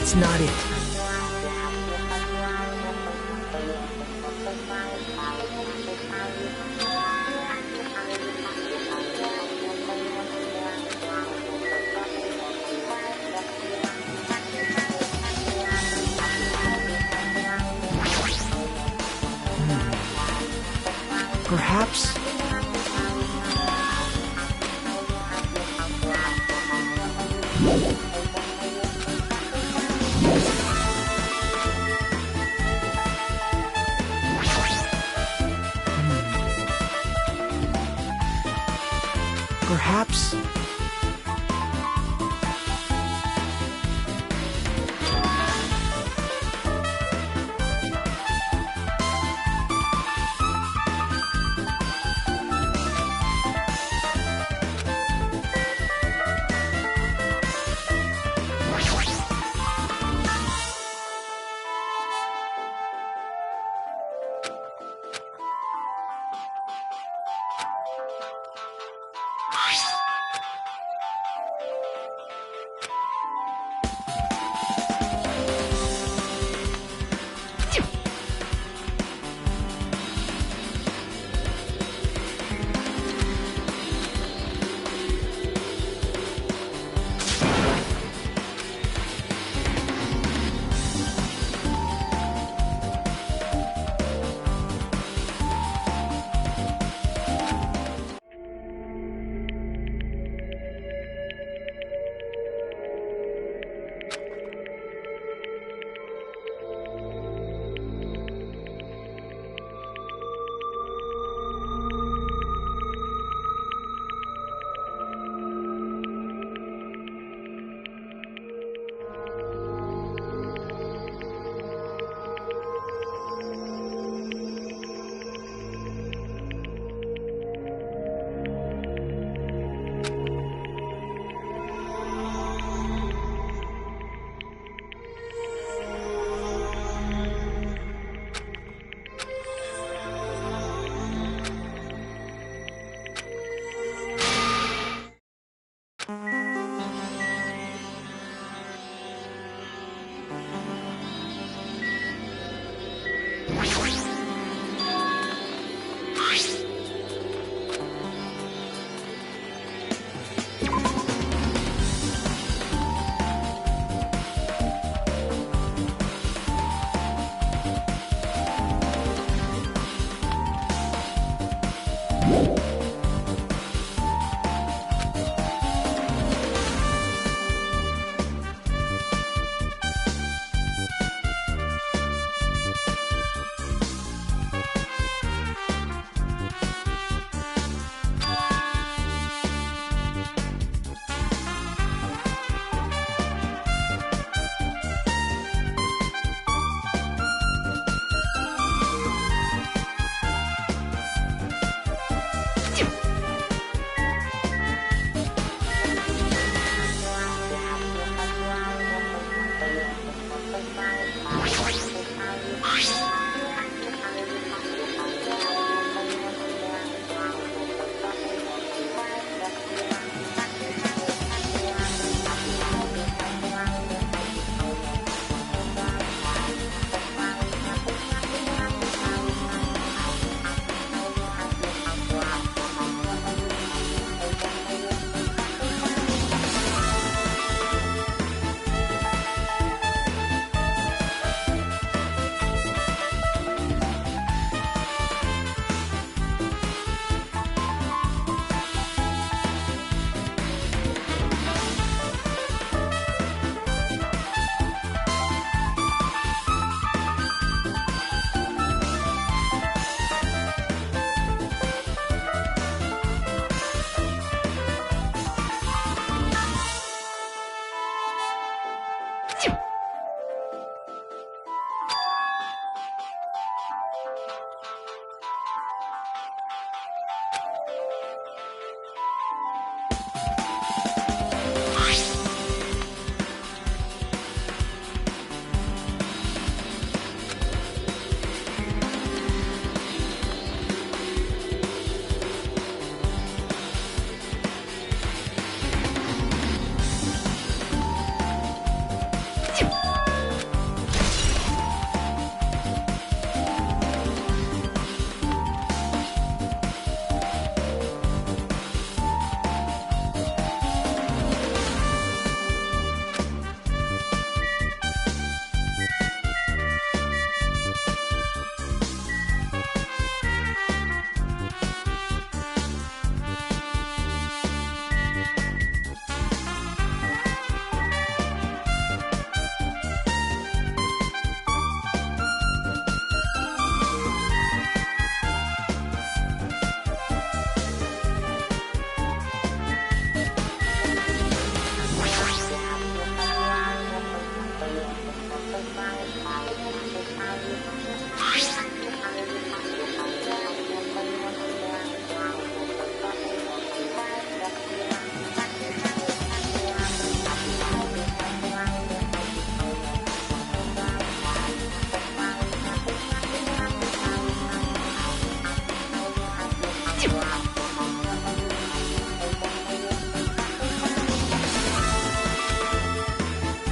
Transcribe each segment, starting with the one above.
That's not it. Perhaps... Perhaps...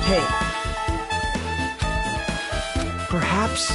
Hey. Perhaps...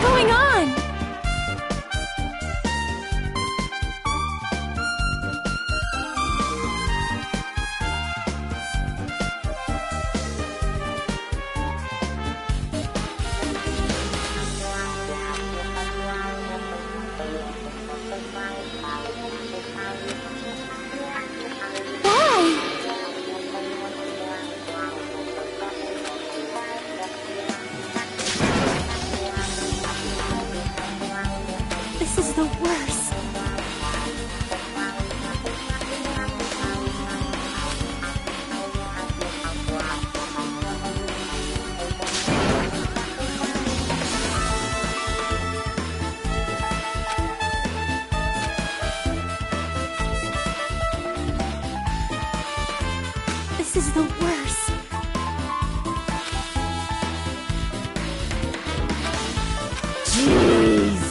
going on? This is the worst. This is the worst. Jeez.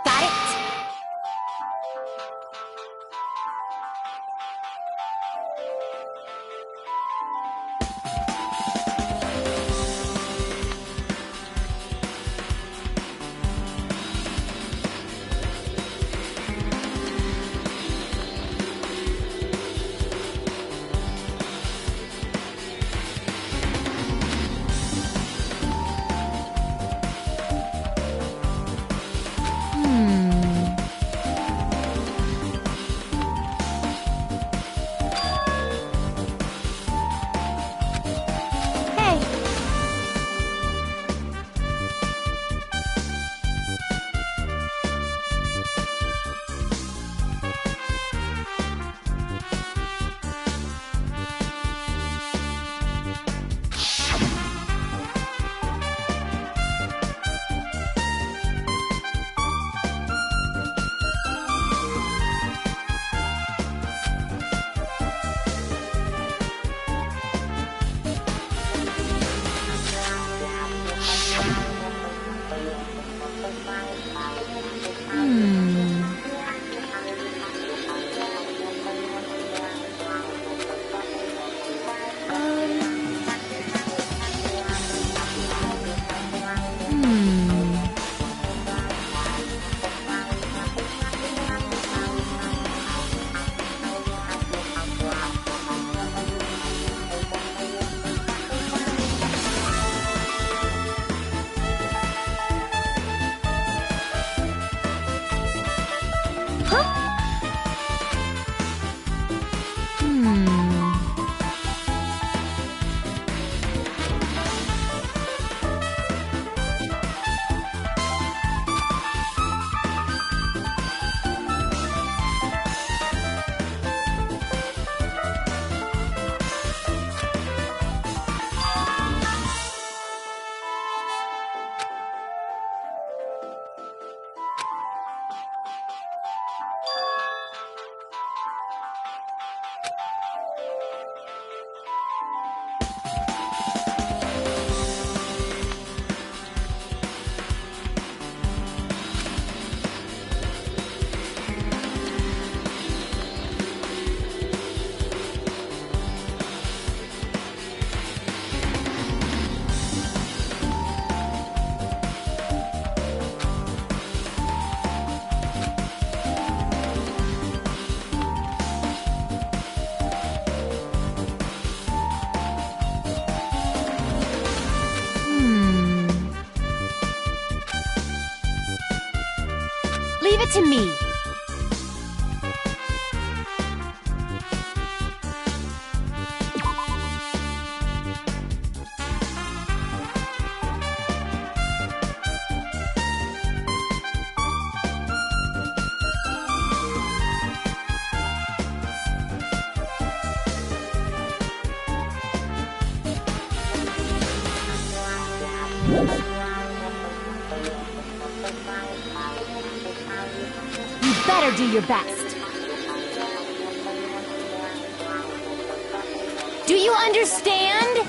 Got it. Hey. Leave it to me. You better do your best. Do you understand?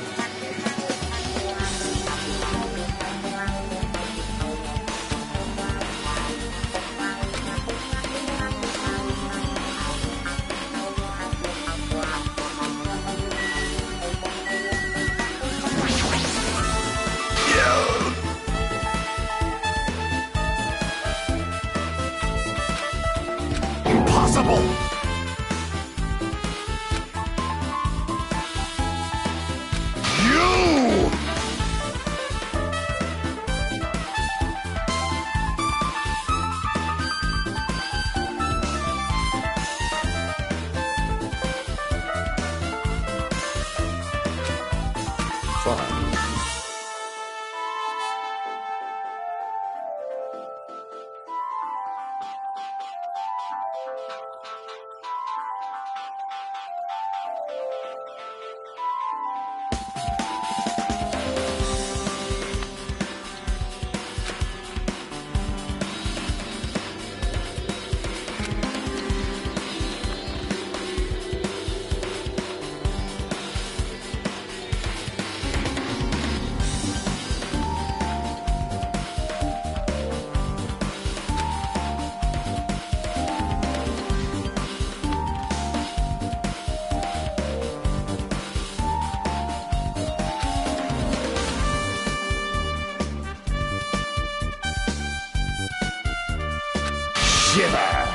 trouble! You! Fine. Shiver!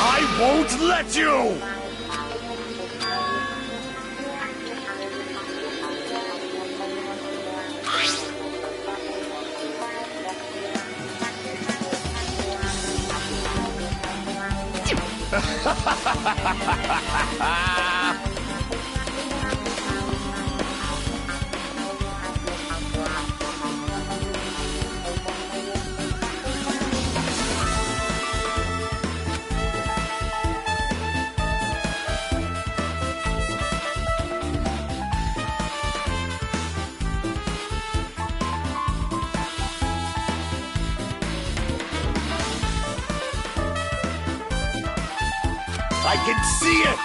I won't let you! I can see it!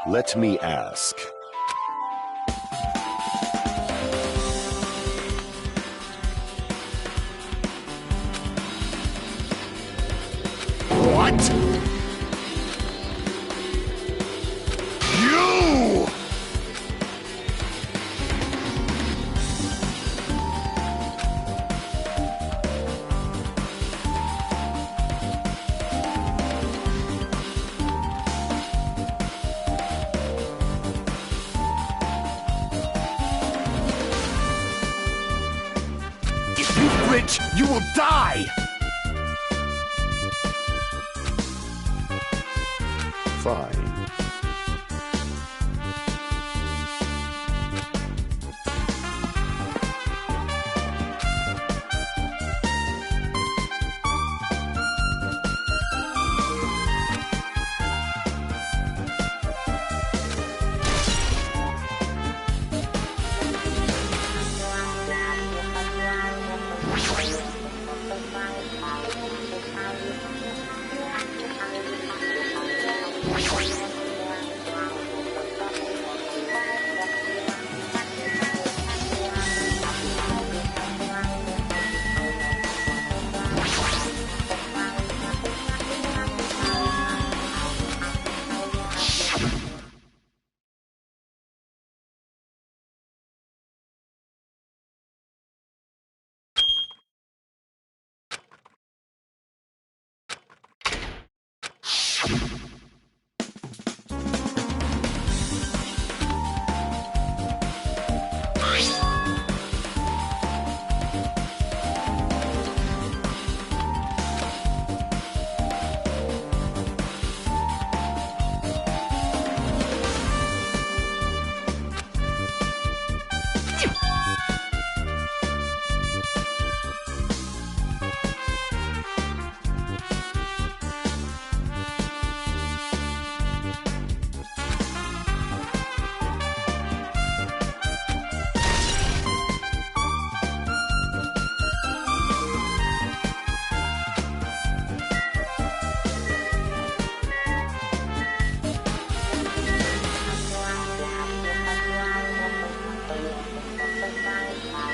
Let me ask. What? You! If you flinch, you will die! Fine.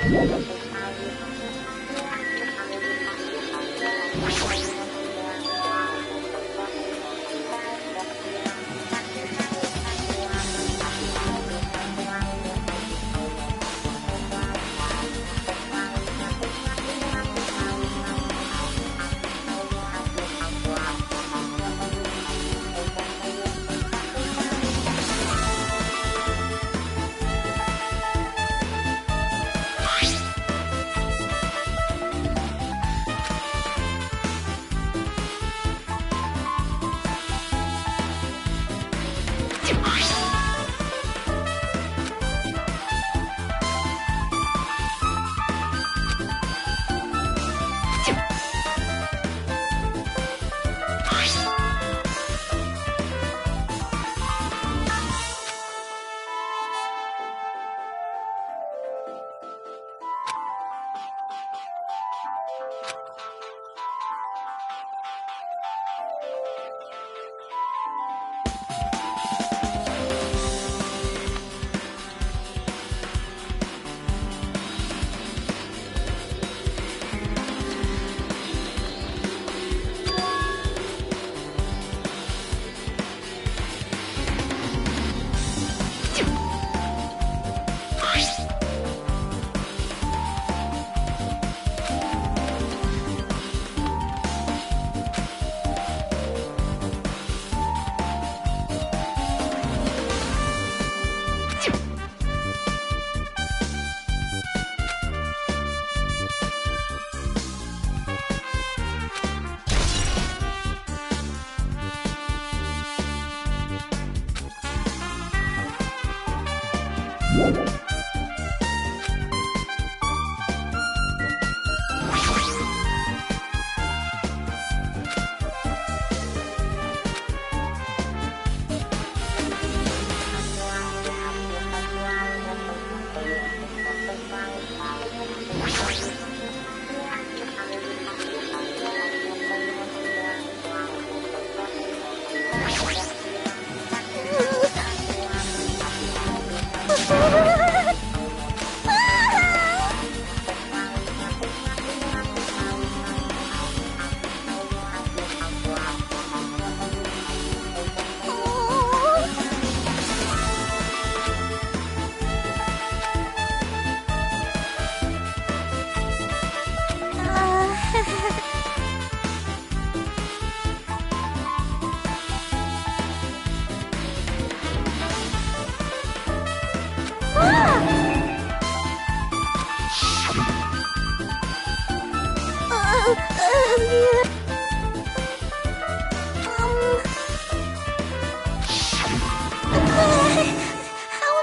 How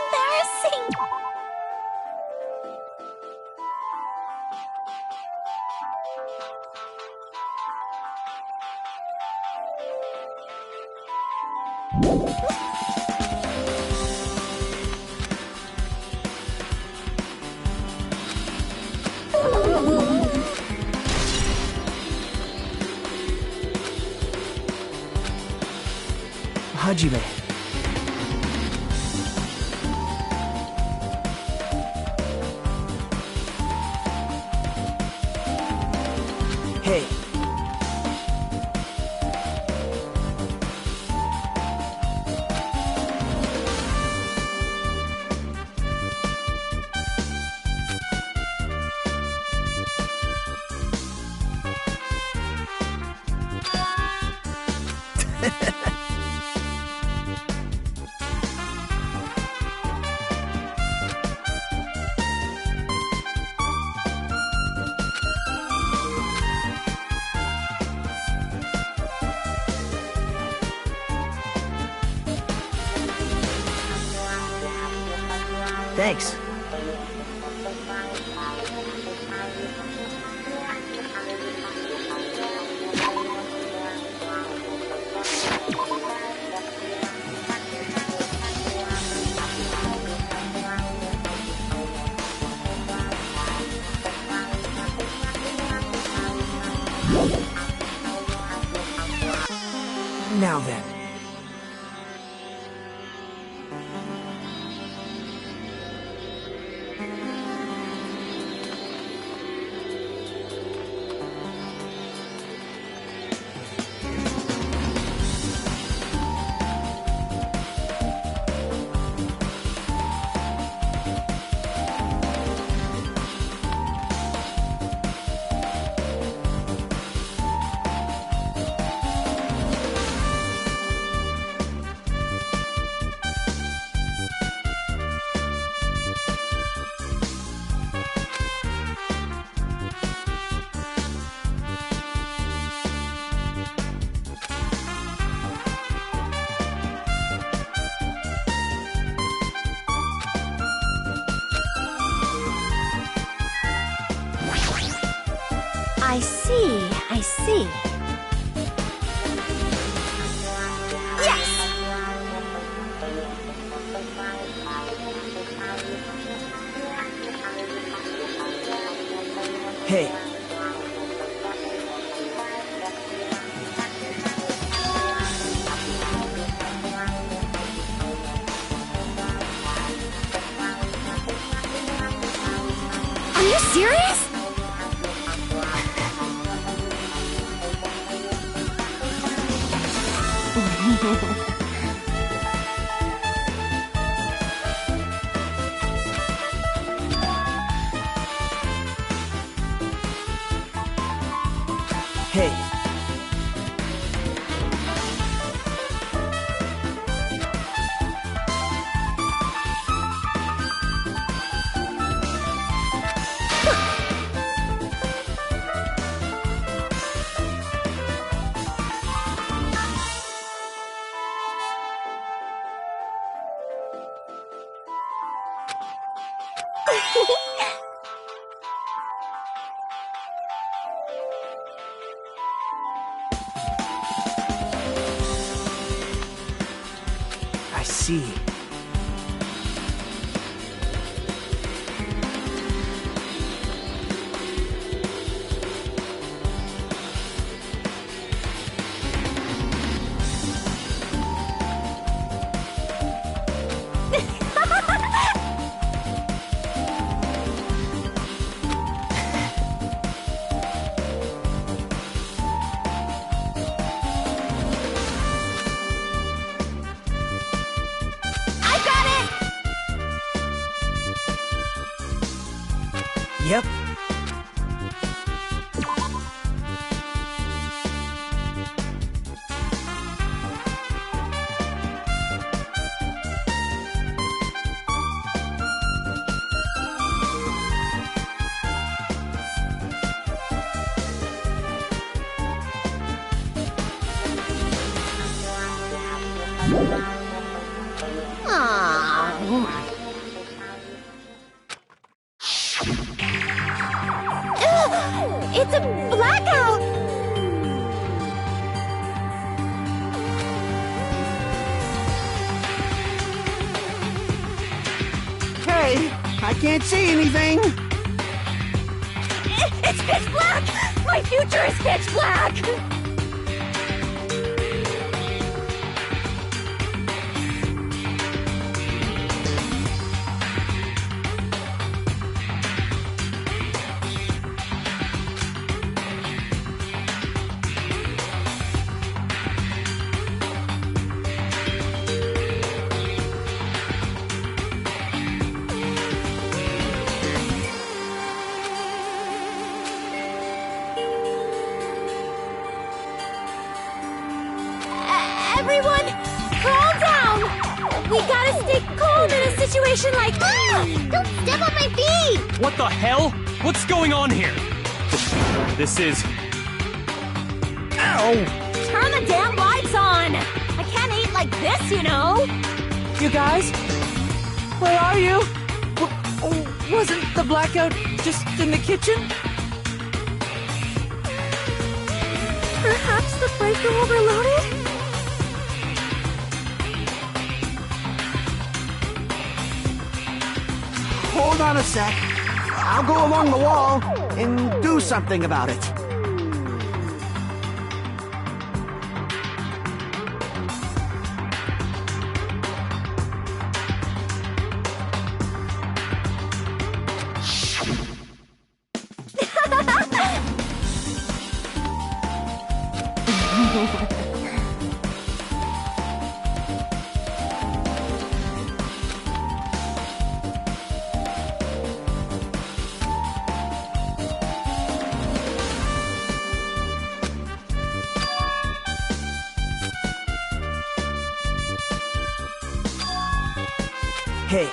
embarrassing! Hajime. Hey. Thanks. Now then. I see, I see. Yes! Hey. Are you serious? Hey. I see. I got it! Yep. It's a blackout! Hey, I can't see anything. It's pitch black! My future is pitch black! Everyone, calm down! We gotta stay calm in a situation like... Don't step on my feet! What the hell? What's going on here? This is... Ow! Turn the damn lights on! I can't eat like this, you know? You guys? Where are you? Wasn't the blackout just in the kitchen? Perhaps the breaker overloaded? Hold on a sec. I'll go along the wall and do something about it. Hey.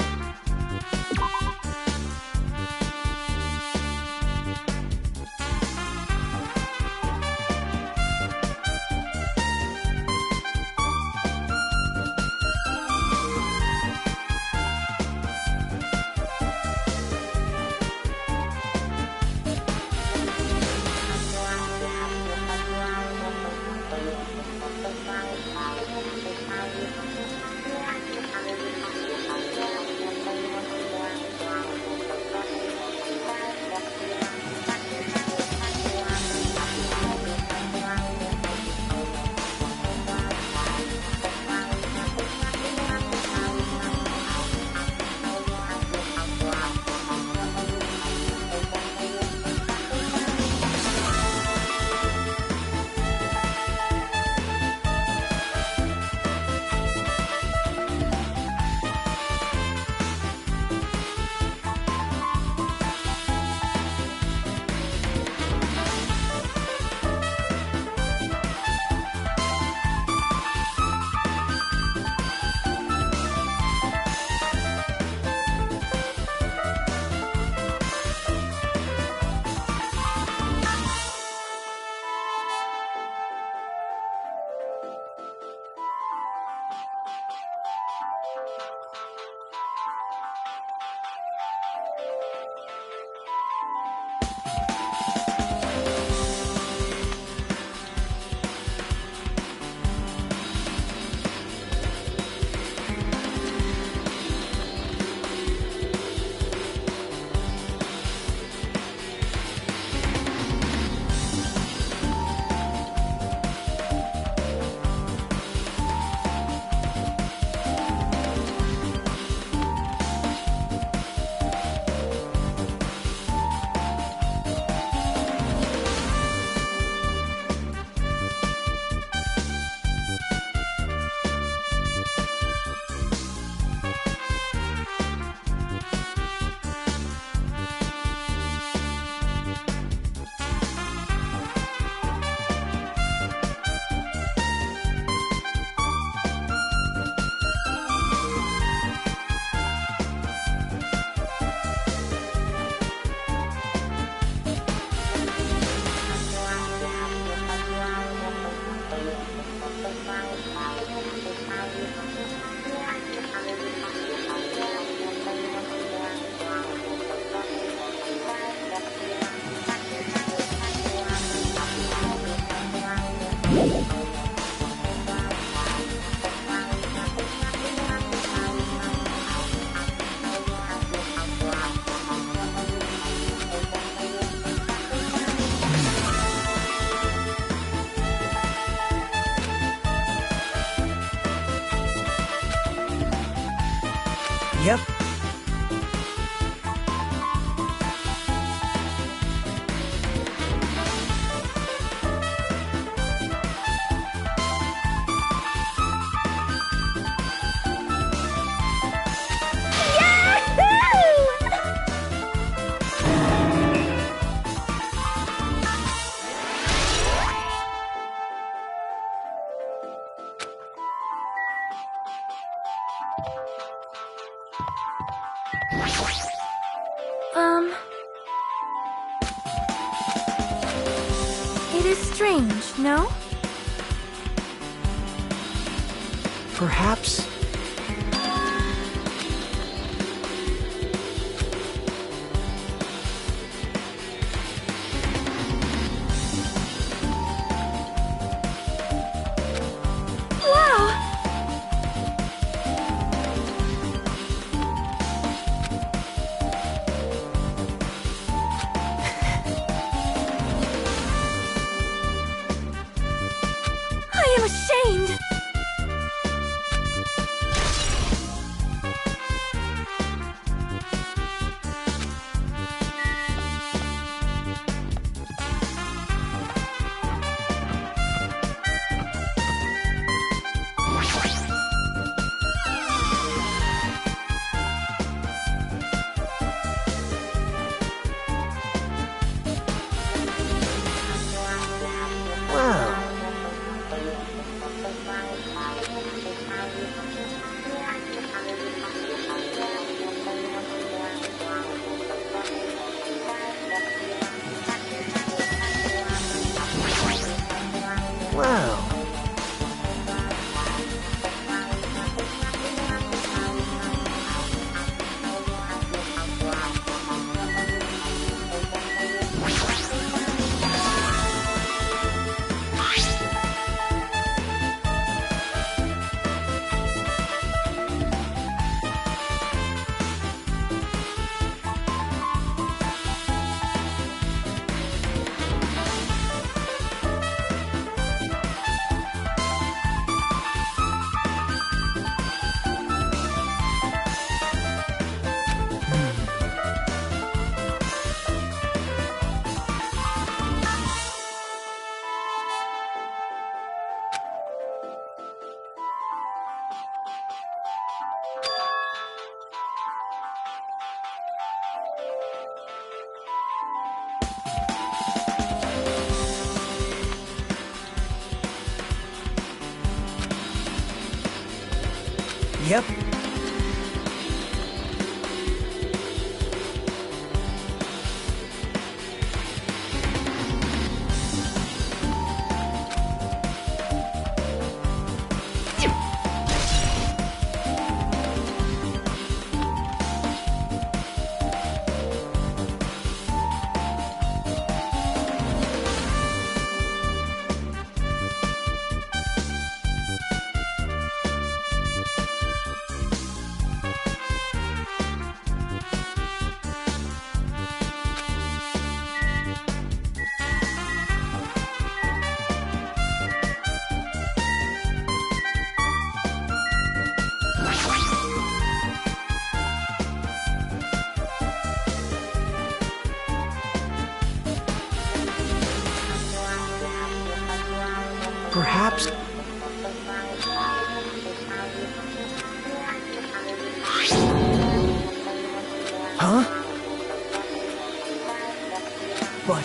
Yep. It is strange, no? Perhaps. Wow! I am ashamed! Wow. Wow. Yep. Perhaps. Huh? But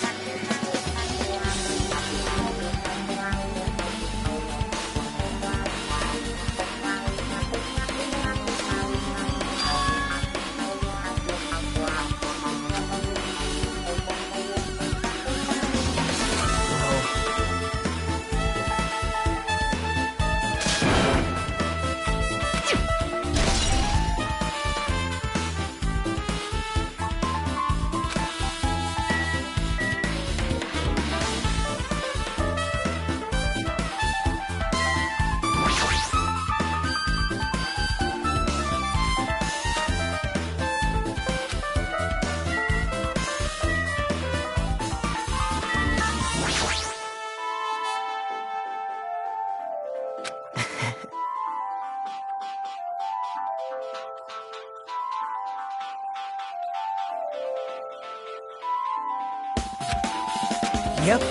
Yep.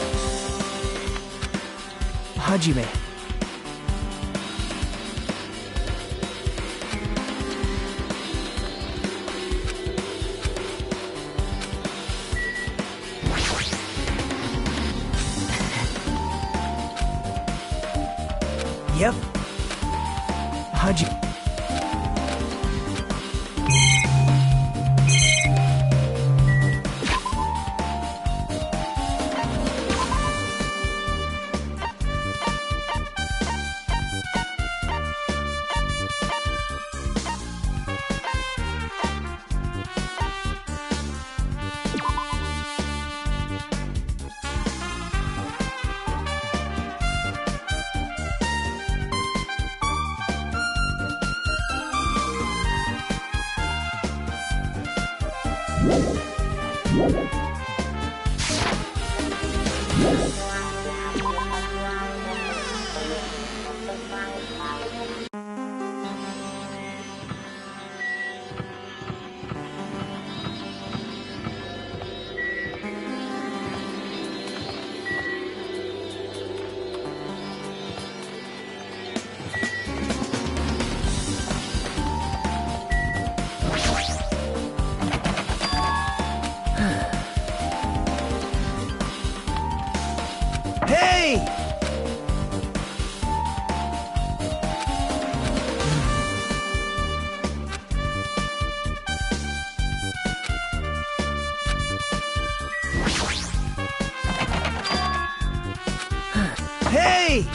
Hajime. Yep. Hajime. Hey! Hey!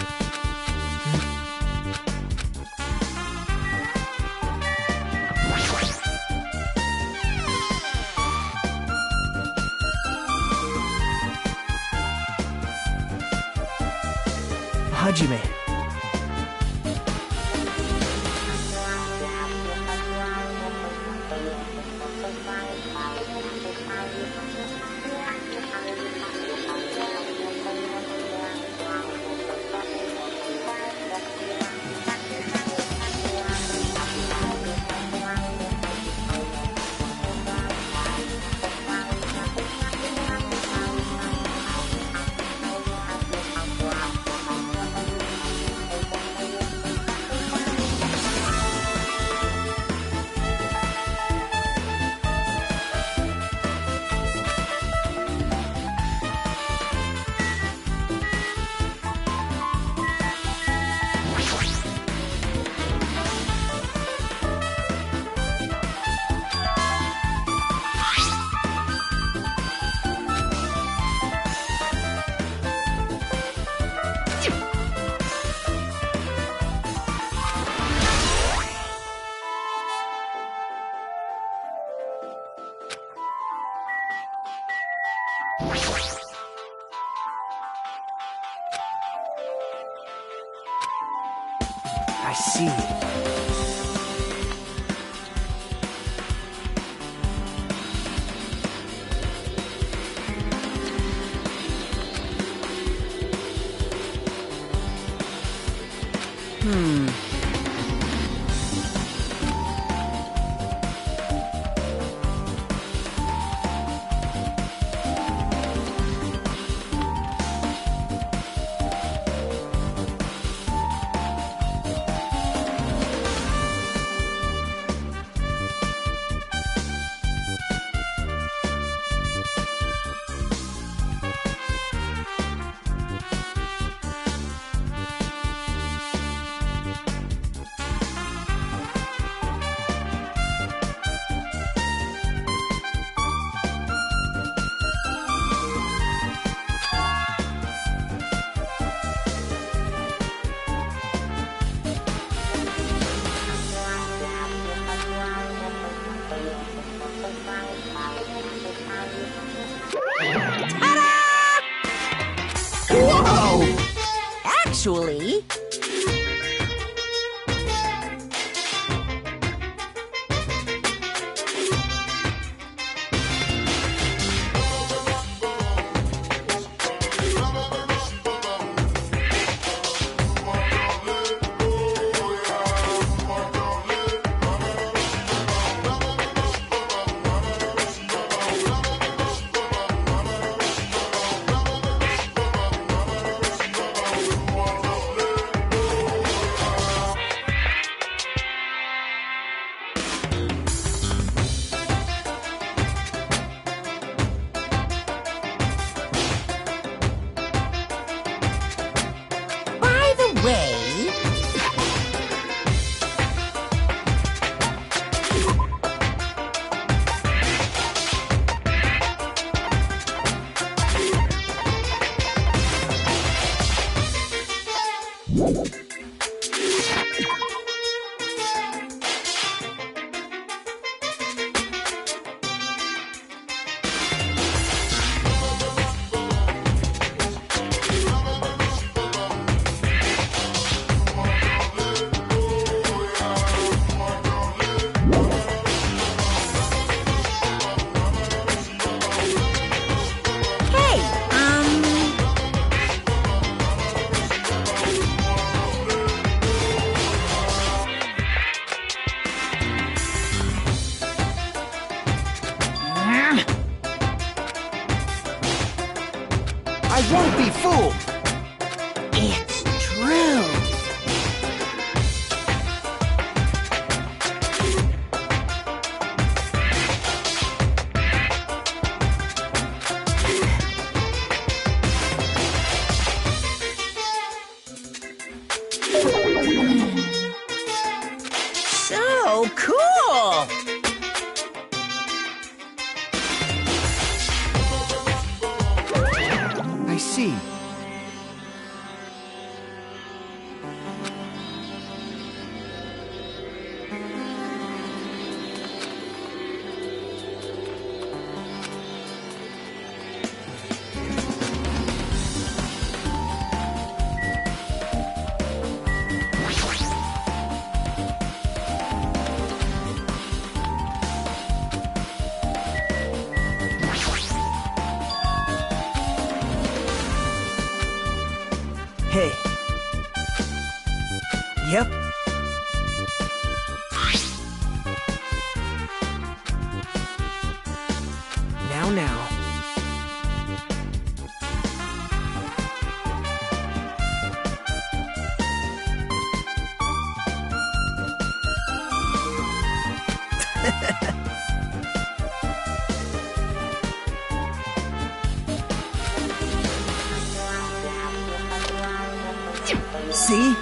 Hajime. I see. Actually, I won't be fooled. It's true. So cool! I see. Hey. Yep. Now. See?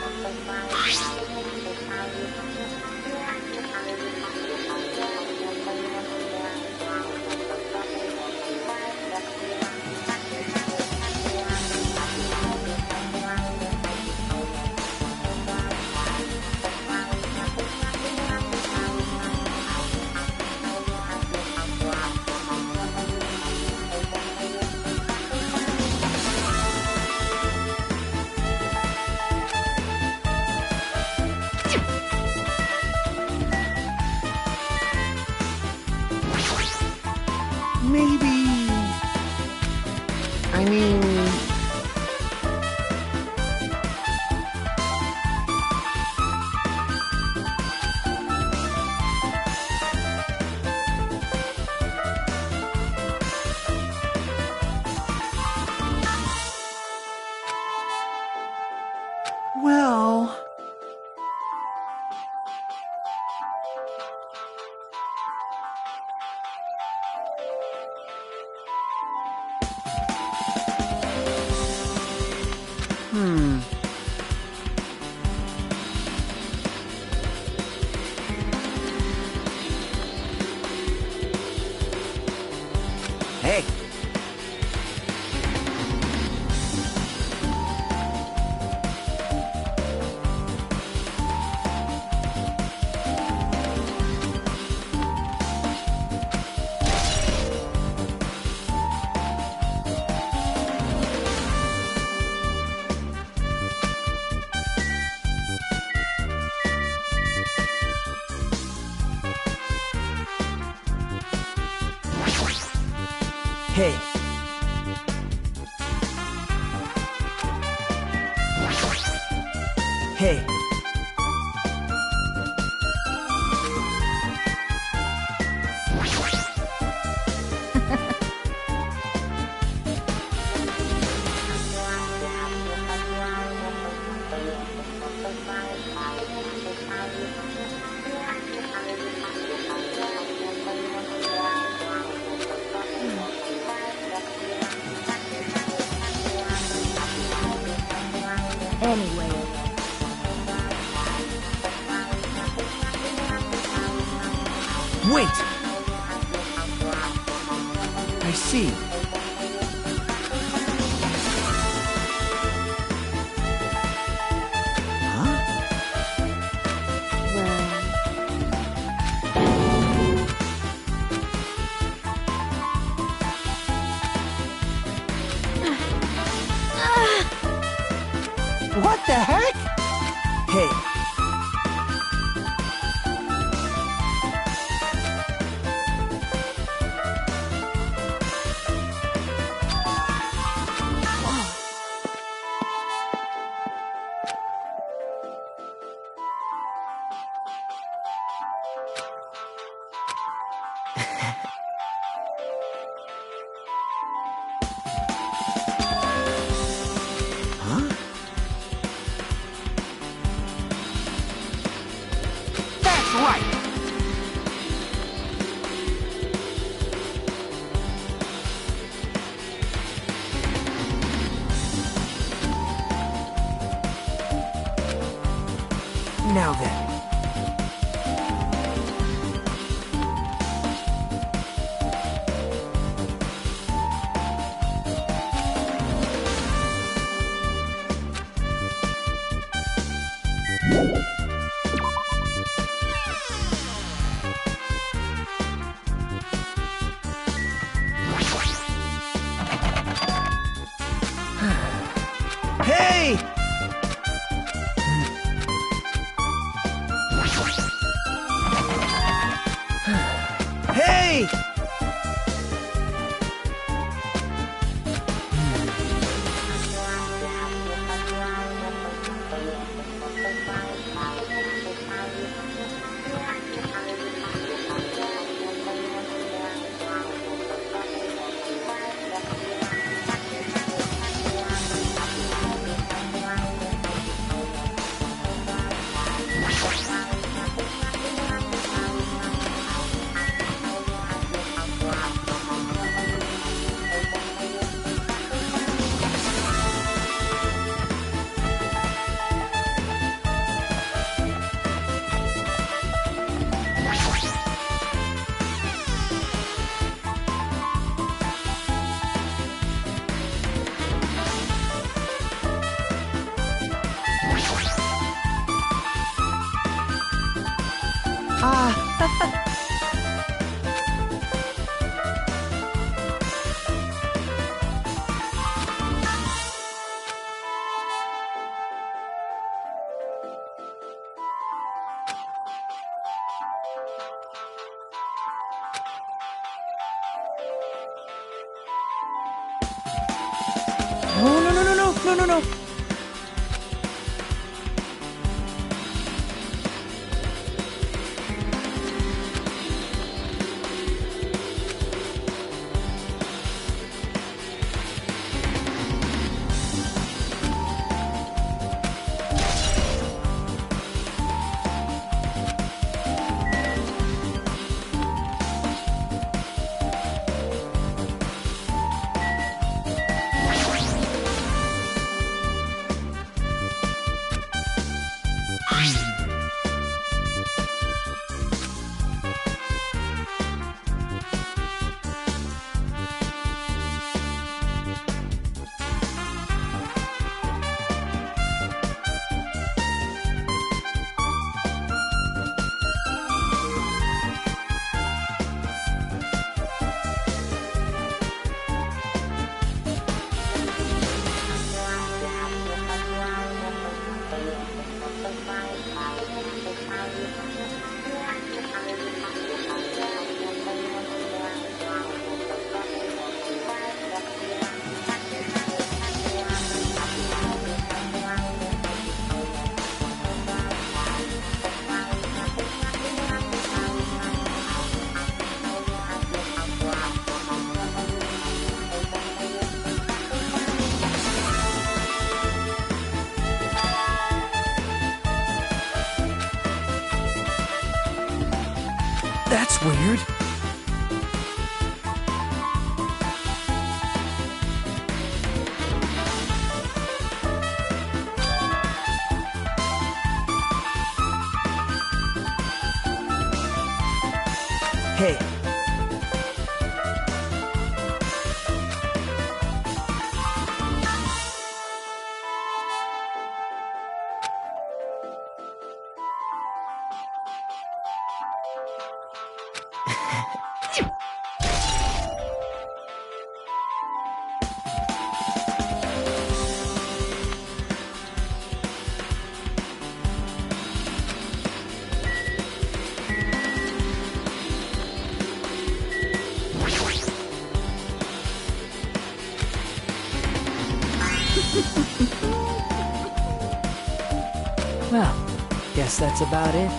Maybe... I mean... Well... Hey. Hey. Hey. Anyway. Wait! I see. What the heck? Hey. Now then. Hey! Hey! No. That's weird. Hey. Well, guess that's about it.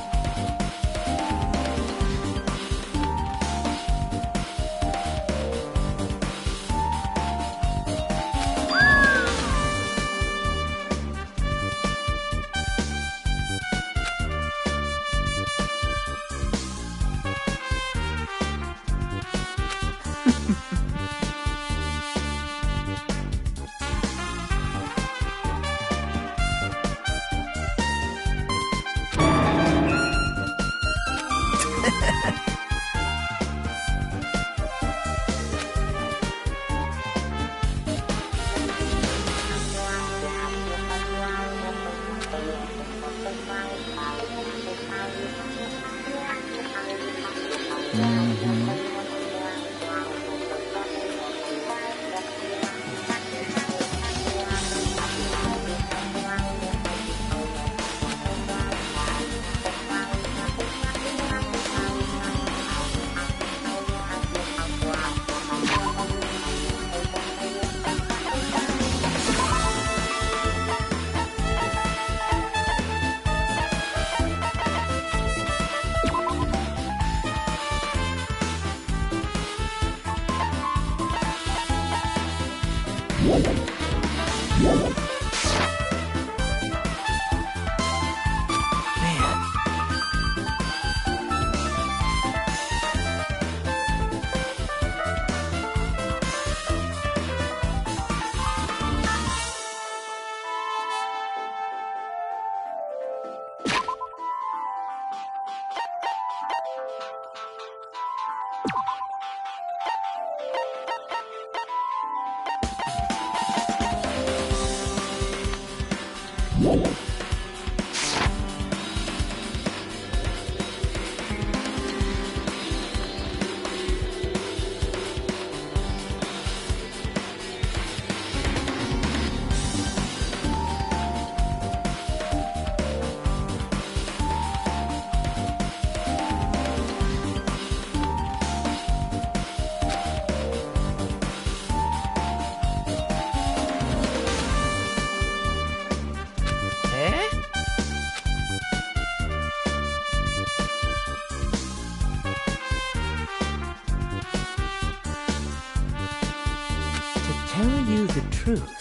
Tell you the truth.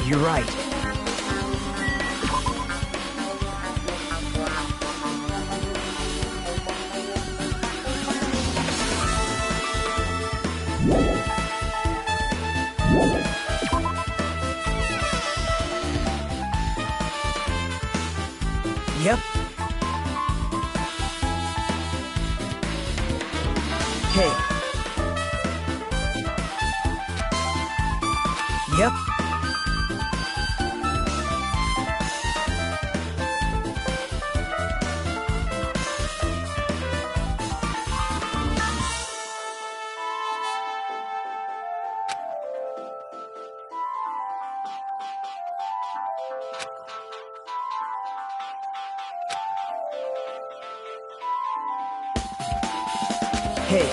You're right. Yep. Hey. Yep. Hey.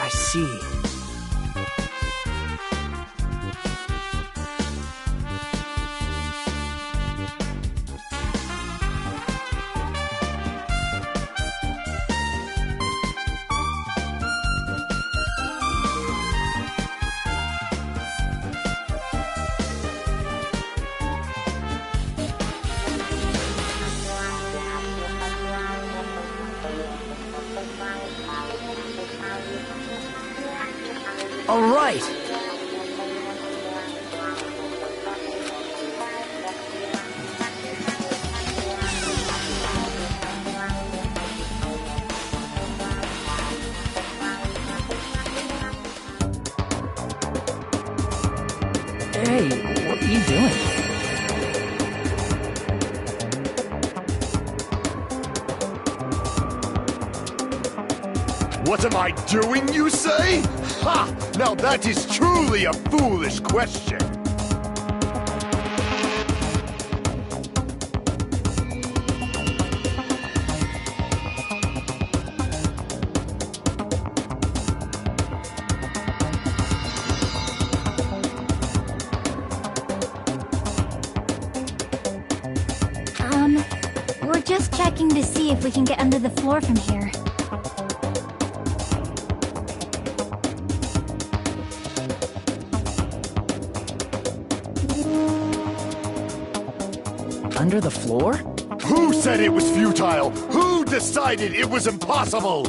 I see. All right. Hey, what are you doing? What am I doing, you say? Ha! Now that is truly a foolish question. We're just checking to see if we can get under the floor from here. under the floor? Who said it was futile? Who decided it was impossible?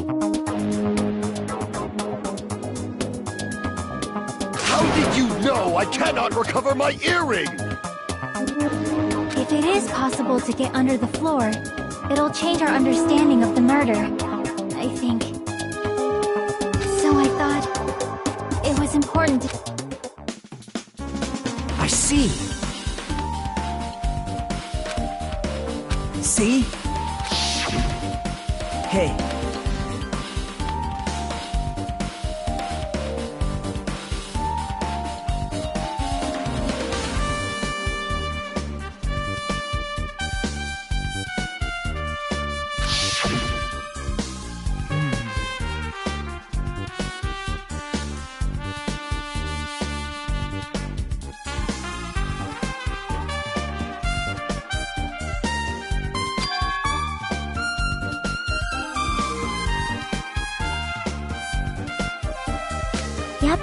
How did you know I cannot recover my earring? If it is possible to get under the floor, it'll change our understanding of the murder, I think. So I thought it was important to... I see. See? Hey. Yep.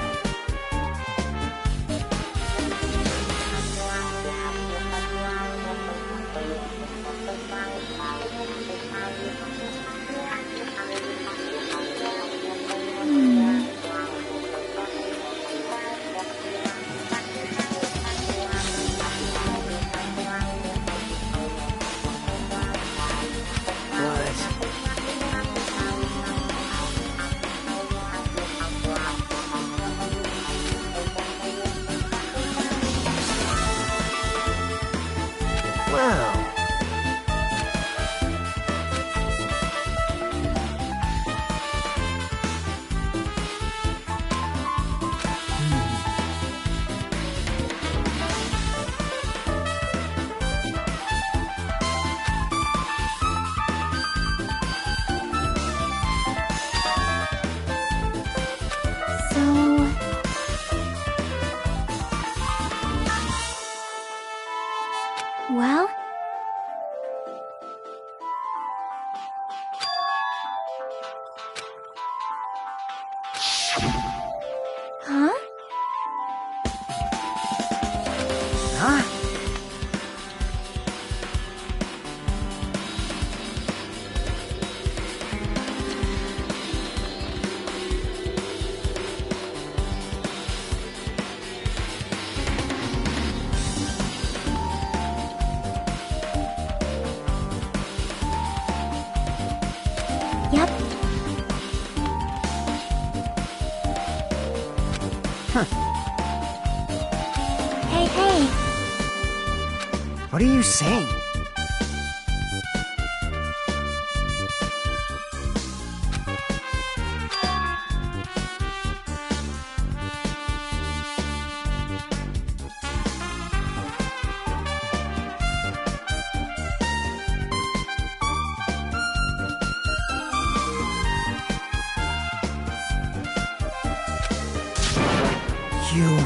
Wow. So... Well... Huh? Huh? Yep. Hey, hey. What are you saying? You...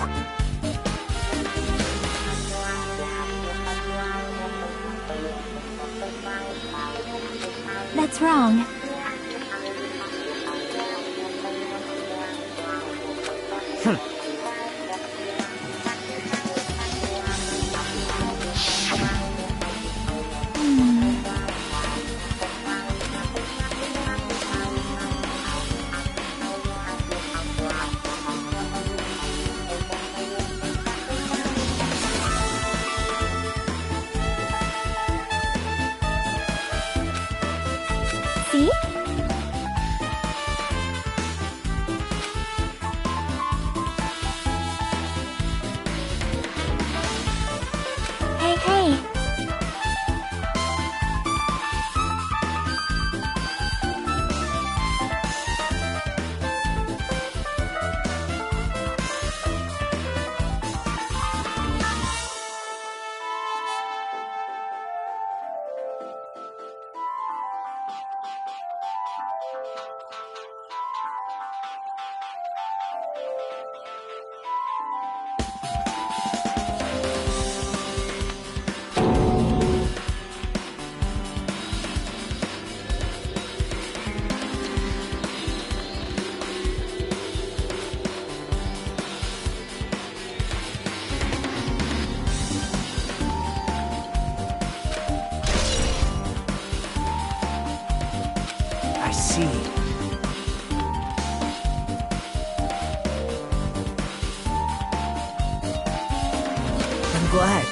That's wrong. See? Hey, hey. see. I'm glad.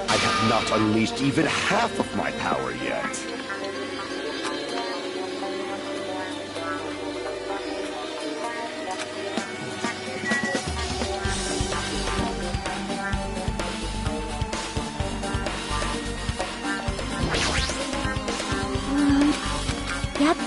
I have not unleashed even half of my power yet. Yep.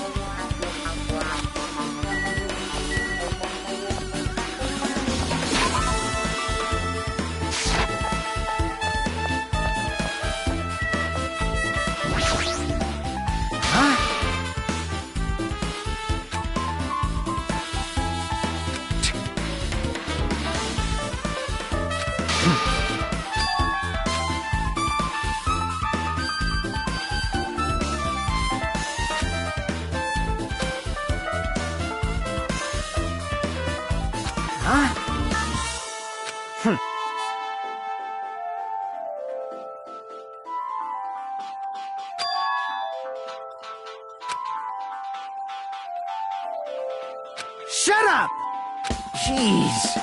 Shut up! Jeez.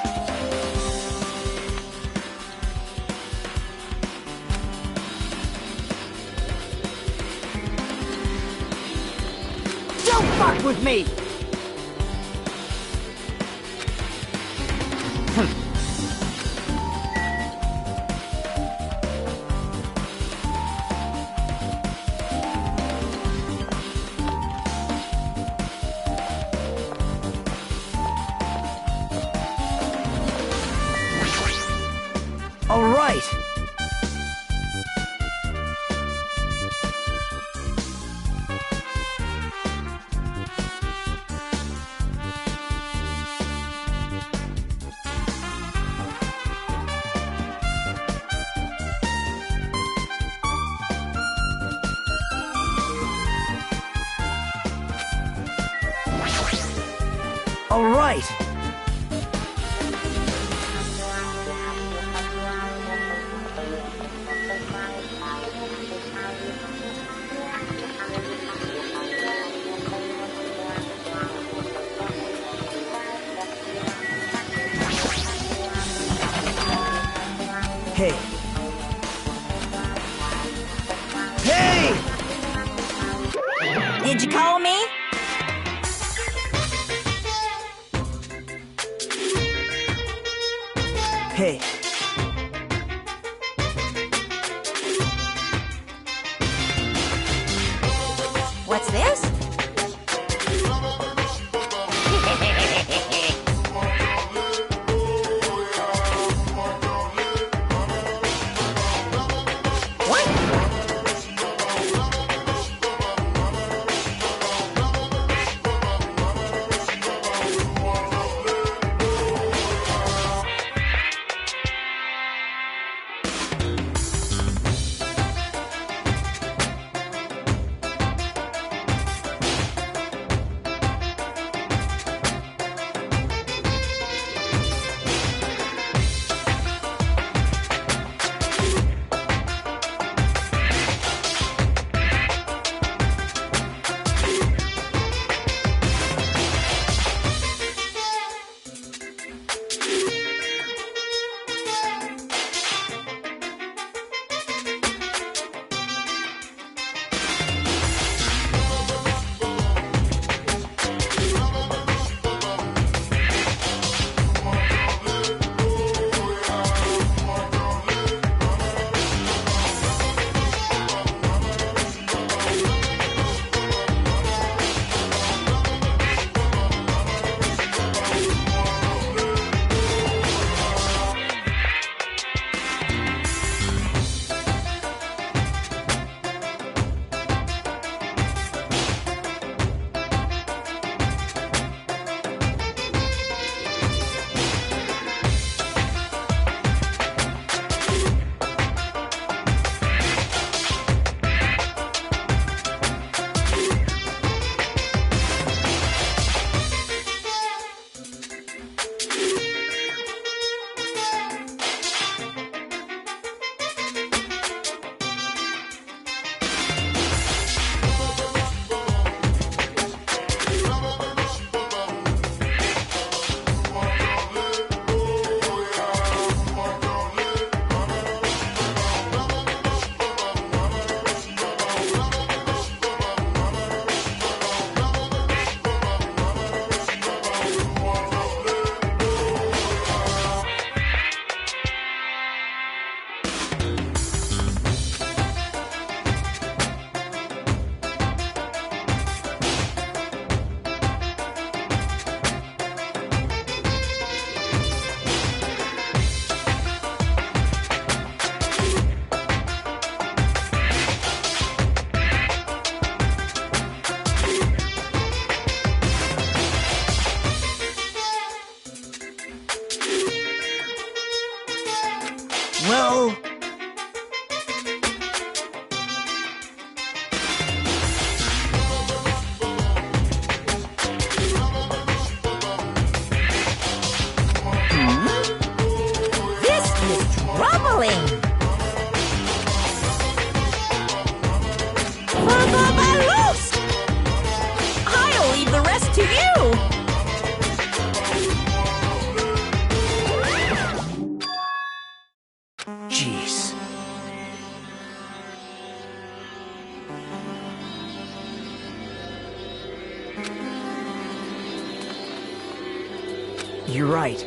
Don't fuck with me! All right. All right. Hey. Hey! Did you call me? Hey. What's this? Well... This is troubling. Loose! I'll leave the rest to you. Jeez. You're right.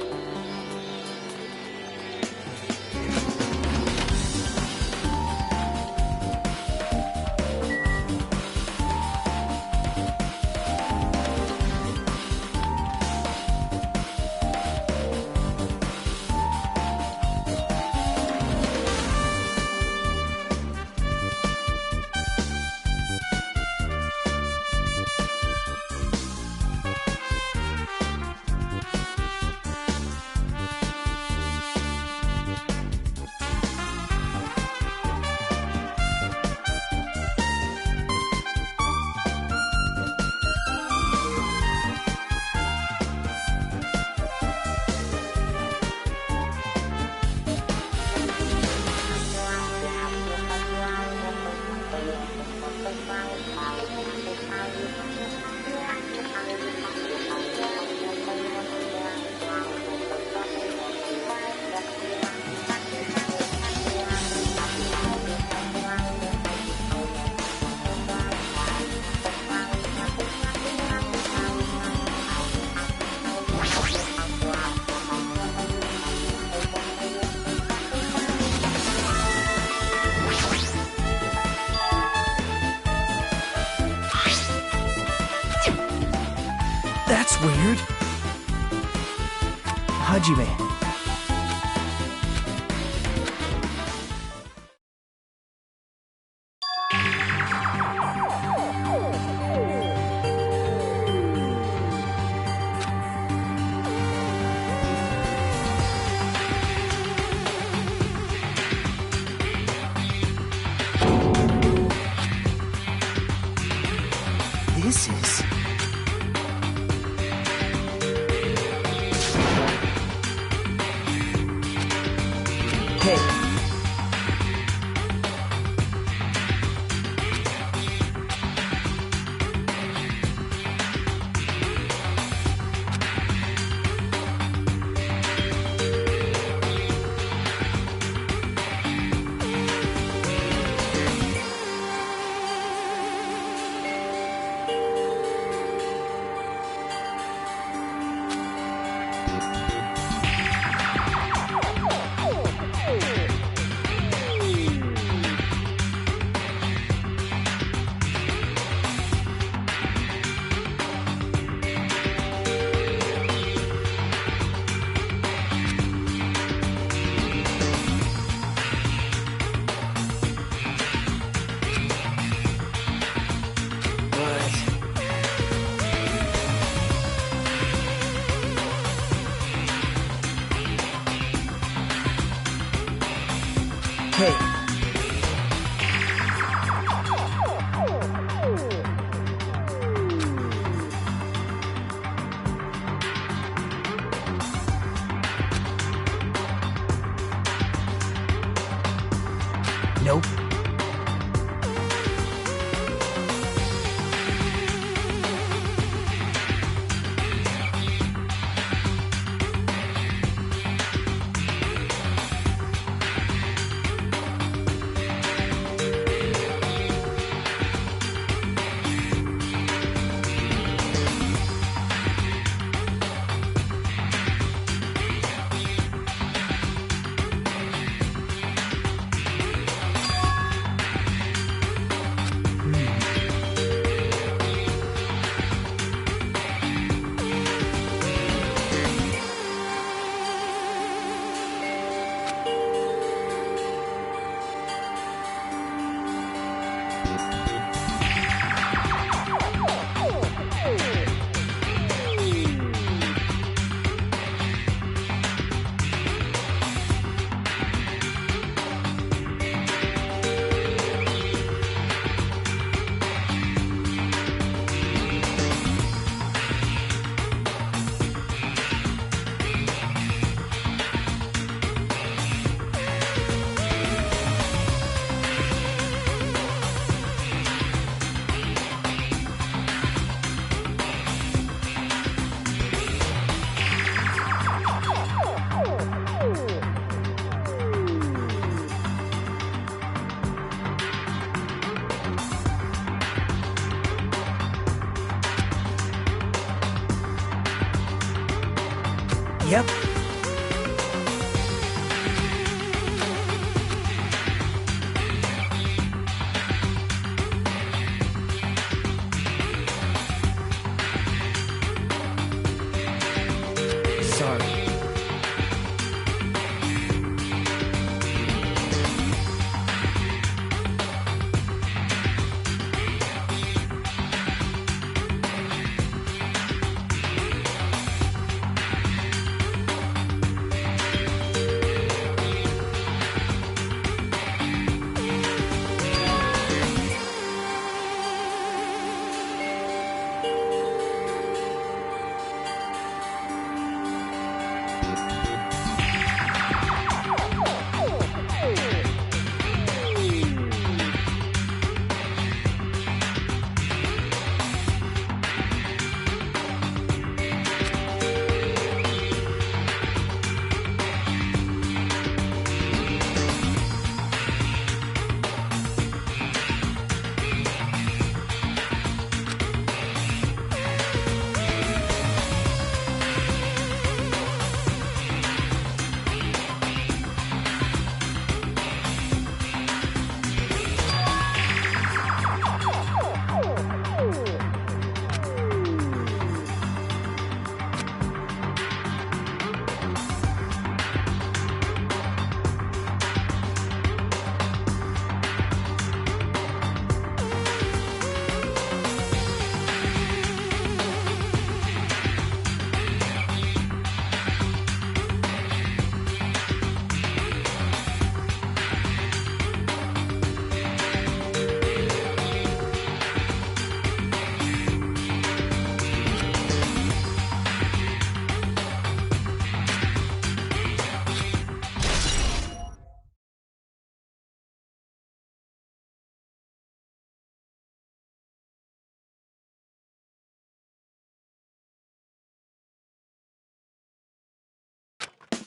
That's weird. Hajime. This is... Hey. Hey. Nope. Yep. Sorry.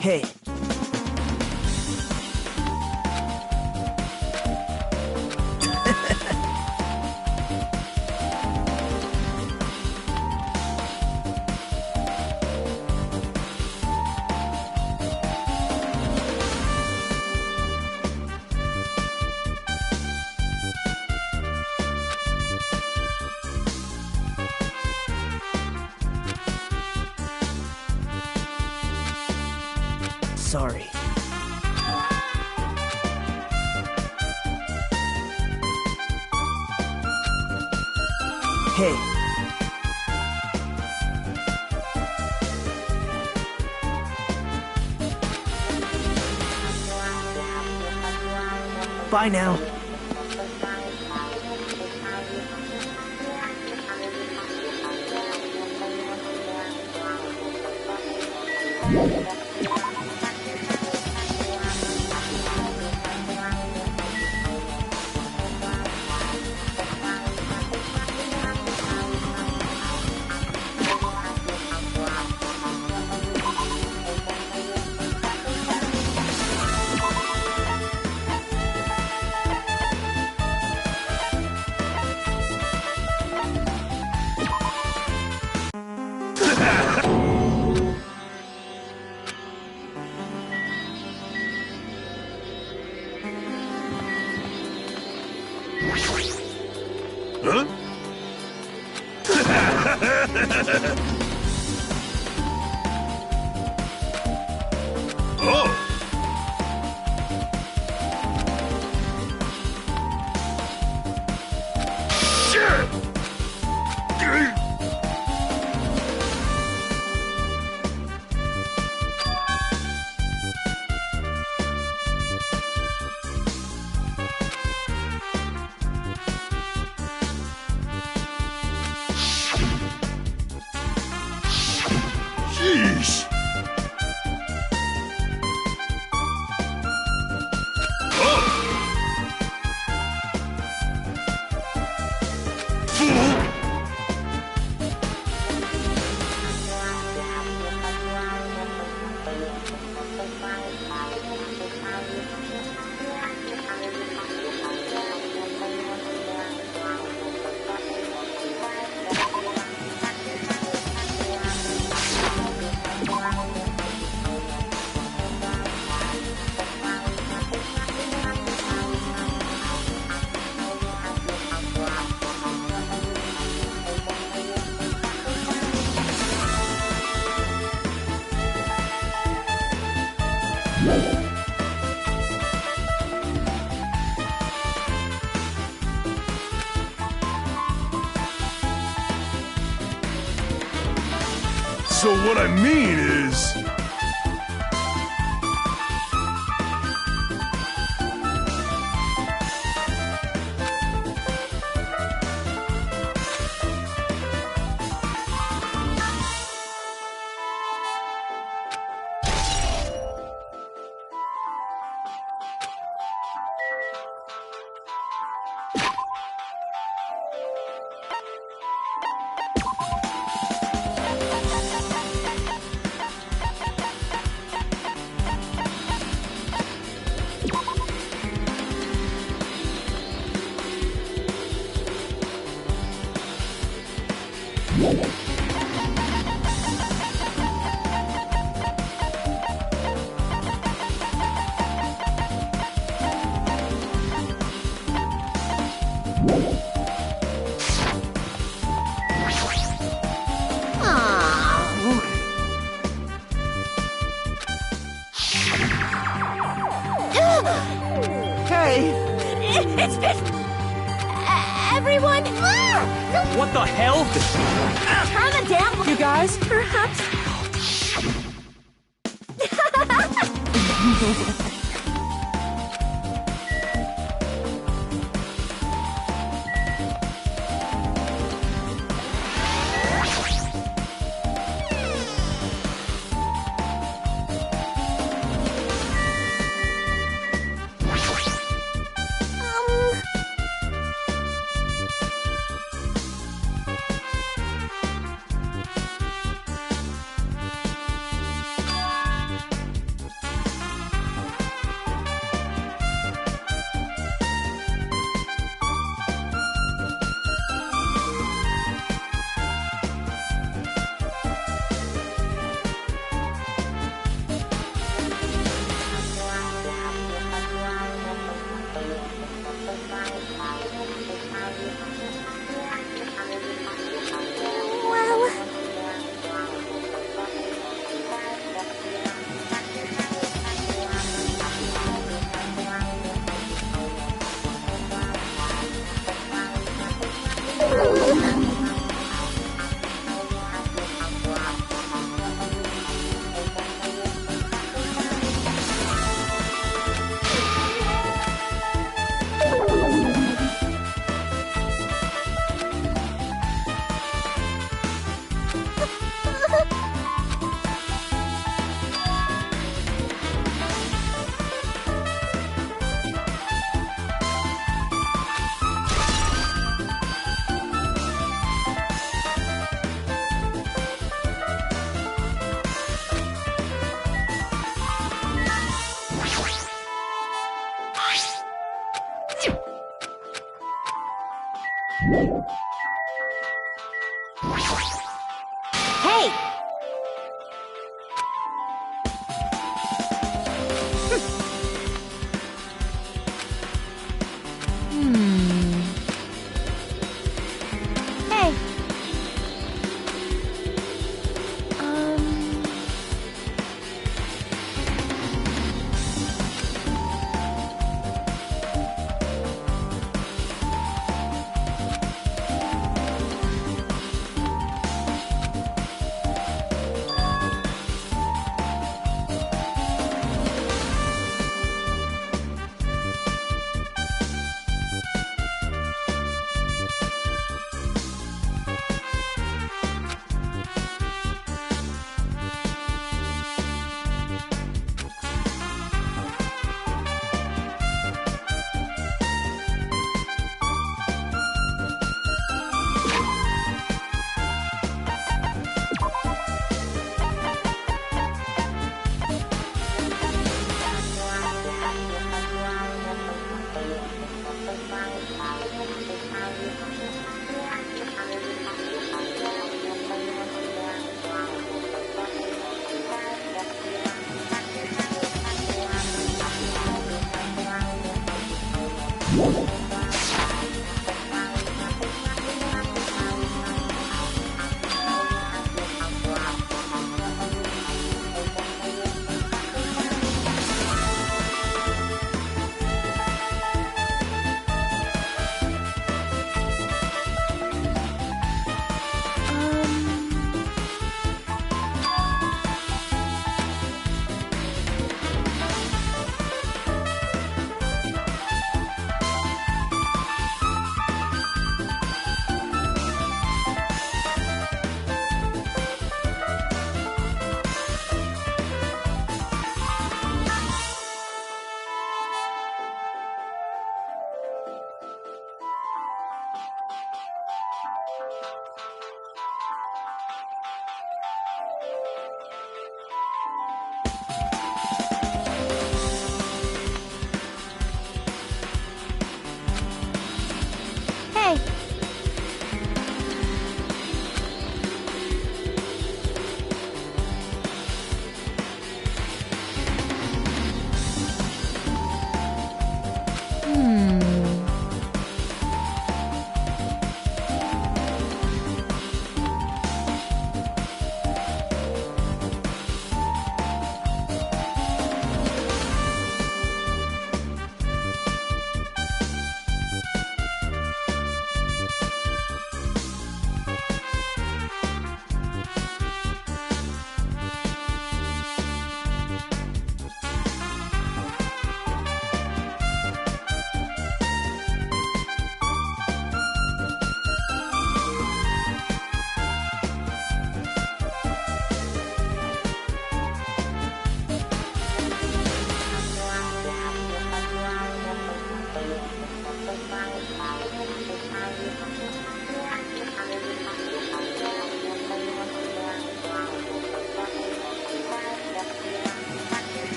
Hey. Sorry. Hey. Bye now. Huh? Oh! Shit! So what I mean is... Hey! It's been... Everyone... What the hell? Turn the damn... You guys? Perhaps... Hey! Hey.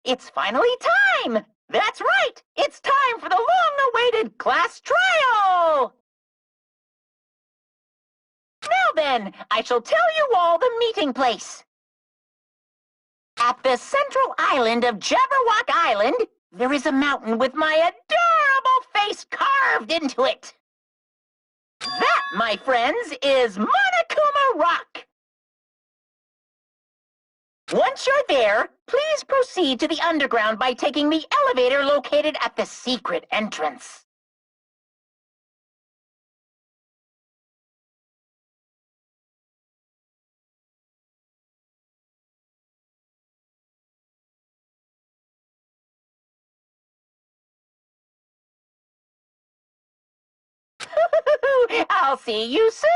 It's finally time! That's right! It's time for the long-awaited class trial! Now then, I shall tell you all the meeting place. At the central island of Jabberwock Island, there is a mountain with my adorable face carved into it. That, my friends, is Monokuma Rock. Once you're there, please proceed to the underground by taking the elevator located at the secret entrance. I'll see you soon.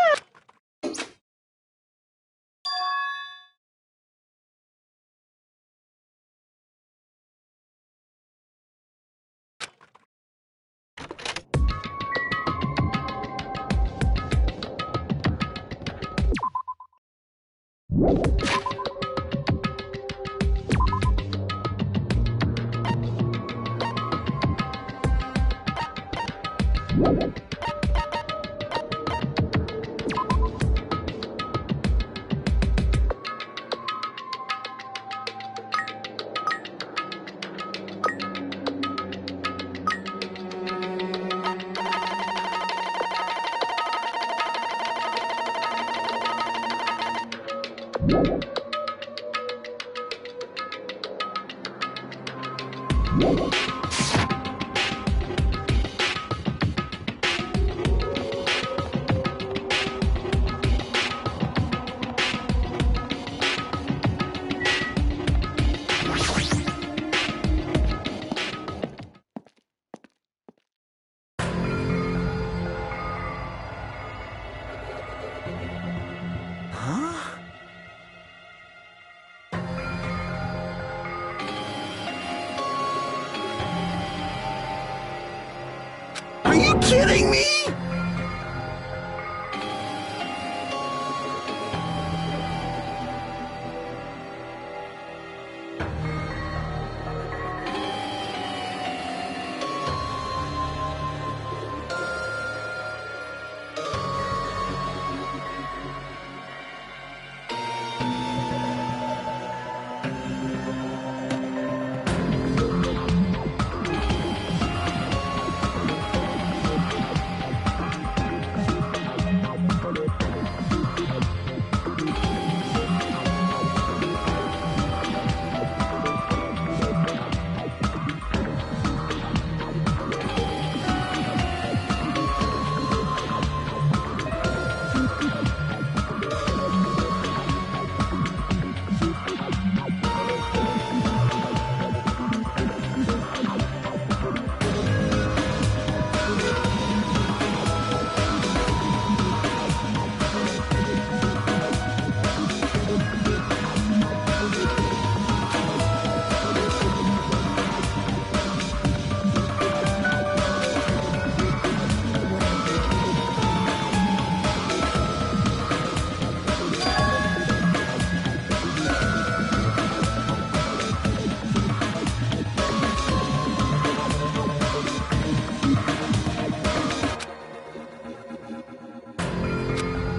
Are you kidding me?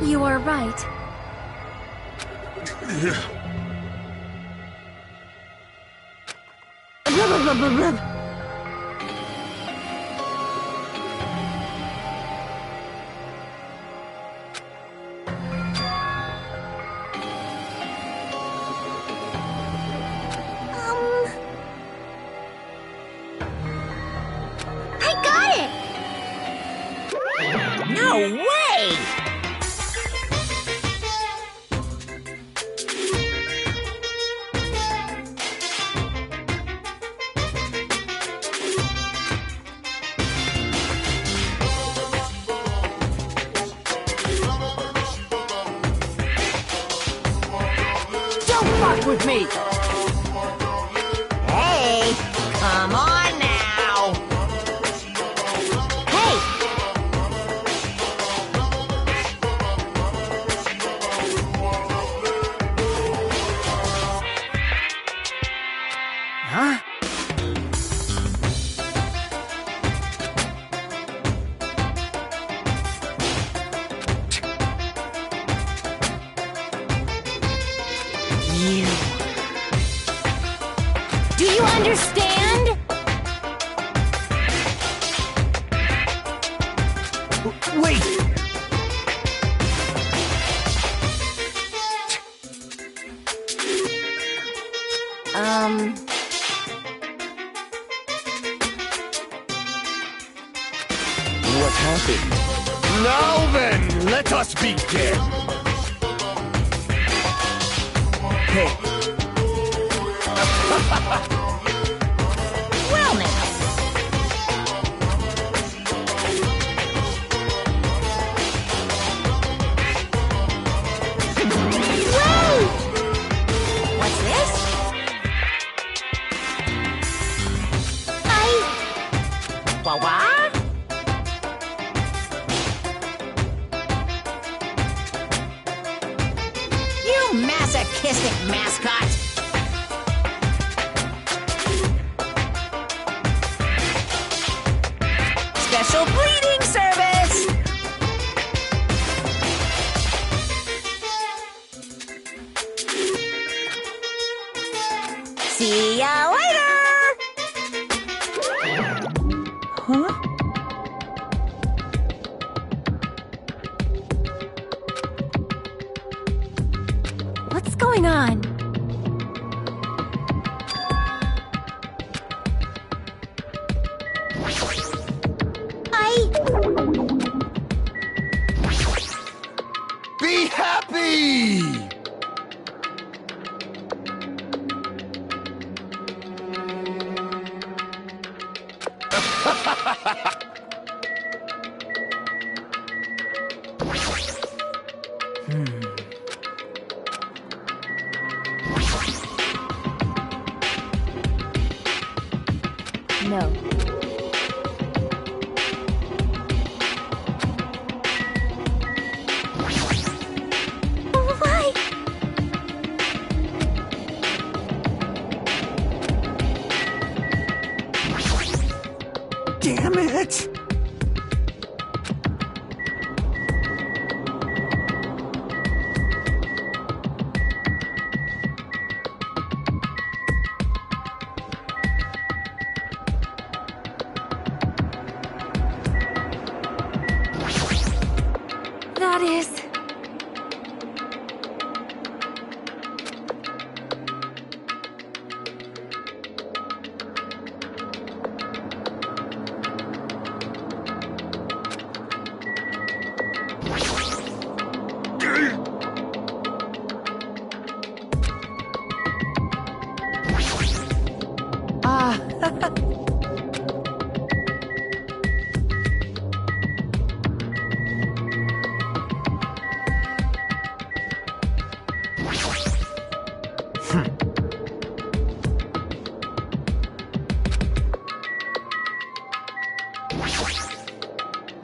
You are right. I got it! No way! Don't fuck with me! Hey, come on now! Hey! Huh? you. Do you understand? Wait! What happened? Now then, let us begin. Hey, Wellness. What's this? What? You masochistic mascot! Special breeding service! See ya later! Huh? What's going on? Be happy! No. Why? damn it! That is...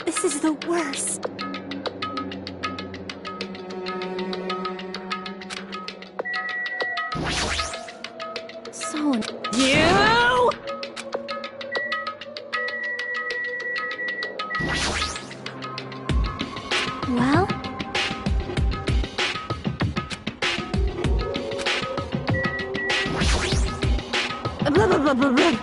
This is the worst. So... You! Well... Blah, blah, blah, blah, blah.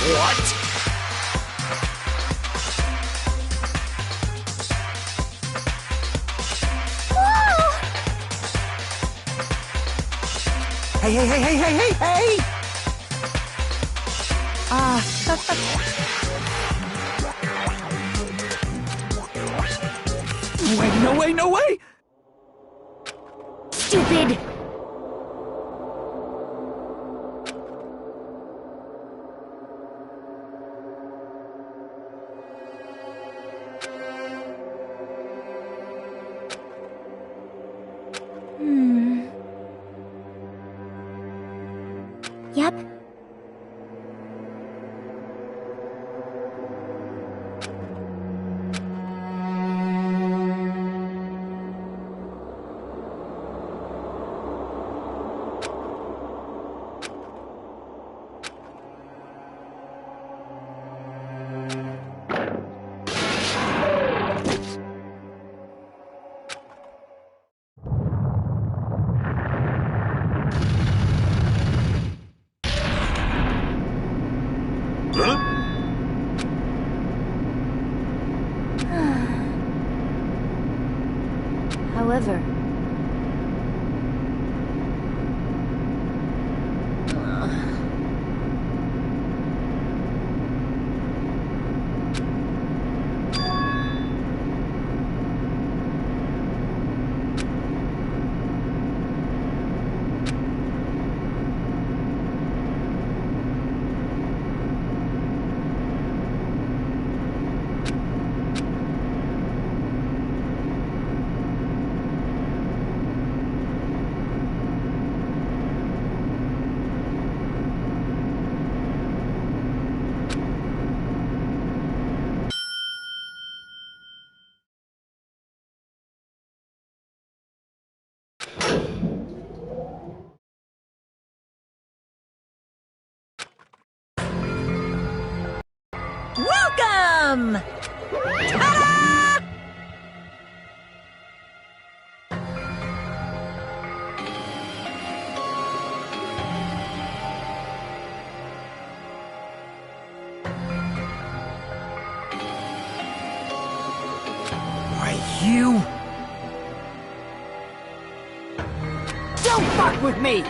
What? Hey! Wait, no way! Stupid! Yep. However... Welcome! Ta-da! Why, you... Don't fuck with me!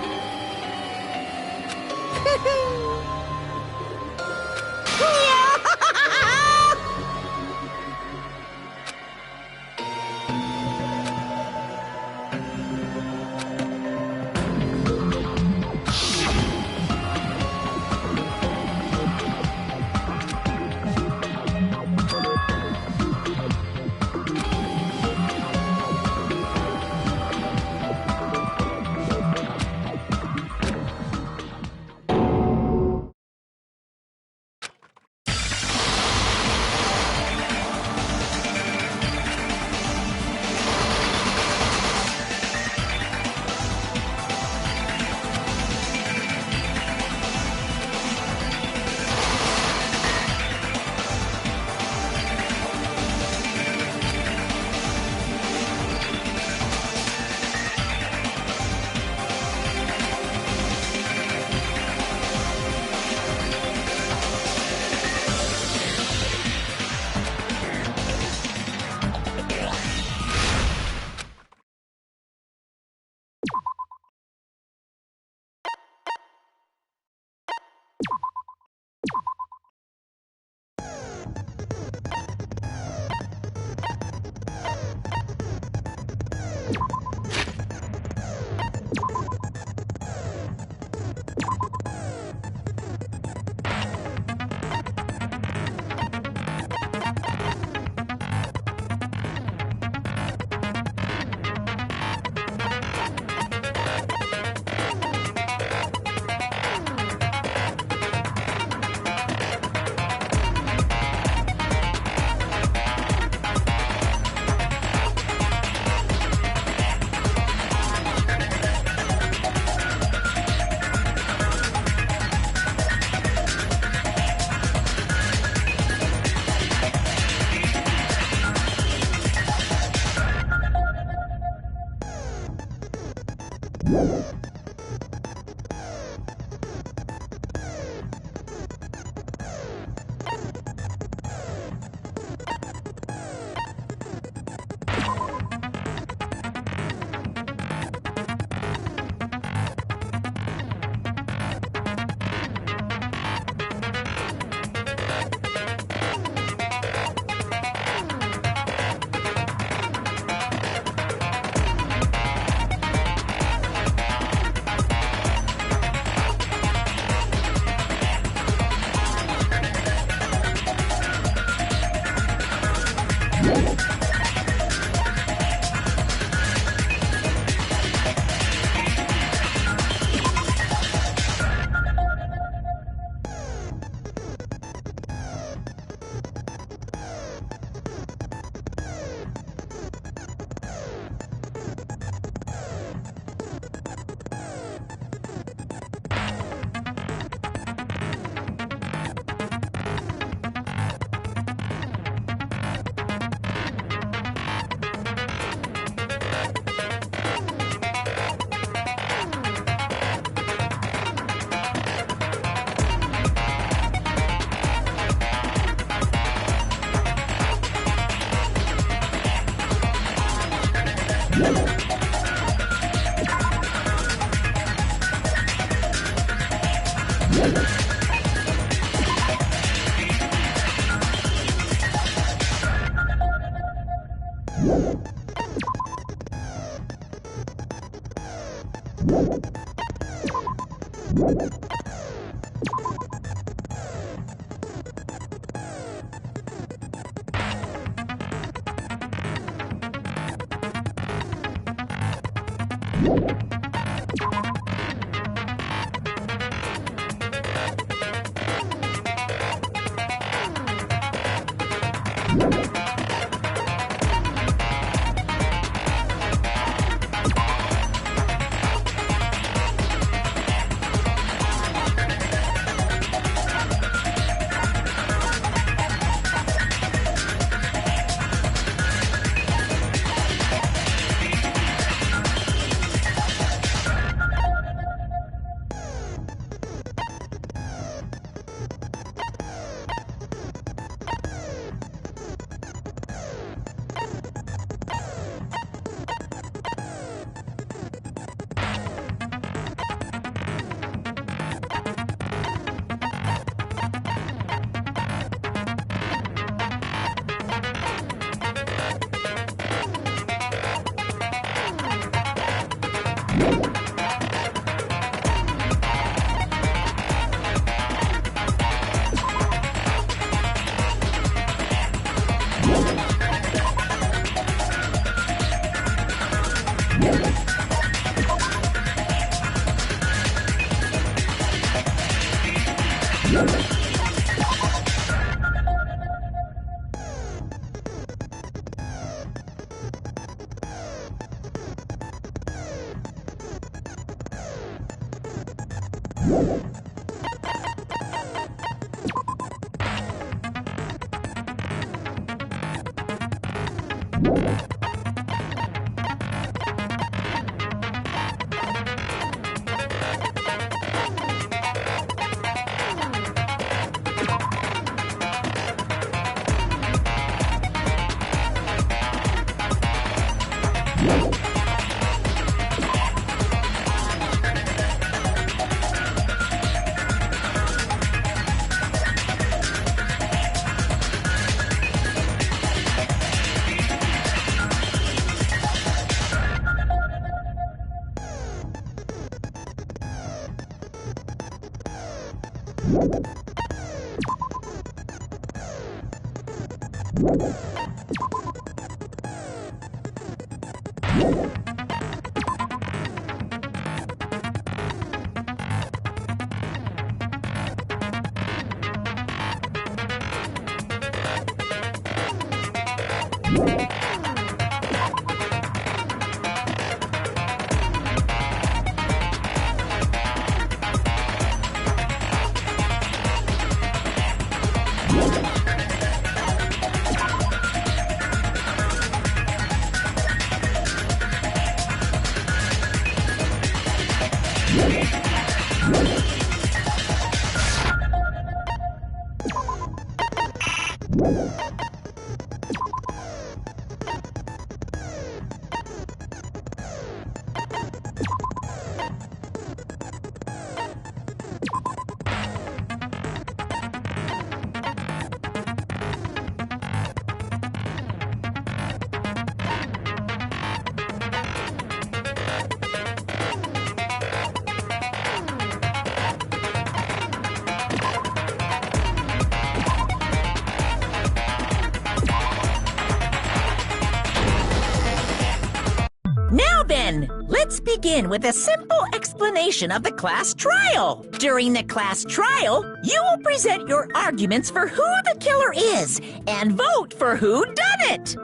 Let's begin with a simple explanation of the class trial. During the class trial, you will present your arguments for who the killer is and vote for who done it.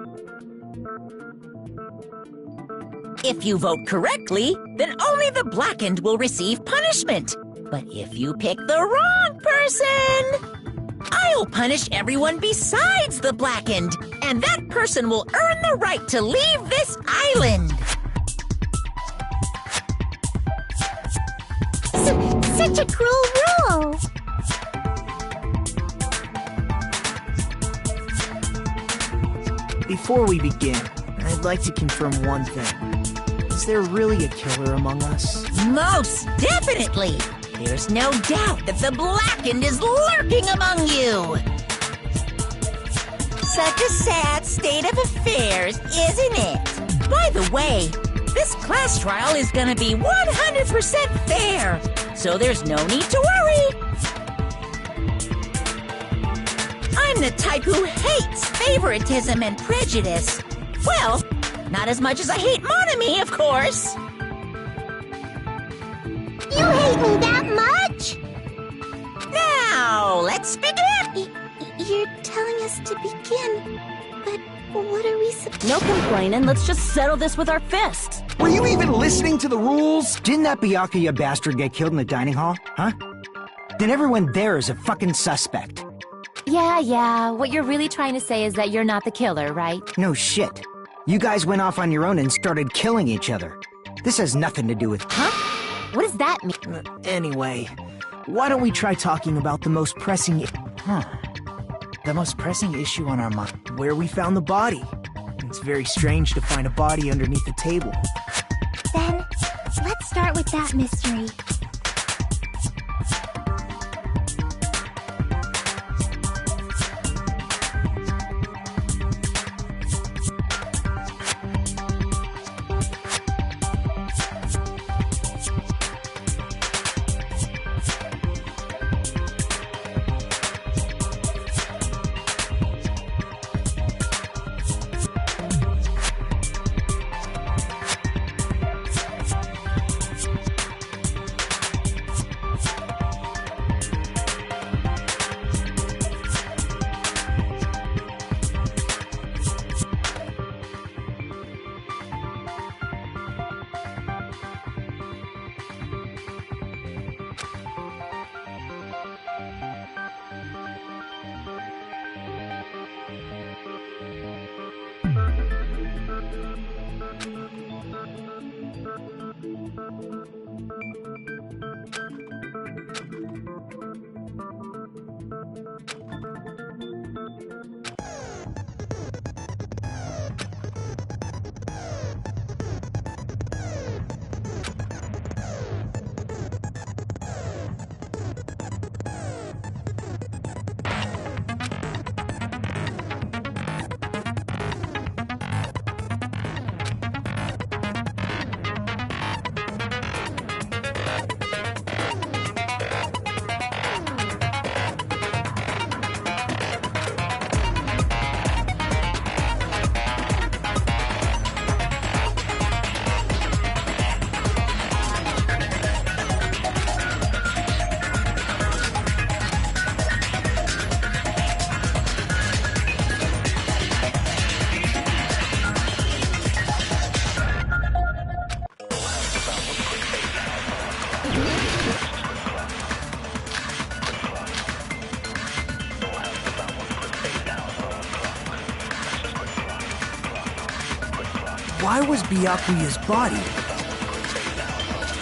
If you vote correctly, then only the blackened will receive punishment. But if you pick the wrong person, I'll punish everyone besides the blackened, and that person will earn the right to leave this island. Such a cruel rule! Before we begin, I'd like to confirm one thing. Is there really a killer among us? Most definitely! There's no doubt that the Blackened is lurking among you. Such a sad state of affairs, isn't it? By the way, this class trial is gonna be 100% fair, so there's no need to worry. I'm the type who hates favoritism and prejudice. Well, not as much as I hate Monami, of course. You hate me that much? Now, let's begin. You're telling us to begin, but what are we supposed to... No complaining, let's just settle this with our fists. Were you even listening to the rules? Didn't that Byakuya bastard get killed in the dining hall? Huh? Then everyone there is a fucking suspect. Yeah, what you're really trying to say is that you're not the killer, right? No shit. You guys went off on your own and started killing each other. This has nothing to do with... Huh? What does that mean? Anyway, why don't we try talking about the most pressing... The most pressing issue on our mind. Where we found the body. It's very strange to find a body underneath the table. Then, let's start with that mystery. Why was Byakuya's body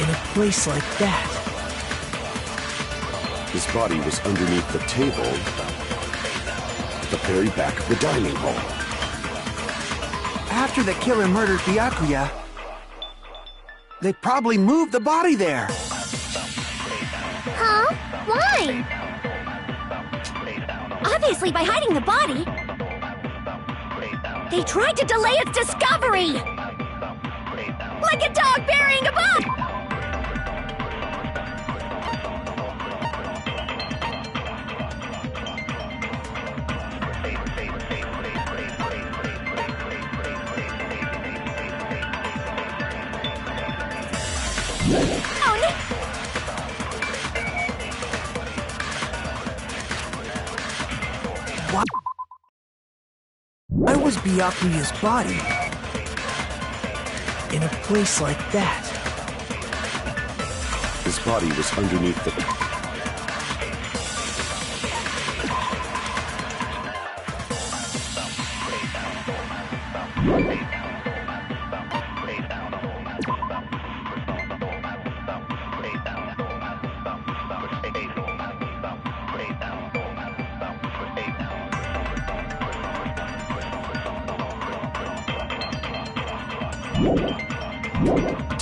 in a place like that? His body was underneath the table at the very back of the dining hall. After the killer murdered Byakuya, they probably moved the body there. Huh? Why? Obviously by hiding the body. They tried to delay its discovery! Like a dog burying a bone! Oh no! Why was Byakuya's body in a place like that? His body was underneath the...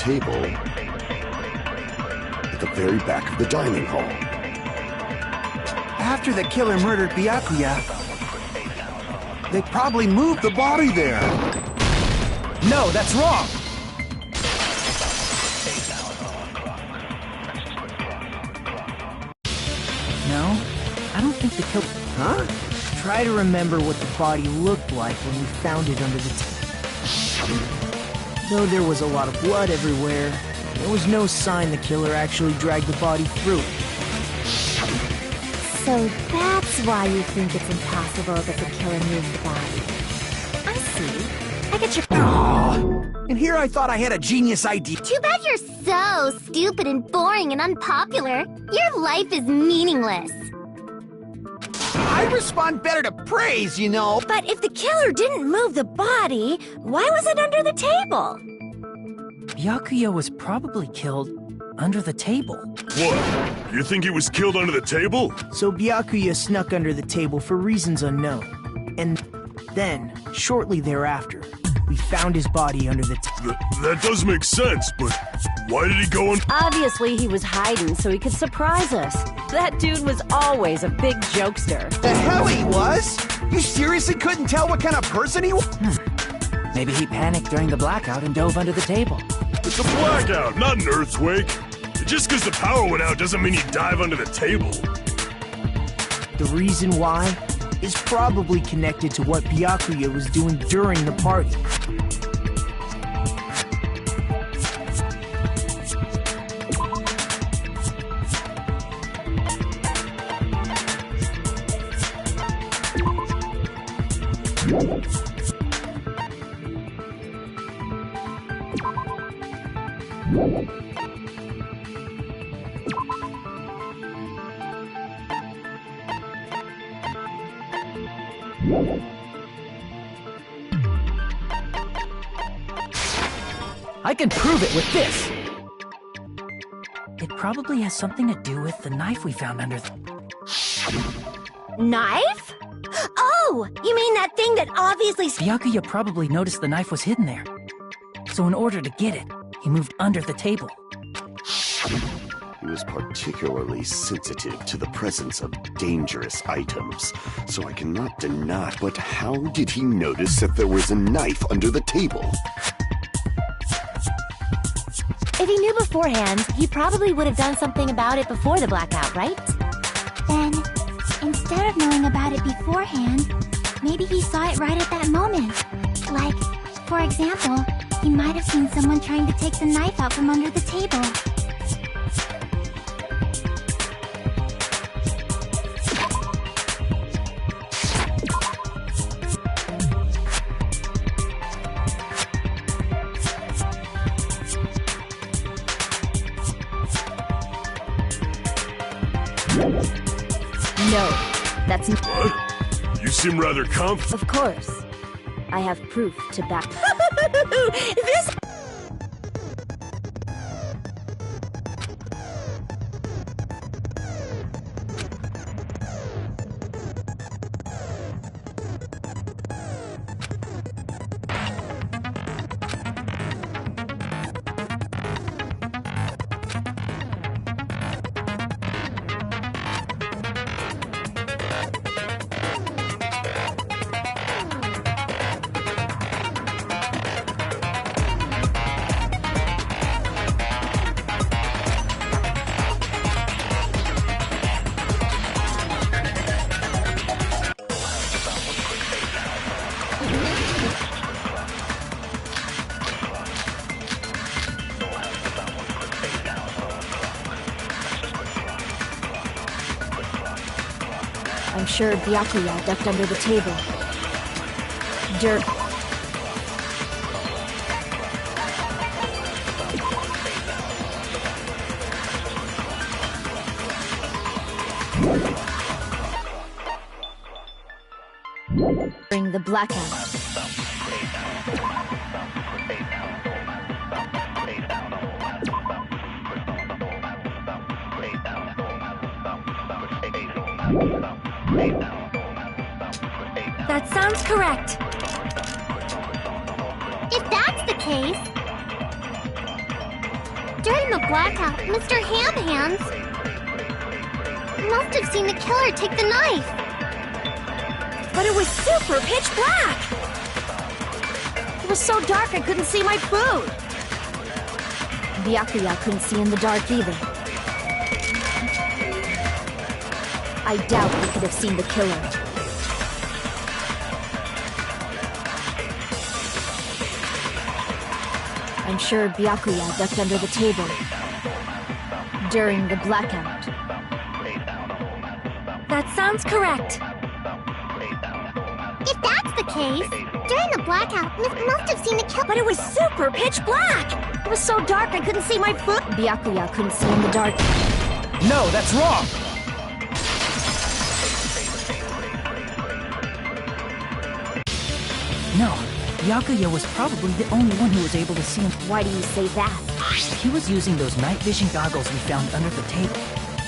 table at the the very back of the dining hall. After the killer murdered Byakuya, they probably moved the body there. No, that's wrong! No, I don't think the killer... Huh? Try to remember what the body looked like when we found it under the Though there was a lot of blood everywhere, there was no sign the killer actually dragged the body through it. So that's why you think it's impossible that the killer moved the body. I see. I get your... And here I thought I had a genius idea. Too bad you're so stupid and boring and unpopular. Your life is meaningless. I respond better to praise, you know. But if the killer didn't move the body, why was it under the table? Byakuya was probably killed under the table. What? You think he was killed under the table? So Byakuya snuck under the table for reasons unknown. And then, shortly thereafter, we found his body under the table. That does make sense, but why did he go on? Obviously, he was hiding so he could surprise us. That dude was always a big jokester. The hell he was? You seriously couldn't tell what kind of person he was? Maybe he panicked during the blackout and dove under the table. It's a blackout, not an earthquake. Just because the power went out doesn't mean you dive under the table. The reason why is probably connected to what Byakuya was doing during the party. I can prove it with this! It probably has something to do with the knife we found under the... Knife? Oh! You mean that thing that obviously... Byakuya probably noticed the knife was hidden there. So in order to get it, he moved under the table. He was particularly sensitive to the presence of dangerous items, so I cannot deny. But how did he notice that there was a knife under the table? If he knew beforehand, he probably would have done something about it before the blackout, right? Then, instead of knowing about it beforehand, maybe he saw it right at that moment. Like, for example, he might have seen someone trying to take the knife out from under the table. No, that's not... What? You seem rather confident. Of course. I have proof to back... This... I'm sure Byakuya ducked under the table. Dirt. During the blackout. That sounds correct. If that's the case... During the blackout, Mr. Ham Hands must have seen the killer take the knife. But it was super pitch black! It was so dark I couldn't see my food. Byakuya couldn't see in the dark either. I doubt he could have seen the killer. I'm sure Byakuya ducked under the table during the blackout. That sounds correct. If that's the case, during the blackout, must have seen the killer. But it was super pitch black! It was so dark I couldn't see my foot. Byakuya couldn't see in the dark. No, that's wrong! No, Byakuya was probably the only one who was able to see him. Why do you say that? He was using those night vision goggles we found under the table.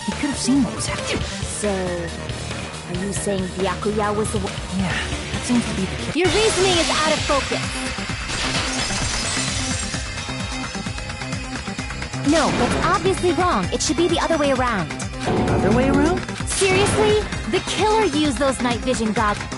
He could have seen what was happening. So, are you saying Byakuya was the one? Yeah, that seems to be the case. Your reasoning is out of focus. No, that's obviously wrong. It should be the other way around. The other way around? Seriously? The killer used those night vision goggles.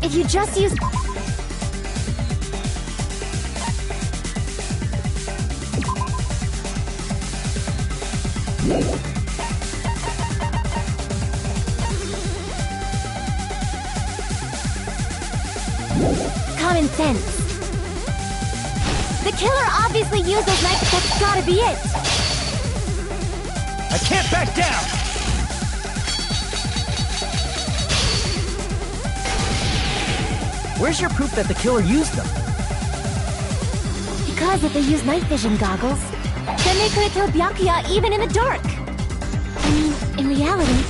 If you just use... Common sense. The killer obviously used those knives. That's gotta be it. I can't back down! Where's your proof that the killer used them? Because if they used night vision goggles, then they could have killed Byakuya even in the dark. I mean, in reality,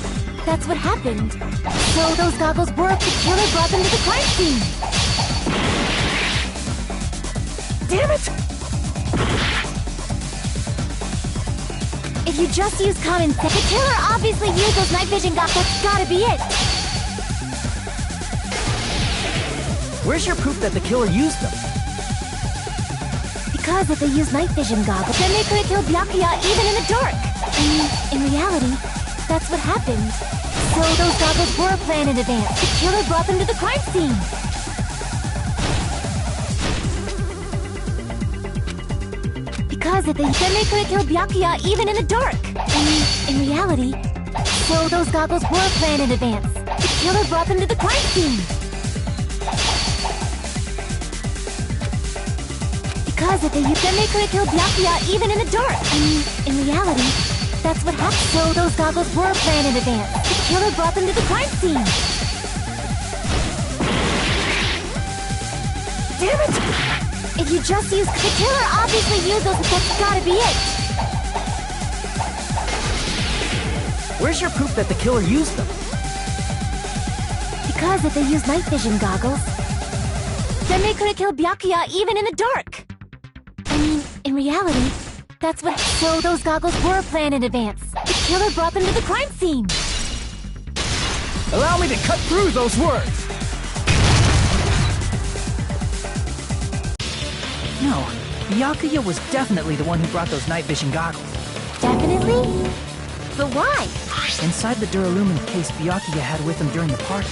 That's what happened. So those goggles worked. The killer brought them to the crime scene. Damn it! If you just use common sense, the killer obviously used those night vision goggles. That's gotta be it. Where's your proof that the killer used them? Because if they used night vision goggles, then they could have killed Byakuya even in the dark. I mean, in reality, that's what happened. So those goggles were planned in advance. The killer brought them to the crime scene. Because if then they could have killed Byakuya even in the dark. I mean, in reality, so those goggles were planned in advance. The killer brought them to the crime scene. Because if then they could have killed Byakuya even in the dark. I mean, in reality, that's what happened. So those goggles were planned in advance. The killer brought them to the crime scene. Damn it! If you just use... The killer obviously used those... That's gotta be it. Where's your proof that the killer used them? Because if they used night vision goggles, then they could have killed Byakuya even in the dark. I mean, in reality, that's what... So those goggles were planned in advance. The killer brought them to the crime scene. Allow me to cut through those words! No, Byakuya was definitely the one who brought those night vision goggles. Definitely? But why? Inside the Duralumin case Byakuya had with him during the party,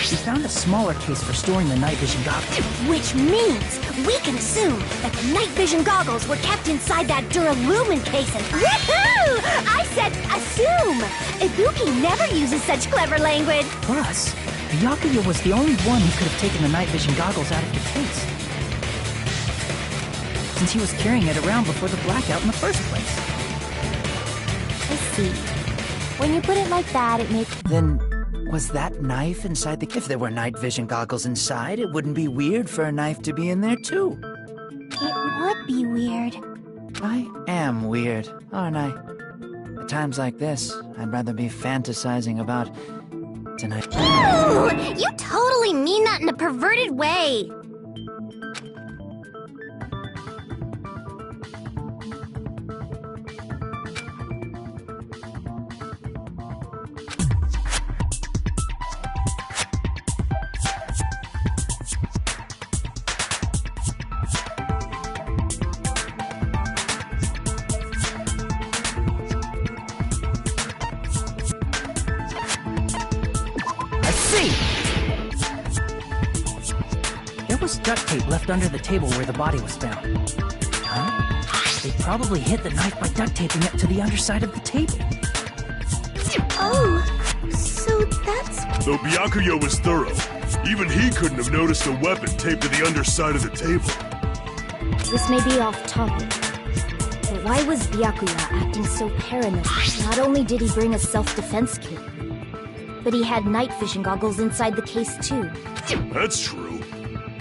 he found a smaller case for storing the night vision goggles. Which means we can assume that the night vision goggles were kept inside that Duralumin case and... Woohoo! I said assume! Ibuki never uses such clever language. Plus, Byakuya was the only one who could have taken the night vision goggles out of the case, since he was carrying it around before the blackout in the first place. I see. When you put it like that, it makes... Then, was that knife inside the... If there were night vision goggles inside, it wouldn't be weird for a knife to be in there too. It would be weird. I am weird, aren't I? At times like this, I'd rather be fantasizing about... tonight. Ooh! You totally mean that in a perverted way. There was duct tape left under the table where the body was found. Huh? They probably hid the knife by duct taping it to the underside of the table. Oh, so that's... Though Byakuya was thorough, even he couldn't have noticed a weapon taped to the underside of the table. This may be off topic, but why was Byakuya acting so paranoid? Not only did he bring a self-defense kit, but he had night vision goggles inside the case too. That's true.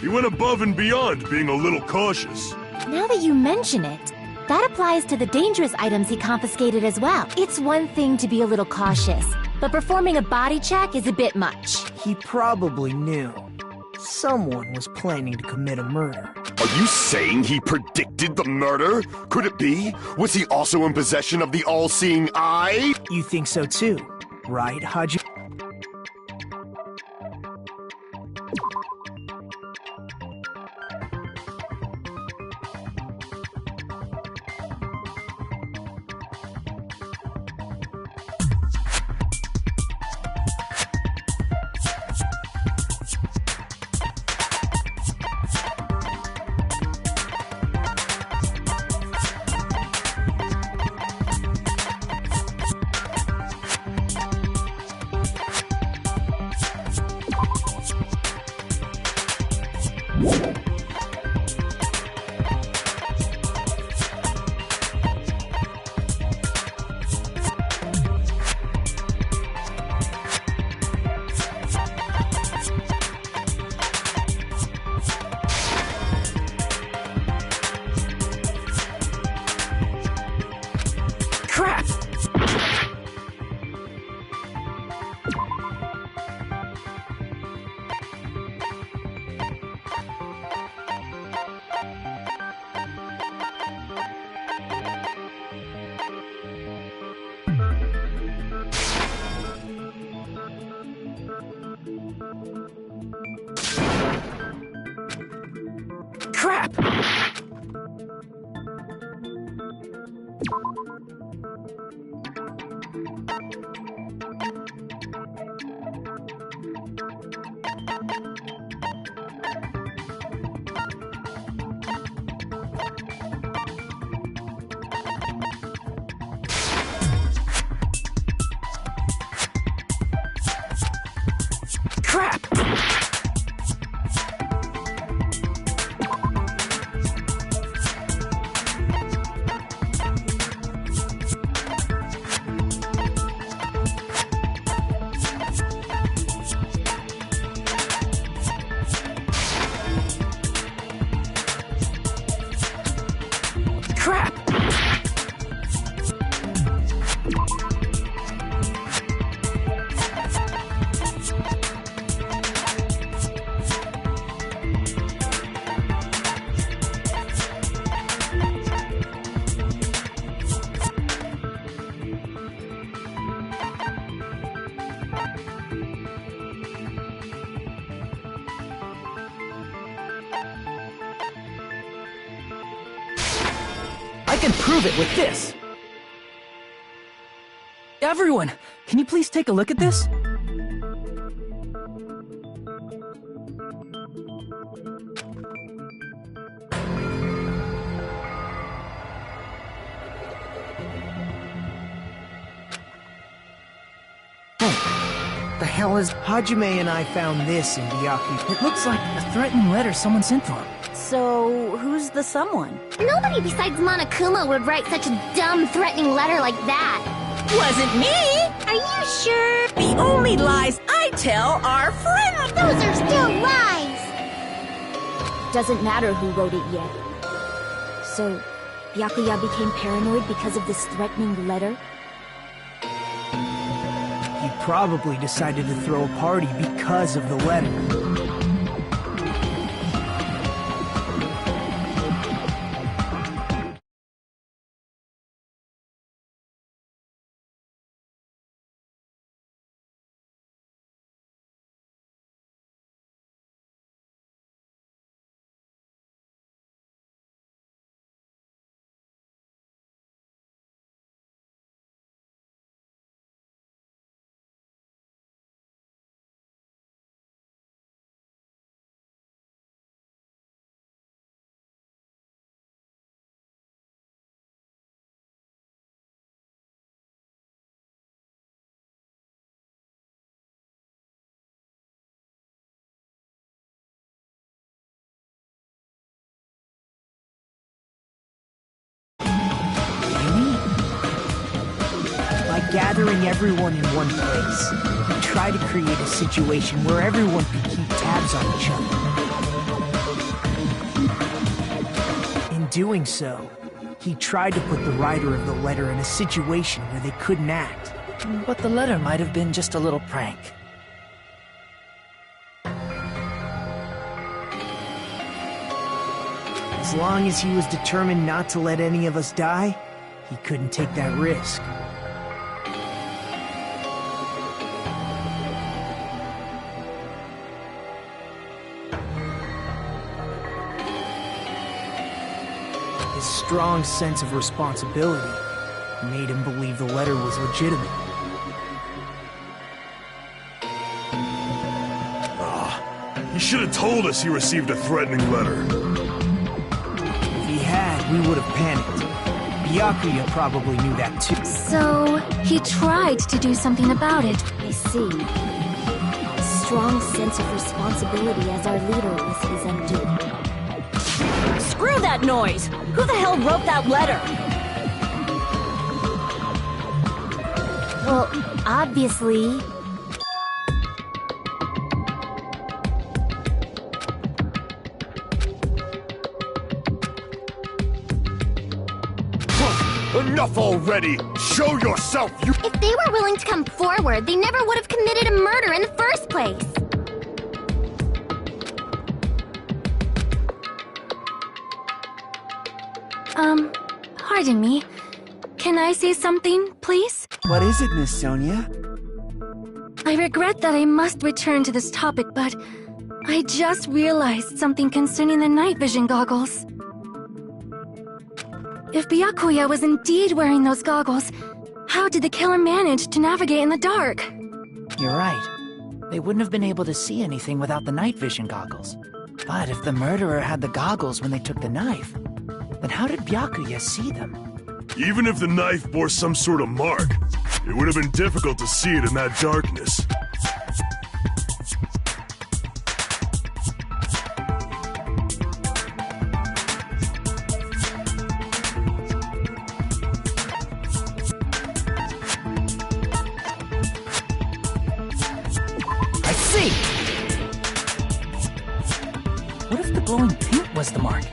He went above and beyond being a little cautious. Now that you mention it, that applies to the dangerous items he confiscated as well. It's one thing to be a little cautious, but performing a body check is a bit much. He probably knew. Someone was planning to commit a murder. Are you saying he predicted the murder? Could it be? Was he also in possession of the all-seeing eye? You think so too, right, Haji? Crap! Crap! Crap! I can prove it with this! Everyone, can you please take a look at this? The hell is... Hajime and I found this in Byakuya. It looks like a threatening letter someone sent to him. So, who's the someone? Nobody besides Monokuma would write such a dumb, threatening letter like that. Wasn't me! Are you sure? The only lies I tell are friendly. Those are still lies! Doesn't matter who wrote it yet. So, Byakuya became paranoid because of this threatening letter? He probably decided to throw a party because of the letter. Gathering everyone in one place, he tried to create a situation where everyone could keep tabs on each other. In doing so, he tried to put the writer of the letter in a situation where they couldn't act. But the letter might have been just a little prank. As long as he was determined not to let any of us die, he couldn't take that risk. His strong sense of responsibility made him believe the letter was legitimate. He should have told us he received a threatening letter. If he had, we would have panicked. Byakuya probably knew that too. So, he tried to do something about it. I see. A strong sense of responsibility as our leader was his undoing. Screw that noise! Who the hell wrote that letter? Well, obviously... Enough already! Show yourself, you— If they were willing to come forward, they never would have committed a murder in the first place. Pardon me. Can I say something, please? What is it, Miss Sonia? I regret that I must return to this topic, but I just realized something concerning the night vision goggles. If Byakuya was indeed wearing those goggles, how did the killer manage to navigate in the dark? You're right. They wouldn't have been able to see anything without the night vision goggles. But if the murderer had the goggles when they took the knife, then how did Byakuya see them? Even if the knife bore some sort of mark, it would have been difficult to see it in that darkness. I see! What if the glowing paint was the mark?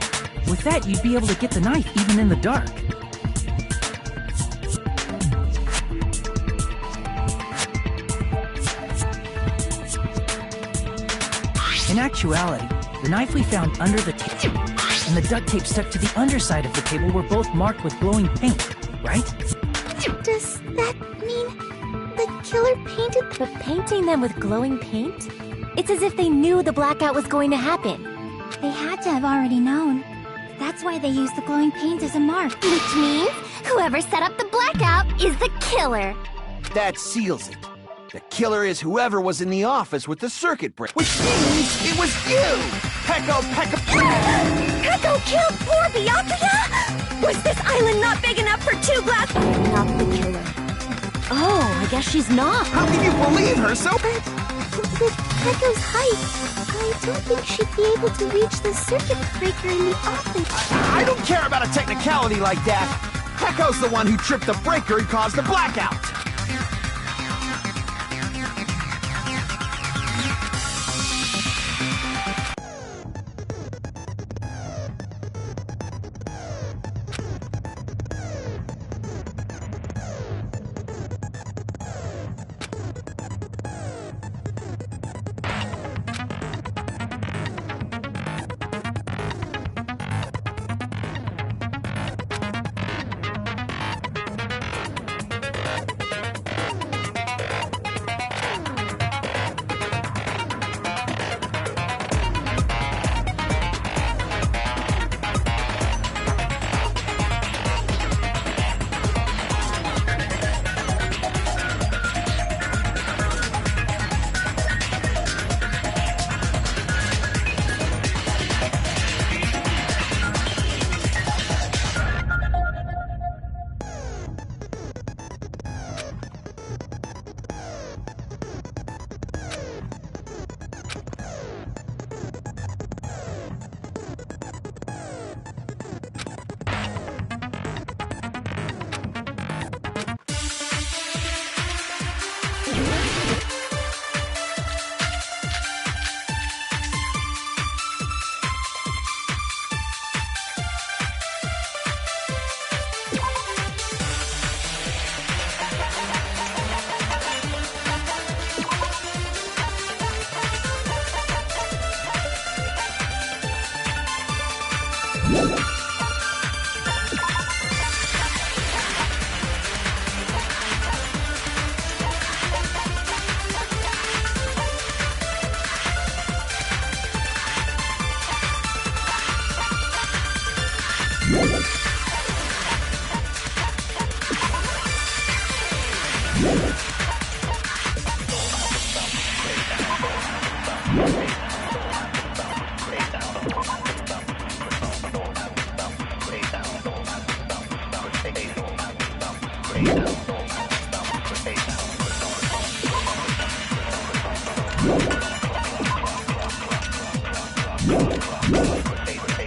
With that, you'd be able to get the knife even in the dark. In actuality, the knife we found under the table and the duct tape stuck to the underside of the table were both marked with glowing paint, right? Does that mean the killer painted? But painting them with glowing paint? It's as if they knew the blackout was going to happen. They had to have already known. That's why they used the glowing paint as a mark. Which means whoever set up the blackout is the killer. That seals it. The killer is whoever was in the office with the circuit breaker. Which means it was you! Peko! Peko killed poor Byakuya? Was this island not big enough for two glass? Not the killer. Oh, I guess she's not. How can you believe her so bad? With Peko's height, I don't think she'd be able to reach the circuit breaker in the office. I don't care about a technicality like that. Peko's the one who tripped the breaker and caused the blackout.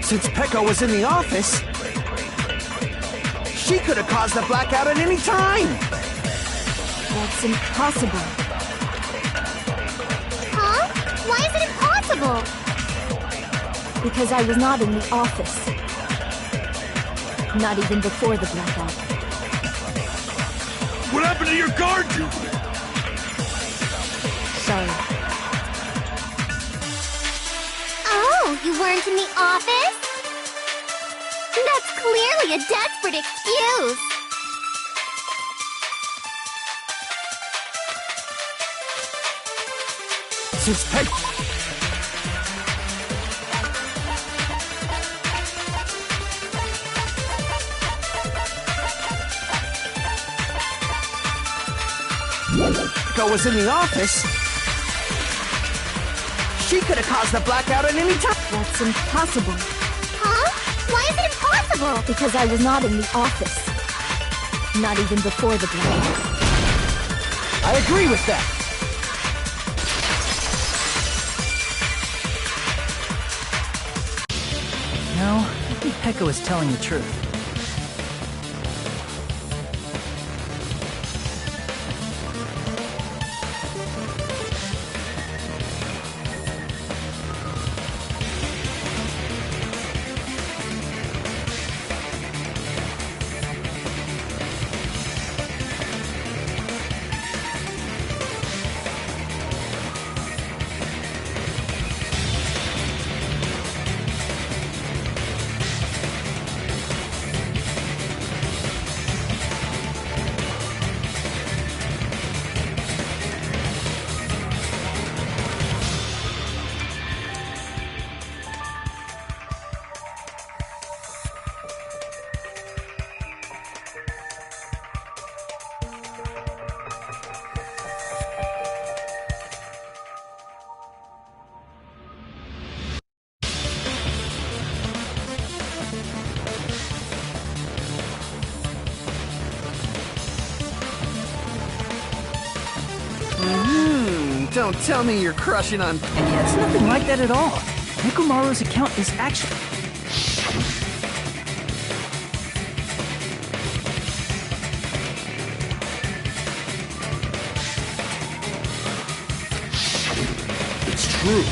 Since Peko was in the office, she could have caused the blackout at any time. That's impossible. Huh? Why is it impossible? Because I was not in the office. Not even before the blackout. What happened to your guard duty? Sorry. Oh, you weren't in the office? That's clearly a desperate excuse. Since Pekka was in the office, she could have caused the blackout at any time. That's impossible. Huh? Why is it impossible? Because I was not in the office. Not even before the blackout. I agree with that. No, I think Pekka was telling the truth. Don't tell me you're crushing on... Yeah, it's nothing like that at all. Nekomaru's account is actually... It's true.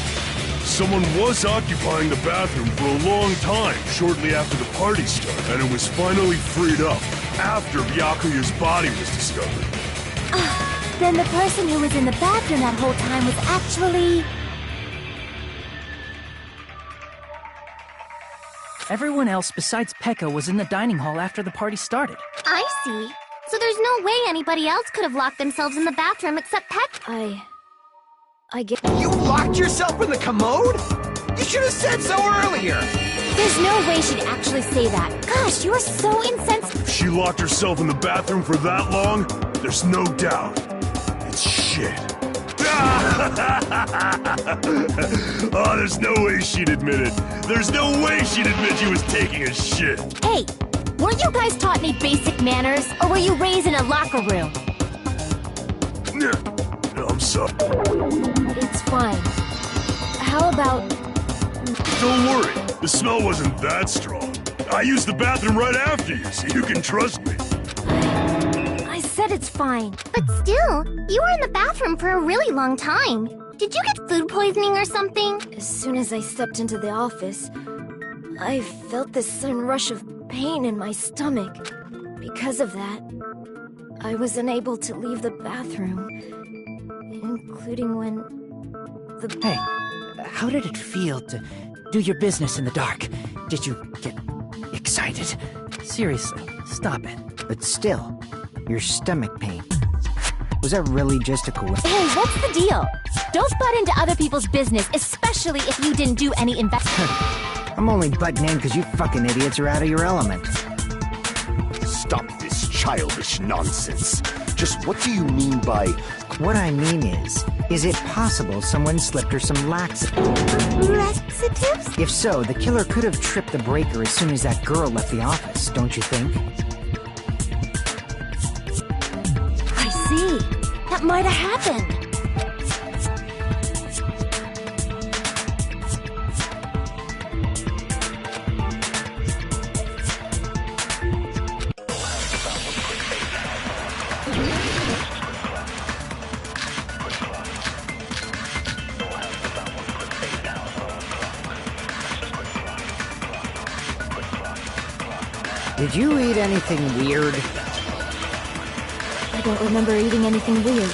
Someone was occupying the bathroom for a long time shortly after the party started, and it was finally freed up after Byakuya's body was discovered. Then the person who was in the bathroom that whole time was actually... Everyone else besides Pekka was in the dining hall after the party started. I see. So there's no way anybody else could have locked themselves in the bathroom except Pekka. I get... You locked yourself in the commode? You should have said so earlier! There's no way she'd actually say that. Gosh, you are so insensitive. If she locked herself in the bathroom for that long, there's no doubt. It's shit. Oh, there's no way she'd admit it. There's no way she'd admit she was taking a shit. Hey, weren't you guys taught any basic manners, or were you raised in a locker room? No, I'm sorry. It's fine. How about... Don't worry, the smell wasn't that strong. I used the bathroom right after you, so you can trust me. I said it's fine. But still, you were in the bathroom for a really long time. Did you get food poisoning or something? As soon as I stepped into the office, I felt this sudden rush of pain in my stomach. Because of that, I was unable to leave the bathroom, including when the... Hey, how did it feel to do your business in the dark? Did you get excited? Seriously, stop it. But still, your stomach pain. Was that really just a coincidence? Hey, what's the deal? Don't butt into other people's business, especially if you didn't do any investment. I'm only butting in because you fucking idiots are out of your element. Stop this childish nonsense. Just what do you mean by... What I mean is it possible someone slipped her some laxatives? Laxatives? If so, the killer could have tripped the breaker as soon as that girl left the office, don't you think? I see. That might have happened. Did you eat anything weird? I don't remember eating anything weird.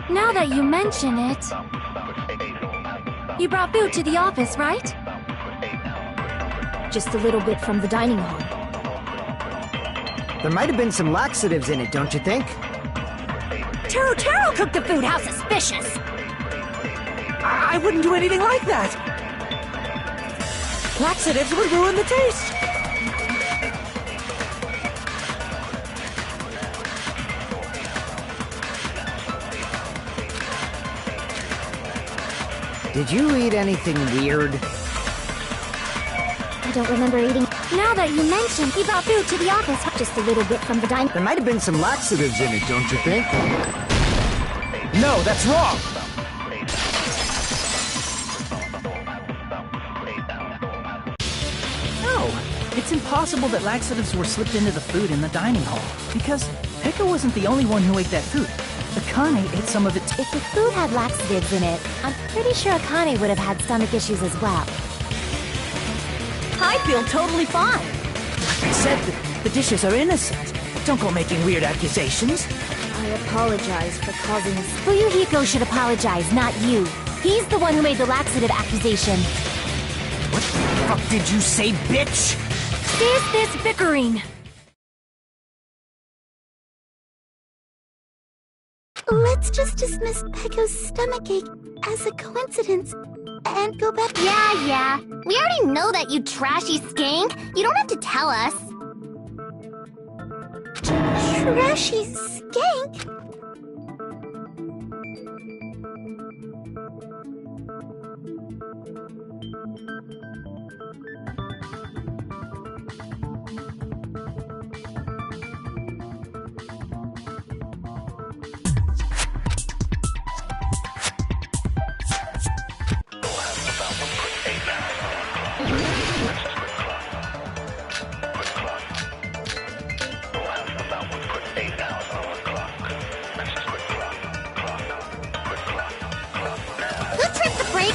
Now that you mention it... You brought food to the office, right? Just a little bit from the dining hall. There might have been some laxatives in it, don't you think? Taro cooked the food. How suspicious! I wouldn't do anything like that! Laxatives would ruin the taste! Did you eat anything weird? I don't remember eating. Now that you mention, he brought food to the office just a little bit from the dining. There might have been some laxatives in it, don't you think? No, that's wrong! No, it's impossible that laxatives were slipped into the food in the dining hall, because Pekka wasn't the only one who ate that food. Akane ate some of it too. If the food had laxatives in it, I'm pretty sure Akane would have had stomach issues as well. I feel totally fine. Like I said, the dishes are innocent. Don't go making weird accusations. I apologize for causing this. Fuyuhiko should apologize, not you. He's the one who made the laxative accusation. What the fuck did you say, bitch? Cease this bickering! Let's just dismiss Pekko's stomachache as a coincidence and go back. Yeah. We already know that, you trashy skank. You don't have to tell us. Trashy skank?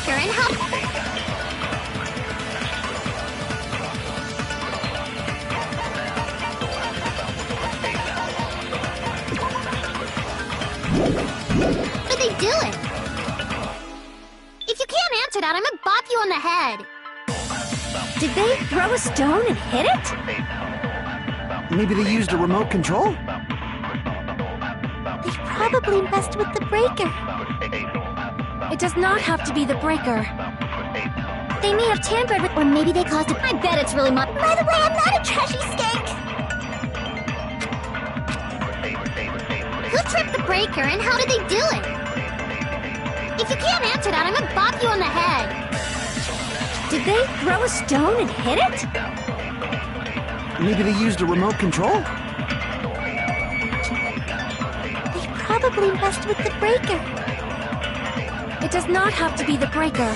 And how... What are they doing? If you can't answer that, I'm gonna bop you on the head. Did they throw a stone and hit it? Maybe they used a remote control? They probably messed with the breaker. It does not have to be the breaker. They may have tampered with... Or maybe they caused it... I bet it's really my... By the way, I'm not a trashy skank! Who tripped the breaker and how did they do it? If you can't answer that, I'm gonna bop you on the head. Did they throw a stone and hit it? Maybe they used a remote control? They probably messed with the breaker. It does not have to be the breaker.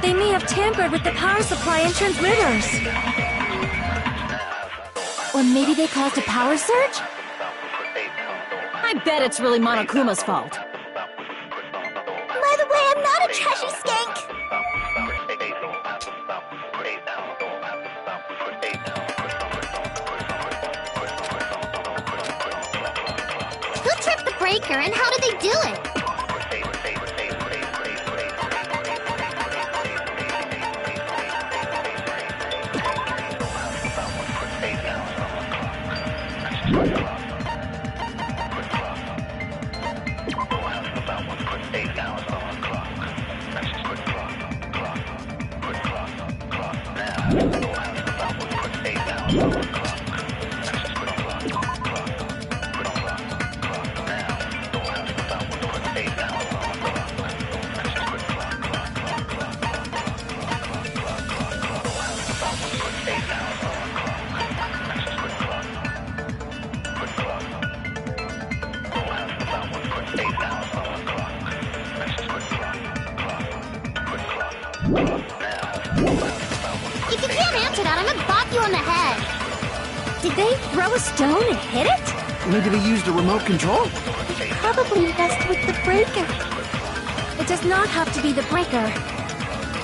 They may have tampered with the power supply and transmitters. Or maybe they caused a power surge? I bet it's really Monokuma's fault. By the way, I'm not a trashy skank! Who tripped the breaker and how did they do it? If you can't answer that, I'm gonna bop you on the head. Did they throw a stone and hit it? Maybe they used a remote control? They probably messed with the breaker. It does not have to be the breaker.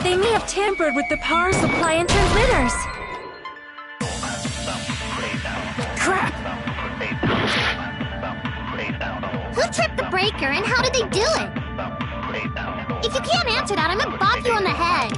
They may have tampered with the power supply and transmitters. Crap! Who tripped the breaker and how did they do it? If you can't answer that, I'm gonna bop you on the head.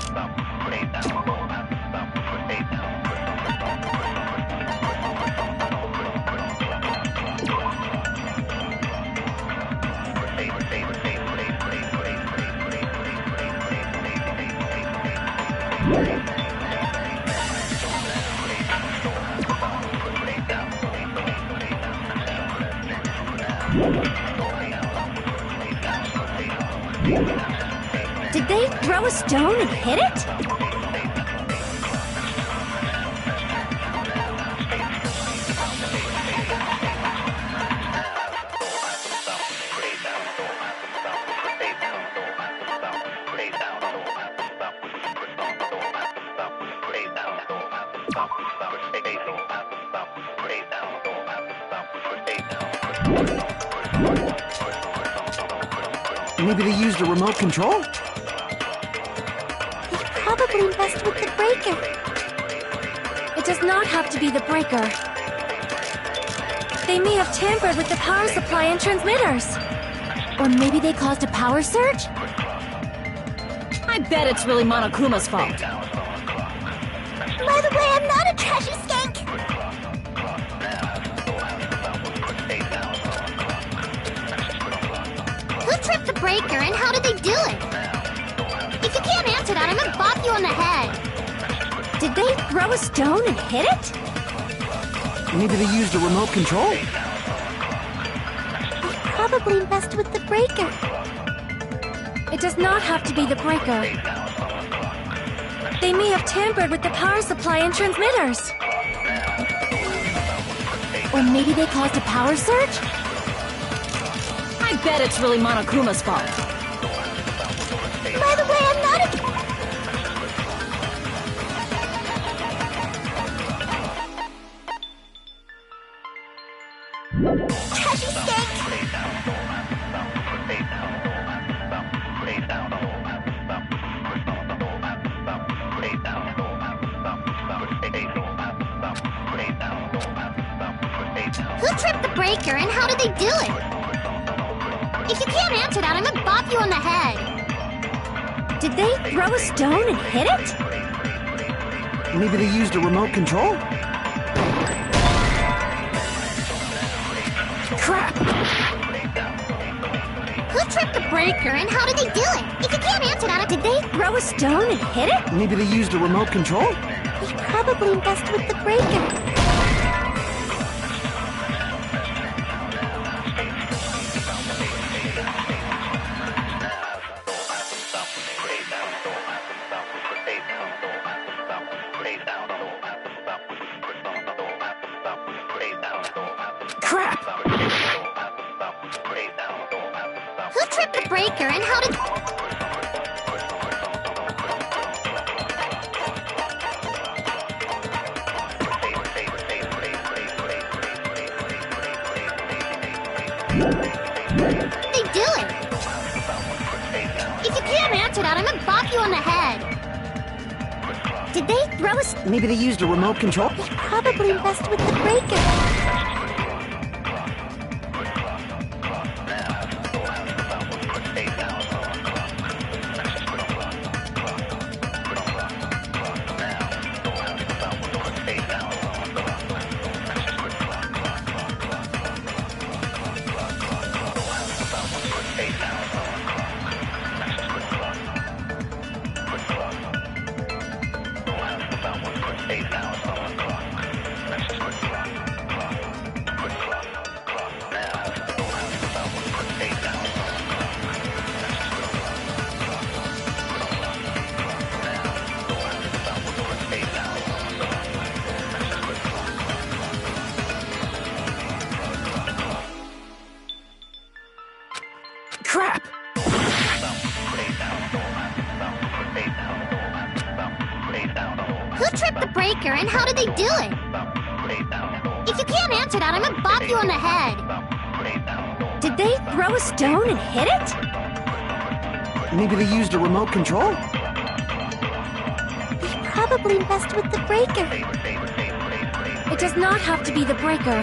Did they throw a stone and hit it? Maybe they used a remote control? They probably messed with the breaker. It does not have to be the breaker. They may have tampered with the power supply and transmitters. Or maybe they caused a power surge? I bet it's really Monokuma's fault. By the way, I'm not a trashy skank. Who tripped the breaker and how did they do it? If you can't answer that, I'm gonna bop you on the head. Did they throw a stone and hit it? Maybe they used a remote control? They probably messed with the breaker. It does not have to be the breaker. They may have tampered with the power supply and transmitters. Or maybe they caused a power surge? I bet it's really Monokuma's fault. By the way, I'm not a... trashy skank. Who tripped the breaker and how did they do it? If you can't answer that, I'm gonna bop you on the head. Did they throw a stone and hit it? Maybe they used a remote control? Crap! Who tripped the breaker and how did they do it? If you can't answer that, Did they throw a stone and hit it? Maybe they used a remote control? they probably messed with the breaker. Crap! Who tripped the breaker and how did... they do it? If you can't answer that, I'm gonna bop you on the head. Did they throw a... Maybe they used a remote control? They probably messed with the breaker. Crap! Who tripped the breaker and how did they do it? If you can't answer that, I'm gonna bop you on the head. Did they throw a stone and hit it? Maybe they used a remote control? They probably messed with the breaker. It does not have to be the breaker.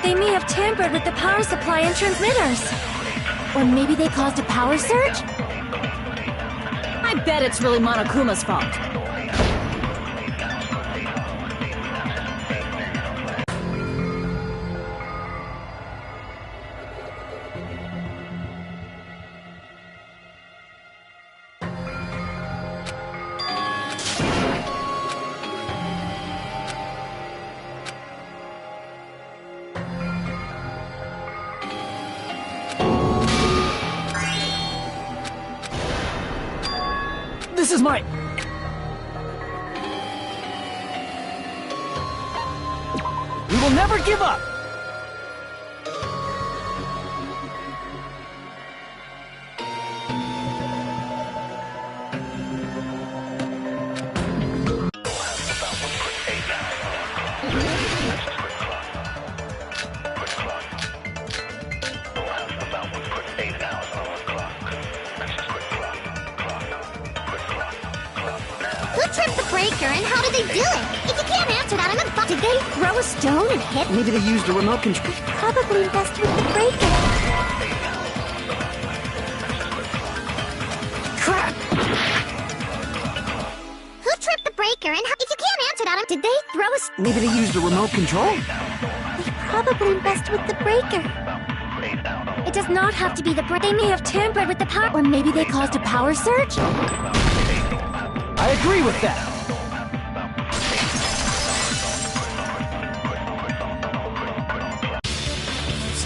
They may have tampered with the power supply and transmitters. Or maybe they caused a power surge? I bet it's really Monokuma's fault. This is my... We will never give up! Breaker, and how did they do it? If you can't answer that, I'm about... Did they throw a stone and hit? Maybe they used a remote control. Probably best with the breaker. Crap! Who tripped the breaker, and if you can't answer that, did they throw a... Maybe they used a remote control. They probably messed with the breaker. It does not have to be the breaker. They may have tampered with the power... Or maybe they caused a power surge? I agree with that.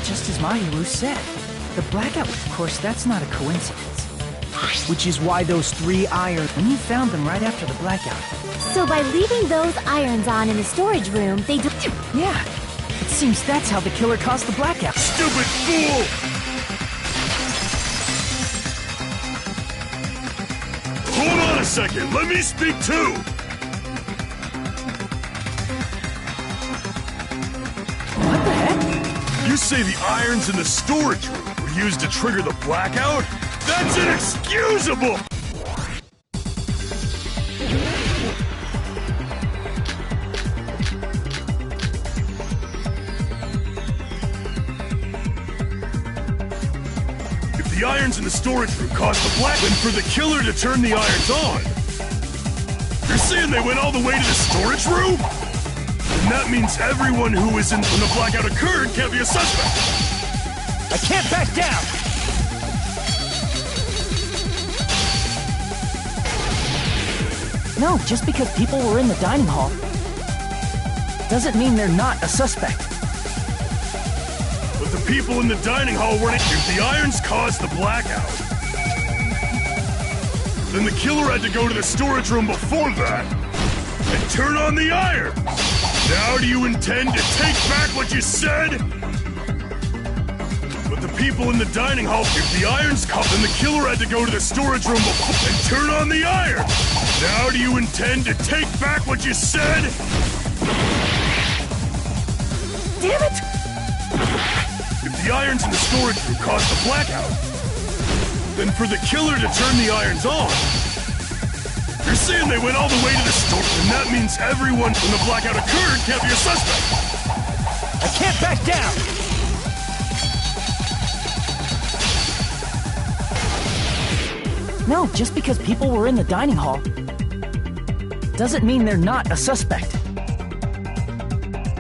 Just as Mahiru said. The blackout, of course, that's not a coincidence. Which is why those 3 irons... And you found them right after the blackout. So by leaving those irons on in the storage room, they do... Yeah. It seems that's how the killer caused the blackout. Stupid fool! Hold on a second, let me speak too! What the heck? You say the irons in the storage room were used to trigger the blackout? That's inexcusable! If the irons in the storage room caused the blackout, then for the killer to turn the irons on, you're saying they went all the way to the storage room? And that means everyone who was in when the blackout occurred can't be a suspect. I can't back down! No, just because people were in the dining hall doesn't mean they're not a suspect. But the people in the dining hall weren't... If the irons caused the blackout, then the killer had to go to the storage room before that and turn on the iron. Now do you intend to take back what you said? But the people in the dining hall... If the irons caused, then the killer had to go to the storage room before and turn on the iron. Now do you intend to take back what you said? Damn it! If the irons in the storage room caused the blackout, then for the killer to turn the irons on, you're saying they went all the way to the store, and that means everyone when the blackout occurred can't be a suspect. I can't back down! No, just because people were in the dining hall doesn't mean they're not a suspect.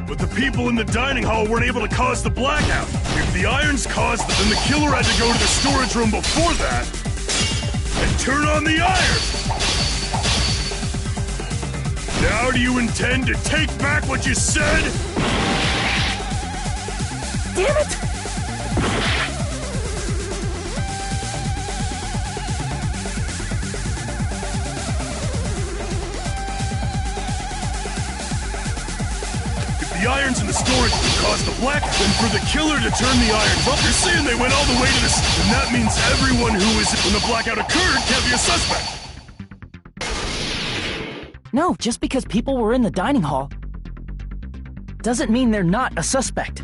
But the people in the dining hall weren't able to cause the blackout. If the irons caused them, then the killer had to go to the storage room before that and turn on the iron. Now do you intend to take back what you said? Damn it! The irons in the storage room caused the blackout, then for the killer to turn the irons off, you're saying they went all the way to the... And that means everyone who was when the blackout occurred can't be a suspect. No, just because people were in the dining hall doesn't mean they're not a suspect.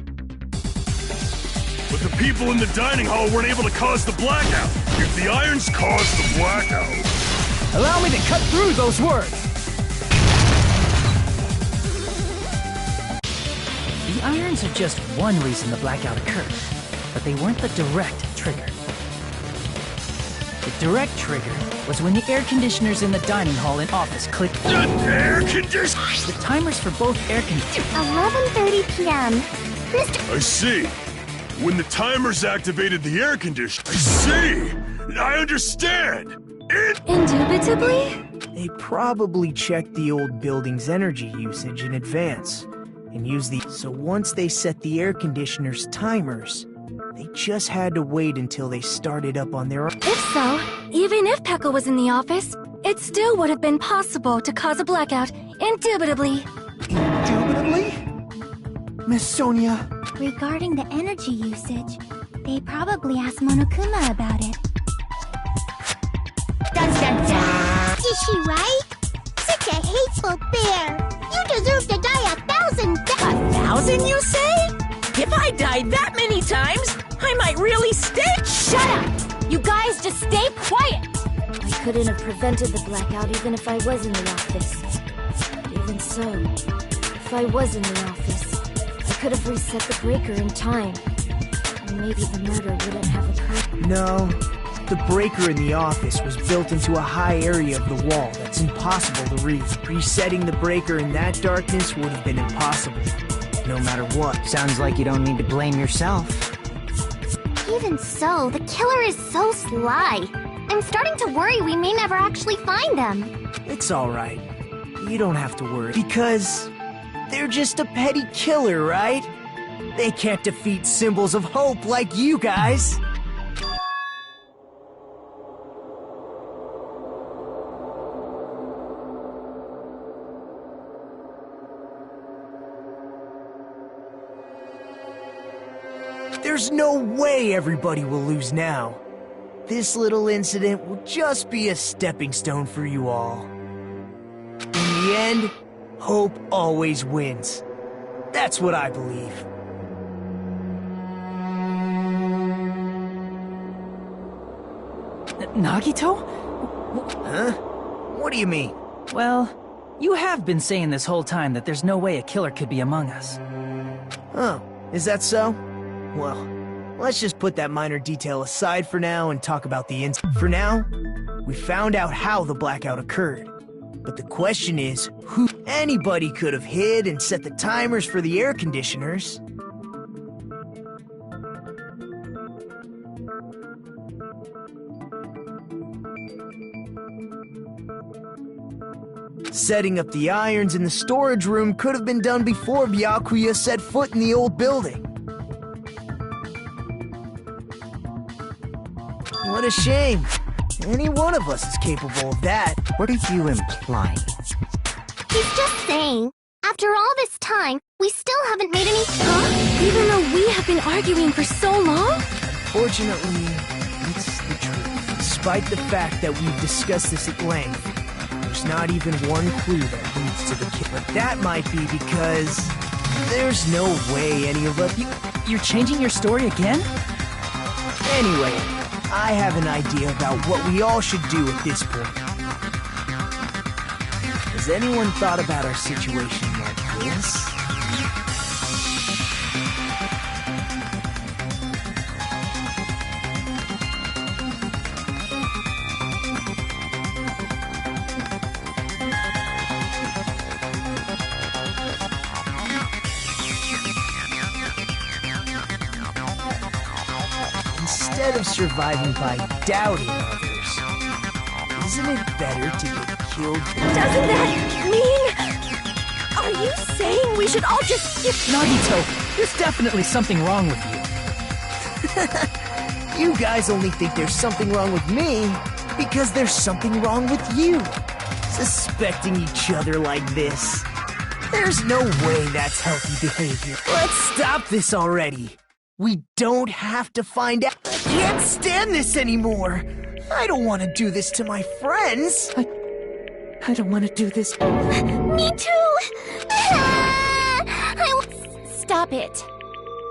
But the people in the dining hall weren't able to cause the blackout. If the irons caused the blackout... Allow me to cut through those words! The irons are just one reason the blackout occurred, but they weren't the direct trigger. The direct trigger was when the air conditioners in the dining hall and office clicked. The air conditioners! The timers for both air conditioners. 11:30 p.m. Mr. I see. When the timers activated the air conditioner. I see! I understand! Indubitably? They probably checked the old building's energy usage in advance and used the... So once they set the air conditioner's timers, they just had to wait until they started up on their own. If so, even if Pekka was in the office, It still would have been possible to cause a blackout, indubitably. Indubitably? Miss Sonia. Regarding the energy usage, they probably asked Monokuma about it. Dun dun dun! Is she right? Such a hateful bear! You deserve to die 1,000 deaths! 1,000, you say? If I died that many times, I might really stink! Shut up! You guys just stay quiet! I couldn't have prevented the blackout even if I was in the office. But even so, if I was in the office, I could have reset the breaker in time. And maybe the murder wouldn't have occurred. No. The breaker in the office was built into a high area of the wall that's impossible to reach. Resetting the breaker in that darkness would have been impossible, no matter what. Sounds like you don't need to blame yourself. Even so, the killer is so sly. I'm starting to worry we may never actually find them. It's alright. You don't have to worry. Because they're just a petty killer, right? They can't defeat symbols of hope like you guys. There's no way everybody will lose now. This little incident will just be a stepping stone for you all. In the end, hope always wins. That's what I believe. Nagito? Huh? What do you mean? Well, you have been saying this whole time that there's no way a killer could be among us. Oh, is that so? Well, let's just put that minor detail aside for now and talk about the incident. For now, we found out how the blackout occurred. But the question is, who? Anybody could have hid and set the timers for the air conditioners. Setting up the irons in the storage room could have been done before Byakuya set foot in the old building. What a shame. Any one of us is capable of that. What are you implying? He's just saying, after all this time, we still haven't made any... Huh? Even though we have been arguing for so long? Fortunately, it's the truth. Despite the fact that we've discussed this at length, there's not even one clue that leads to the kill. But that might be because there's no way any of us... You're changing your story again? Anyway, I have an idea about what we all should do at this point. Has anyone thought about our situation like this? Instead of surviving by doubting others, isn't it better to get killed? Doesn't that mean... Are you saying we should all just skip... Nagito, there's definitely something wrong with you. You guys only think there's something wrong with me because there's something wrong with you. Suspecting each other like this. There's no way that's healthy behavior. Let's stop this already. We don't have to find out. I can't stand this anymore. I don't want to do this to my friends. I don't want to do this. Me too! Stop it.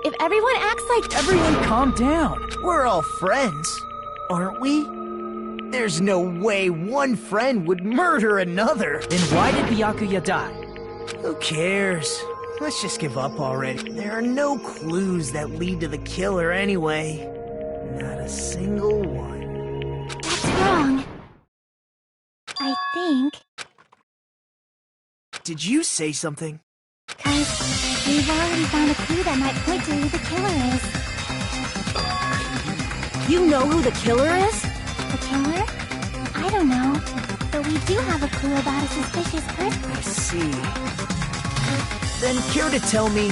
If everyone acts like... Everyone calm down. We're all friends, aren't we? There's no way one friend would murder another. Then why did Byakuya die? Who cares? Let's just give up already. There are no clues that lead to the killer anyway. Not a single one. That's wrong. I think... Did you say something? 'Cause we've already found a clue that might point to who the killer is. You know who the killer is? The killer? I don't know. But we do have a clue about a suspicious person. I see. Then care to tell me,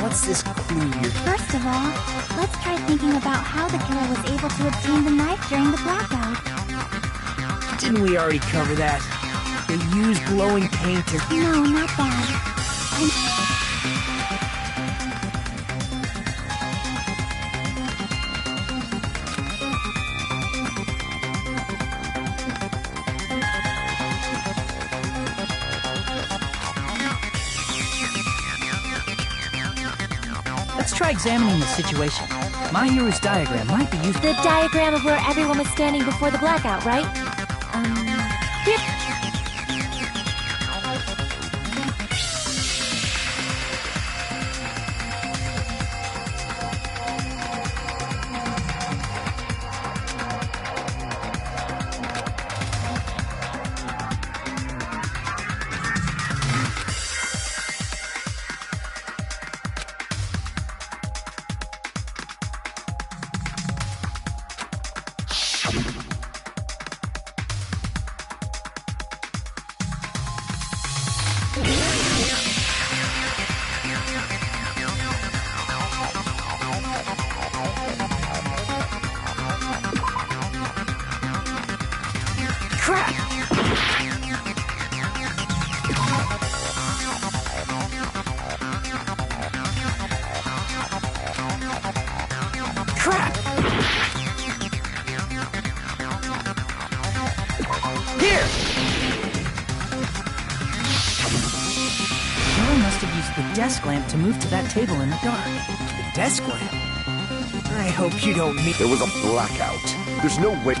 what's this clue you're... First of all, let's try thinking about how the killer was able to obtain the knife during the blackout. Didn't we already cover that? They use glowing paint to... No, not that. Let's try examining the situation. Mahiru's diagram might be used... The diagram of where everyone was standing before the blackout, right? Here. Crap! Crap! Here! Killer must have used the desk lamp to move to that table in the dark. The desk lamp? I hope you don't mean... There was a blackout. There's no way...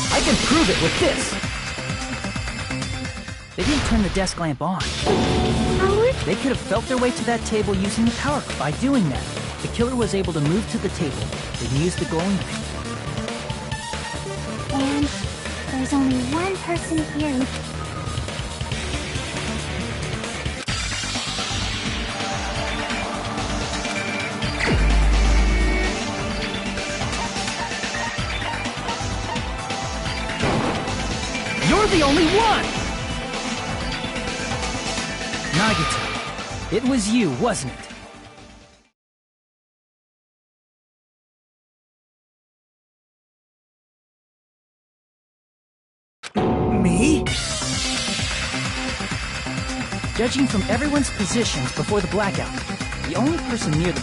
I can prove it with this! They didn't turn the desk lamp on. They could have felt their way to that table using the power. By doing that, the killer was able to move to the table and use the glowing paint. And there's only one person here who... You're the only one! Nagito, it was you, wasn't it? Me? Judging from everyone's positions before the blackout, the only person near the...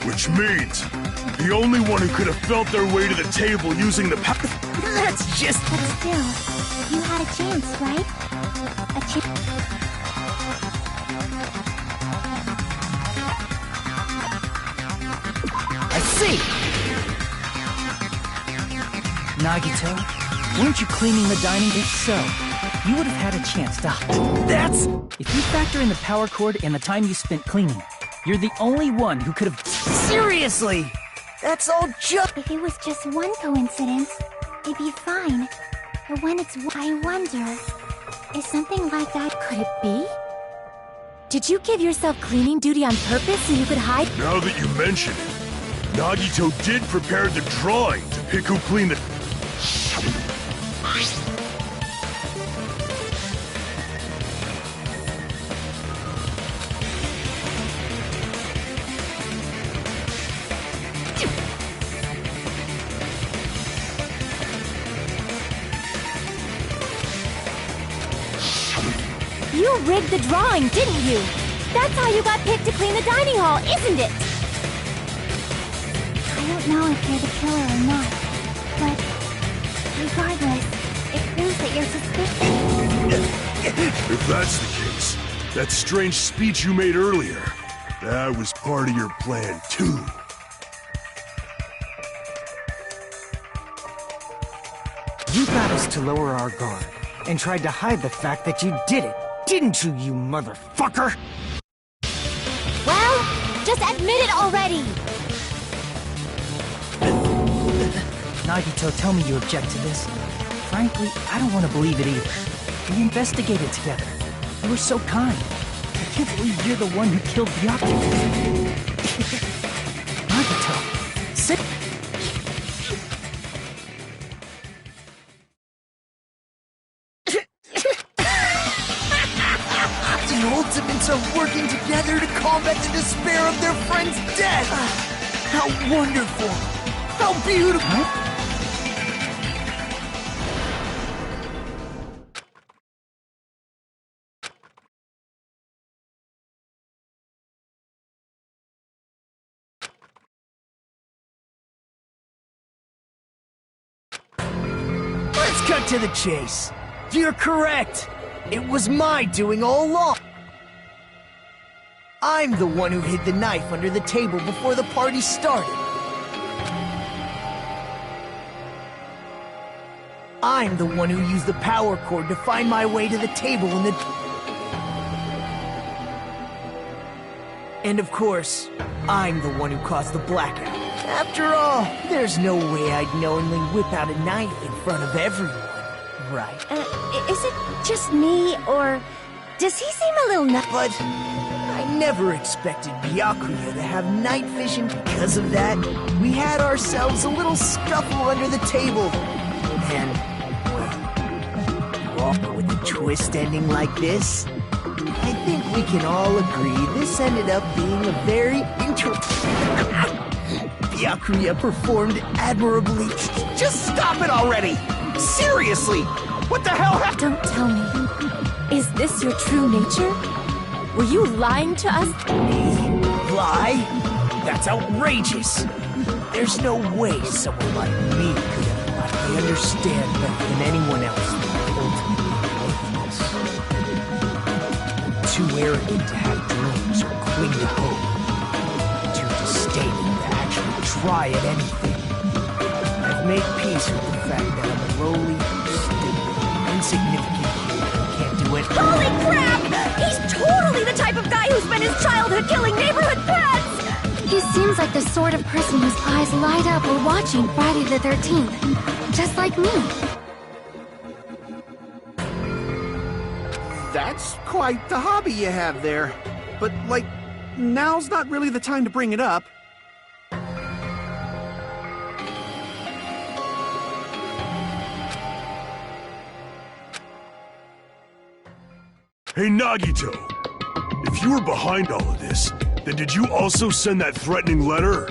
Which means, the only one who could have felt their way to the table using the power... That's just... But still, you had a chance, right? A chance... I see! Nagito, weren't you cleaning the dining? If so, you would have had a chance to... That's... If you factor in the power cord and the time you spent cleaning, you're the only one who could have... Seriously! That's all just... If it was just one coincidence, it'd be fine. But when it's... I wonder... Is something like that... Could it be? Did you give yourself cleaning duty on purpose so you could hide? Now that you mention it, Nagito did prepare the drawing to pick who cleaned the... You rigged the drawing, didn't you? That's how you got picked to clean the dining hall, isn't it? I don't know if you're the killer or not, but regardless, it proves that you're suspicious. If that's the case, that strange speech you made earlier, that was part of your plan too. You got us to lower our guard and tried to hide the fact that you did it, didn't you, you motherfucker? Well, just admit it already! Nagito, tell me you object to this. Frankly, I don't want to believe it either. We investigated together. You were so kind. I can't believe you're the one who killed Byakuya. Nagito, sit... The Ultimates are working together to combat the despair of their friend's death! How wonderful! How beautiful! Huh? Let's cut to the chase. You're correct. It was my doing all along. I'm the one who hid the knife under the table before the party started. I'm the one who used the power cord to find my way to the table in the... And of course, I'm the one who caused the blackout. After all, there's no way I'd knowingly whip out a knife in front of everyone, right? Is it just me, or does he seem a little nuts? But I never expected Byakuya to have night vision. Because of that, we had ourselves a little scuffle under the table. And, well, with a twist ending like this, I think we can all agree this ended up being a very Byakuya performed admirably. Just stop it already! Seriously! What the hell happened? Don't tell me. Is this your true nature? Were you lying to us? Me? Lie? That's outrageous! There's no way someone like me could ever lie. I understand better than anyone else the ultimate worthless. Too arrogant to have dreams or cling to hope. Too disdainful to actually try at anything. I've made peace with the fact that I'm a lowly, stupid, insignificant kid who can't do it. Holy crap! He's totally the type of guy who spent his childhood killing neighborhood pets! He seems like the sort of person whose eyes light up while watching Friday the 13th. Just like me. That's quite the hobby you have there. But, like, now's not really the time to bring it up. Hey, Nagito! If you were behind all of this, then did you also send that threatening letter?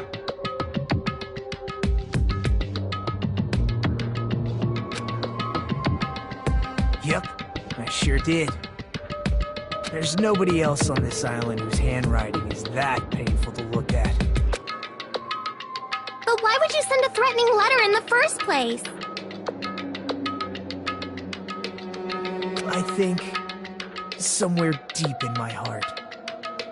Yep, I sure did. There's nobody else on this island whose handwriting is that painful to look at. But why would you send a threatening letter in the first place? I think somewhere deep in my heart,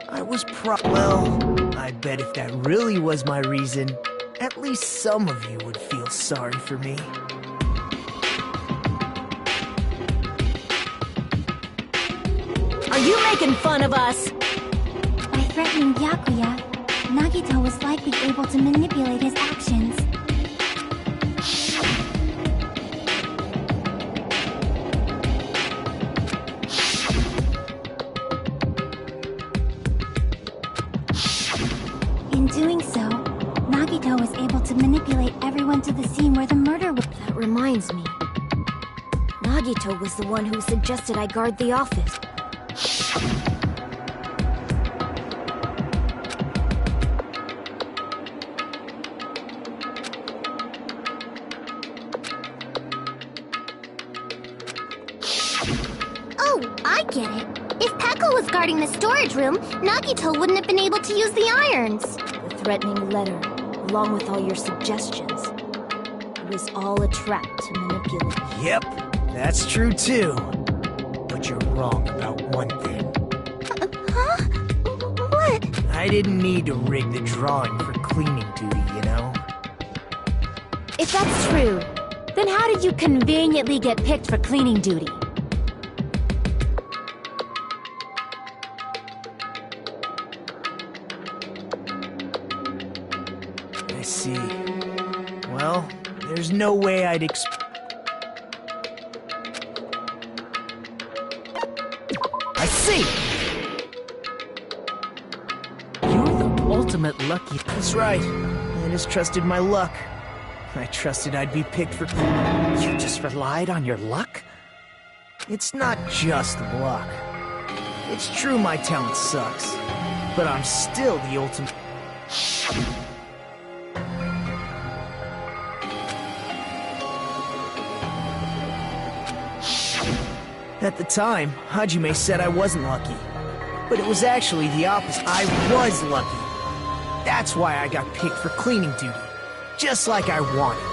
I was well, I bet if that really was my reason, at least some of you would feel sorry for me. Are you making fun of us? By threatening Byakuya, Nagito was likely able to manipulate his actions. In doing so, Nagito was able to manipulate everyone to the scene where the murder was. That reminds me. Nagito was the one who suggested I guard the office. Oh, I get it. If Pekka was guarding the storage room, Nagito wouldn't have been able to use the irons. The threatening letter, along with all your suggestions, it was all a trap to manipulate. Yep, that's true too. But you're wrong about one thing. Huh? What? I didn't need to rig the drawing for cleaning duty, you know? If that's true, then how did you conveniently get picked for cleaning duty? I see. Well, there's no way I'd I see! You're the ultimate lucky... That's right. I just trusted my luck. I trusted I'd be picked for... You just relied on your luck? It's not just luck. It's true my talent sucks, but I'm still the ultimate... At the time, Hajime said I wasn't lucky. But it was actually the opposite. I was lucky. That's why I got picked for cleaning duty. Just like I wanted.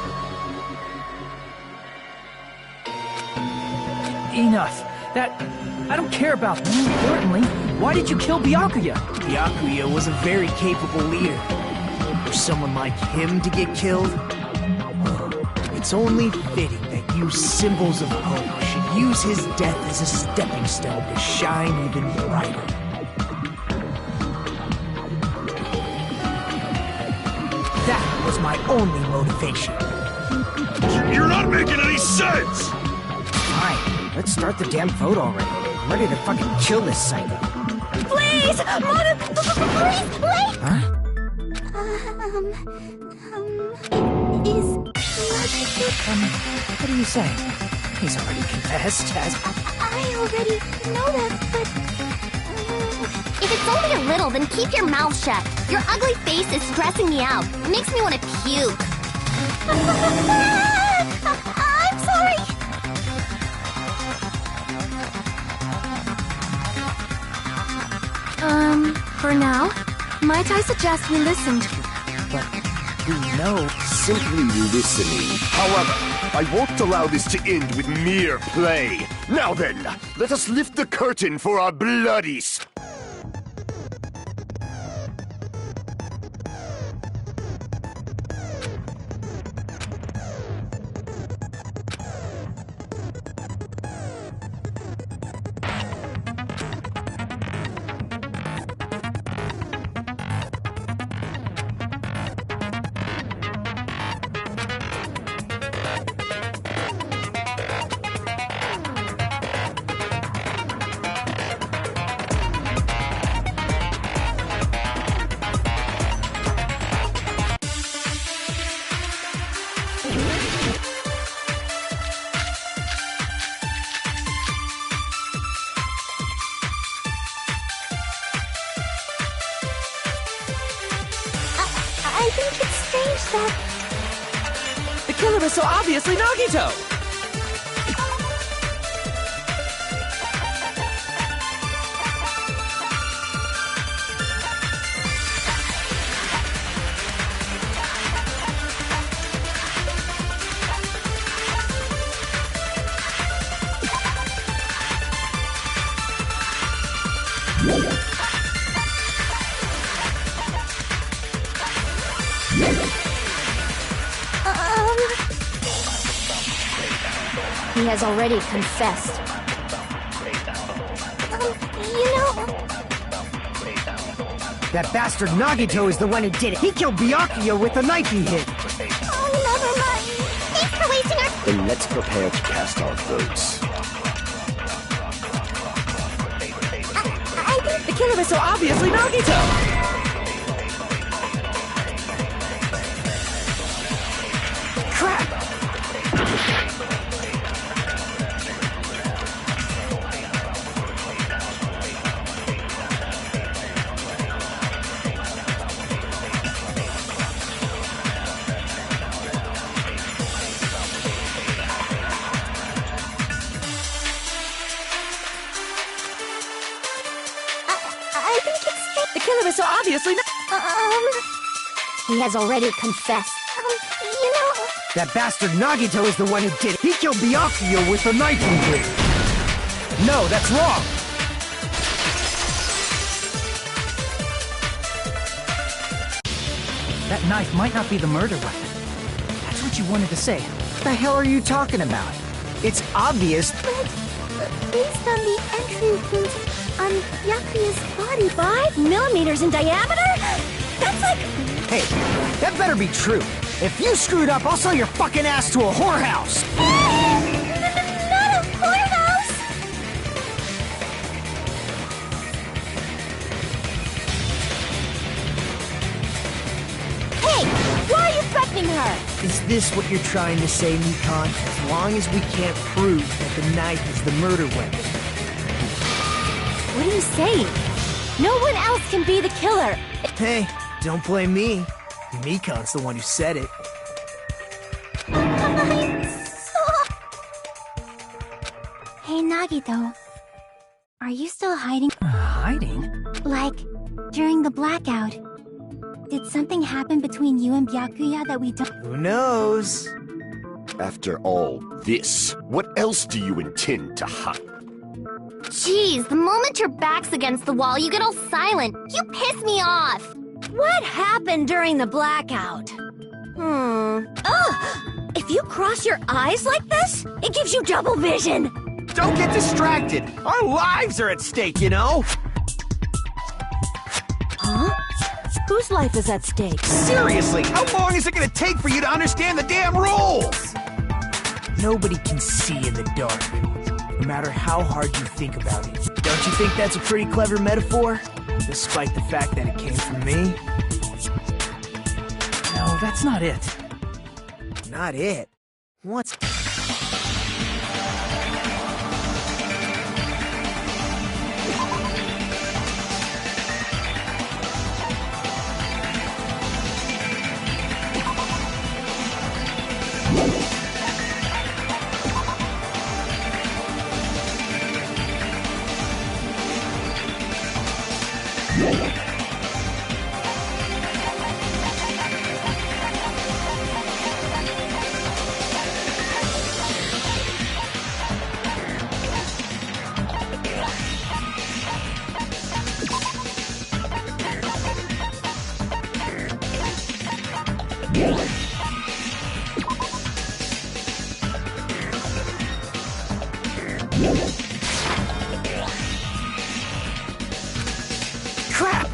Enough. I don't care about that. More importantly, why did you kill Byakuya? Byakuya was a very capable leader. For someone like him to get killed, it's only fitting that you symbols of hope should use his death as a stepping stone to shine even brighter. That was my only motivation. You're not making any sense! Fine, let's start the damn vote already. I'm ready to fucking kill this psycho. Please! Mother, please, wait! Huh? What are you saying? He's already confessed, has... I already know that, but... If it's only a little, then keep your mouth shut. Your ugly face is stressing me out. It makes me want to puke. I'm sorry. For now, might I suggest we listen to... But you know, simply listening. However, I won't allow this to end with mere play. Now then, let us lift the curtain for our bloody... I think it's strange that... The killer is so obviously Nagito! He has already confessed. You know... That bastard Nagito is the one who did it. He killed Byakuya with the knife he hit. Oh, never mind. Thanks for wasting our... Then let's prepare to cast our votes. I think... The killer is so obviously Nagito! I think it's strange. The killer is so obviously He has already confessed. You know... That bastard Nagito is the one who did it. He killed Byakuya with the knife he hit. No, that's wrong. That knife might not be the murder weapon. That's what you wanted to say. What the hell are you talking about? It's obvious. But, based on the entry wounds on Byakuya's body, 5 millimeters in diameter? That's like... Hey, that better be true. If you screwed up, I'll sell your fucking ass to a whorehouse. Not a whorehouse! Hey, why are you threatening her? Is this what you're trying to say, Nikon? As long as we can't prove that the knife is the murder weapon. What are you saying? No one else can be the killer. Hey, don't blame me. Mikon's the one who said it. Hey, Hey, Nagito. Are you still hiding? Hiding? Like, during the blackout. Did something happen between you and Byakuya that we don't— Who knows? After all this, what else do you intend to hide? Jeez, the moment your back's against the wall, you get all silent. You piss me off. What happened during the blackout? Ugh! If you cross your eyes like this, it gives you double vision! Don't get distracted! Our lives are at stake, you know? Huh? Whose life is at stake? Seriously, how long is it gonna take for you to understand the damn rules? Nobody can see in the dark, no matter how hard you think about it. Don't you think that's a pretty clever metaphor? Despite the fact that it came from me? No, that's not it. Not it. What's... Crap!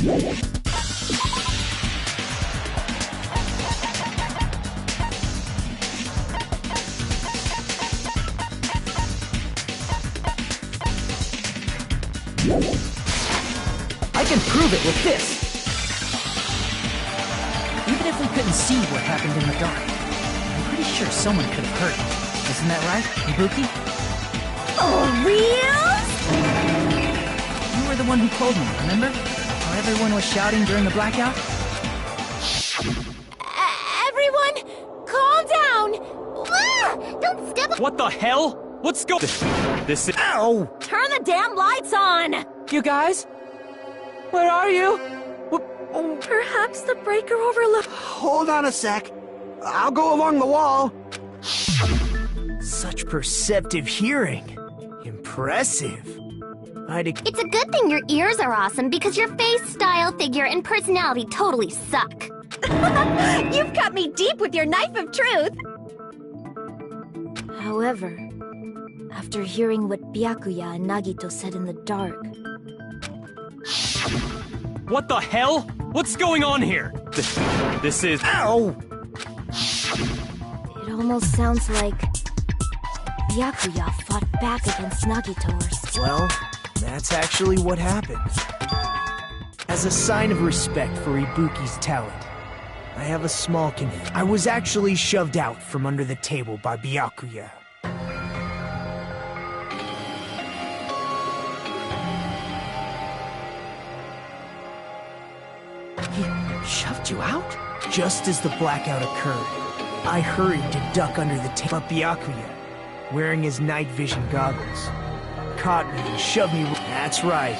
I can prove it with this! Even if we couldn't see what happened in the dark, I'm pretty sure someone could have heard it. Isn't that right, Ibuki? For reals? You were the one who told me, remember? How everyone was shouting during the blackout? Everyone, calm down! Don't step up! What the hell? What's going? This is. Ow! Turn the damn lights on! You guys? Where are you? Perhaps the breaker overlooked. Hold on a sec. I'll go along the wall. Such perceptive hearing. Impressive. It's a good thing your ears are awesome because your face, style, figure, and personality totally suck. You've cut me deep with your knife of truth! However, after hearing what Byakuya and Nagito said in the dark... What the hell? What's going on here? This is. Ow! It almost sounds like... Byakuya fought back against Nagito or... Well, that's actually what happened. As a sign of respect for Ibuki's talent, I have a small I was actually shoved out from under the table by Byakuya. He shoved you out? Just as the blackout occurred, I hurried to duck under the table, but Byakuya, wearing his night vision goggles, caught me and shoved me. That's right.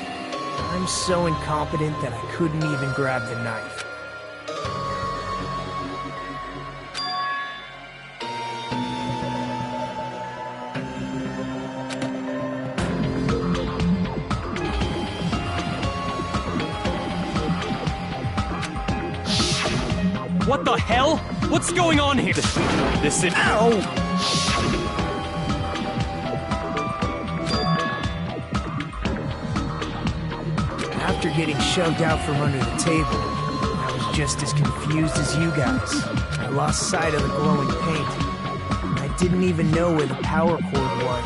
I'm so incompetent that I couldn't even grab the knife. What the hell? What's going on here? This is. Ow! After getting shoved out from under the table, I was just as confused as you guys. I lost sight of the glowing paint. I didn't even know where the power cord was.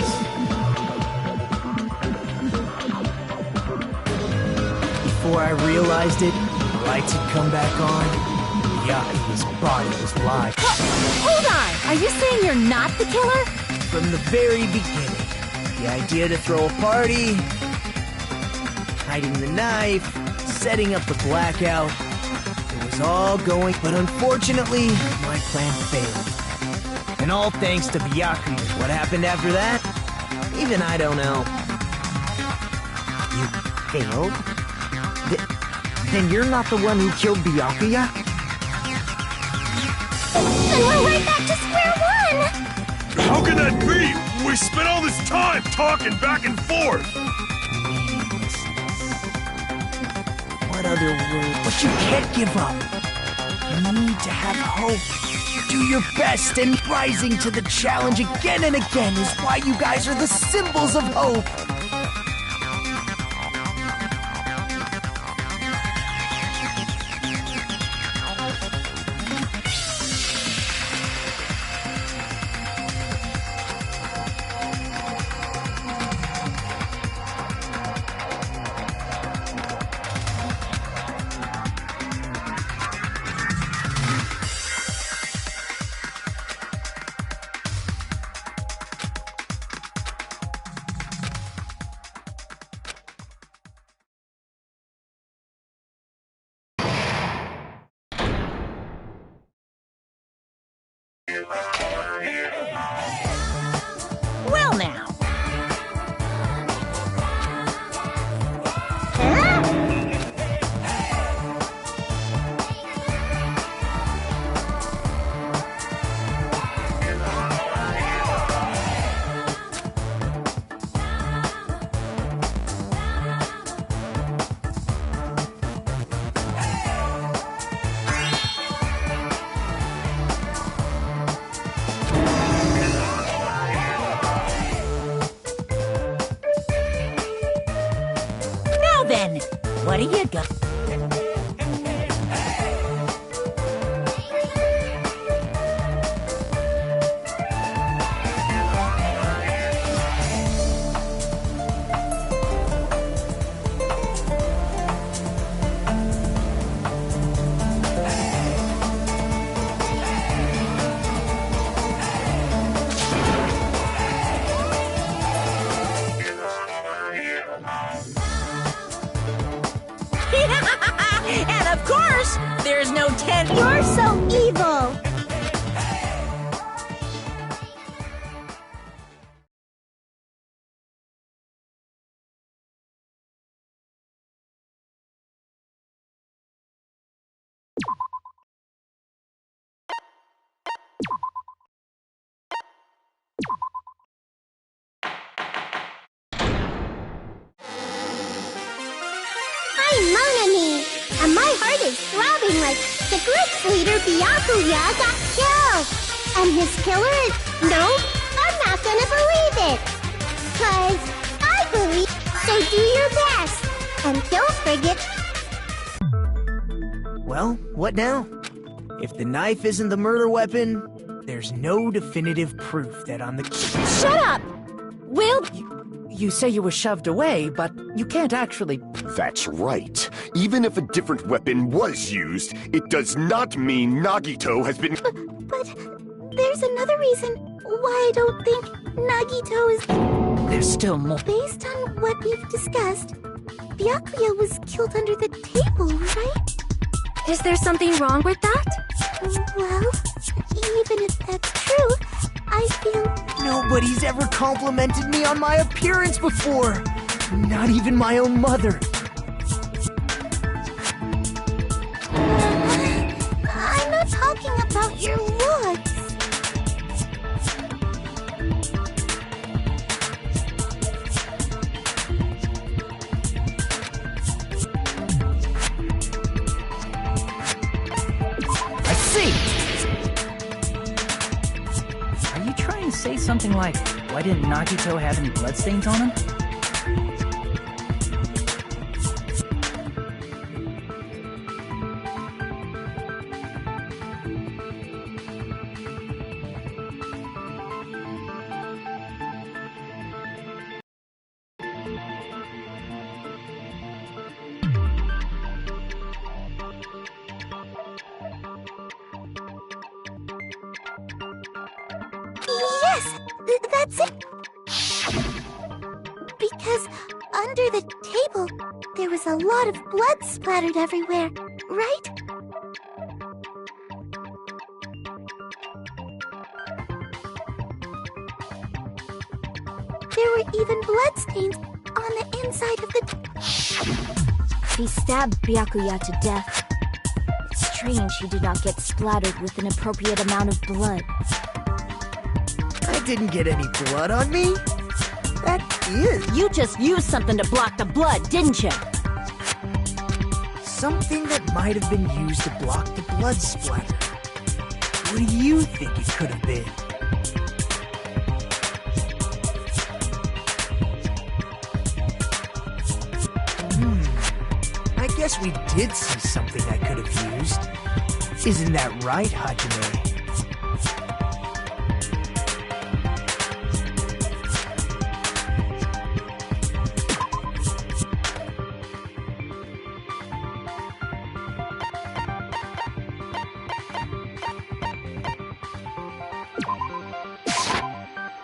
Before I realized it, the lights had come back on. Byakuya's body was live. Hold on! Are you saying you're not the killer? From the very beginning, the idea to throw a party, hiding the knife, setting up the blackout, it was all going, but unfortunately, my plan failed. And all thanks to Byakuya. What happened after that? Even I don't know. You failed? Then you're not the one who killed Byakuya? Then we're right back to square one! How can that be? We spent all this time talking back and forth! What other word? But you can't give up. You need to have hope. Do your best, and rising to the challenge again and again is why you guys are the symbols of hope. Well now. Now then, what do you got? 10. You're so evil! I'm Monami, and my heart is throbbing like the group's leader Byakuya got killed. And his killer is... No, I'm not gonna believe it. 'Cause I believe... So do your best. And don't forget... Well, what now? If the knife isn't the murder weapon, there's no definitive proof that I'm the... Shut up! Will... You say you were shoved away, but you can't actually... That's right. Even if a different weapon was used, it does not mean Nagito has been... But there's another reason why I don't think Nagito is... There's still more. Based on what we've discussed, Byakuya was killed under the table, right? Is there something wrong with that? Well, even if that's true, I feel... Nobody's ever complimented me on my appearance before! Not even my own mother! I'm not talking about your looks. I see! Are you trying to say something like, why didn't Nagito have any bloodstains on him? Yes, that's it. Because under the table, there was a lot of blood splattered everywhere, right? There were even bloodstains on the inside of the... He stabbed Byakuya to death. It's strange he did not get splattered with an appropriate amount of blood. I didn't get any blood on me. That is... You just used something to block the blood, didn't you? Something that might have been used to block the blood splatter. What do you think it could have been? I guess we did see something I could have used. Isn't that right, Hajime?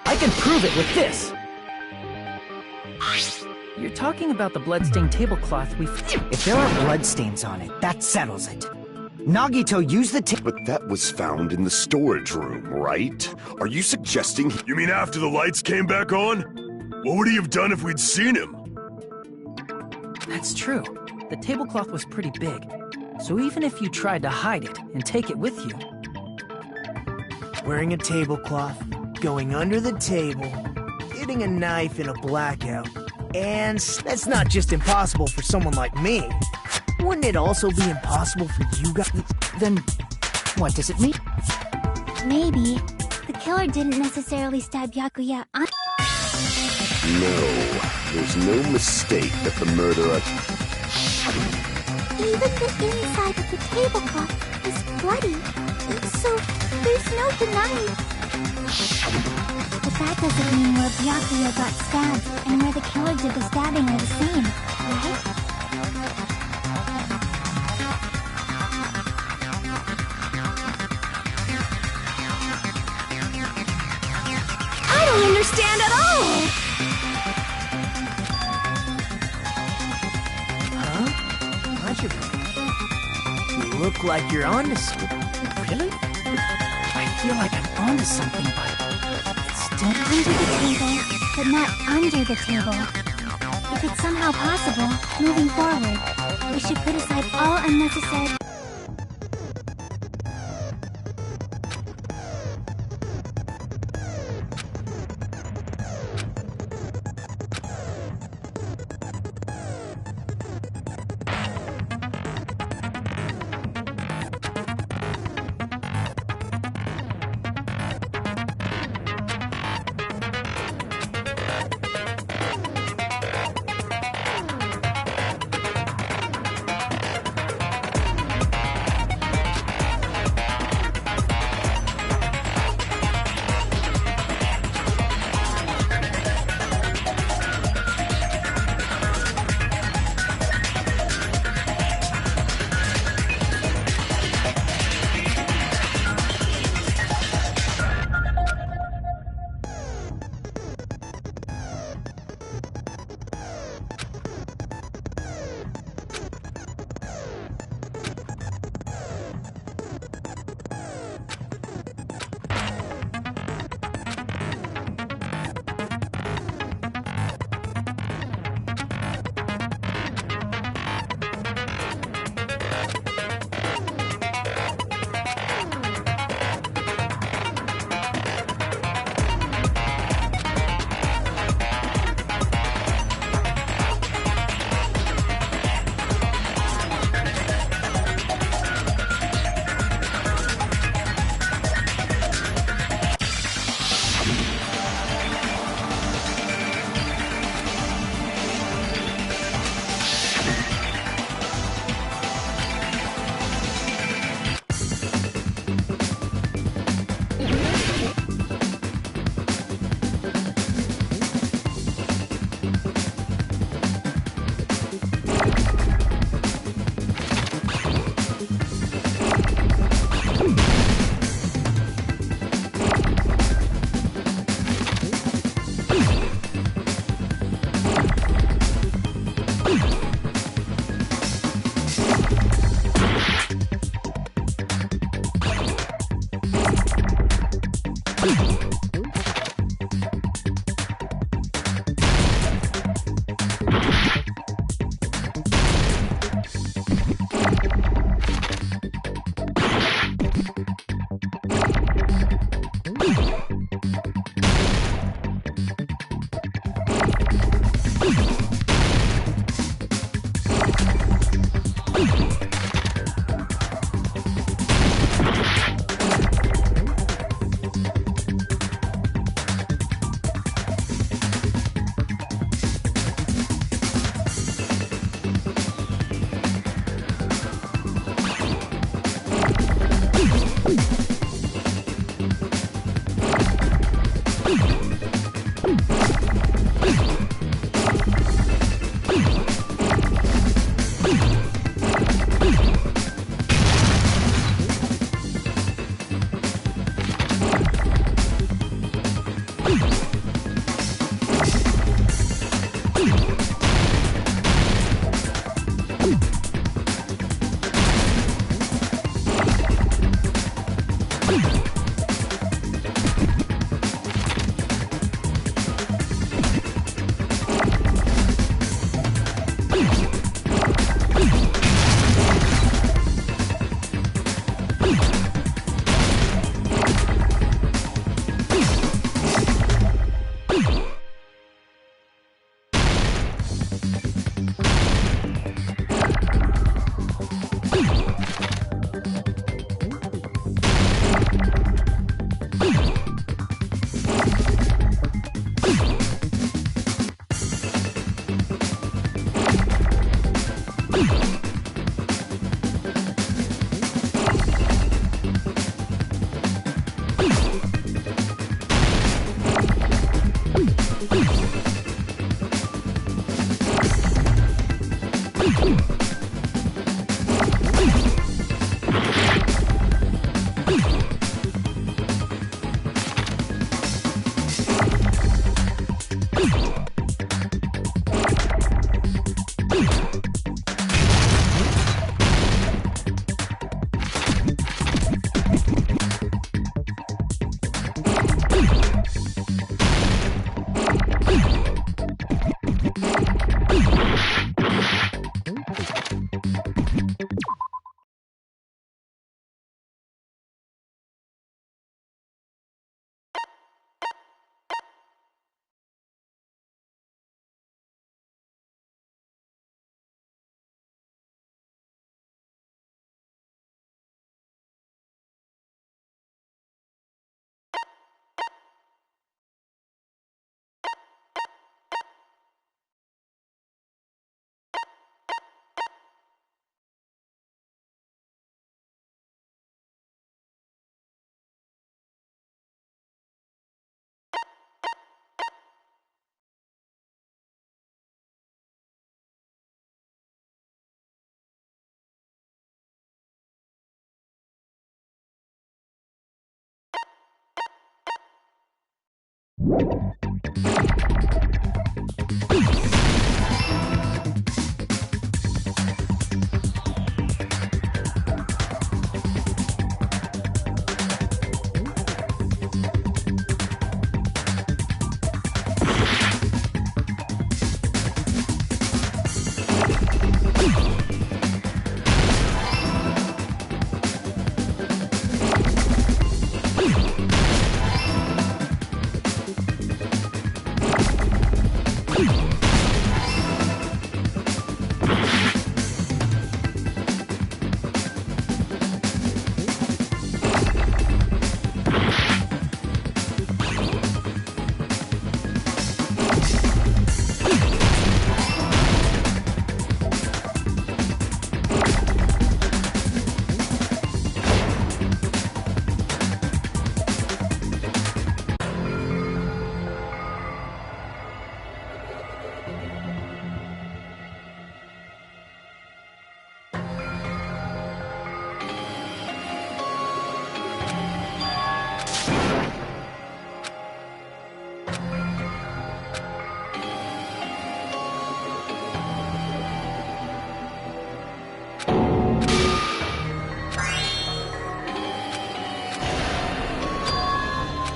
I can prove it with this! You're talking about the bloodstained tablecloth we... If there are bloodstains on it, that settles it. Nagito used the But that was found in the storage room, right? Are you suggesting... You mean after the lights came back on? What would he have done if we'd seen him? That's true. The tablecloth was pretty big. So even if you tried to hide it and take it with you... Wearing a tablecloth, going under the table, getting a knife in a blackout, and that's not just impossible for someone like me. Wouldn't it also be impossible for you guys? Then, what does it mean? Maybe the killer didn't necessarily stab Byakuya. No, there's no mistake that the murderer... Even the inside of the tablecloth is bloody, so there's no denying. But that doesn't mean where Byakuya got stabbed and where the killer did the stabbing are the same, right? I don't understand at all! Huh? Hajime? You look like you're onto something. Really? I feel like I'm onto something, but it's still... Under the table, but not under the table. If it's somehow possible, moving forward, we should put aside all unnecessary...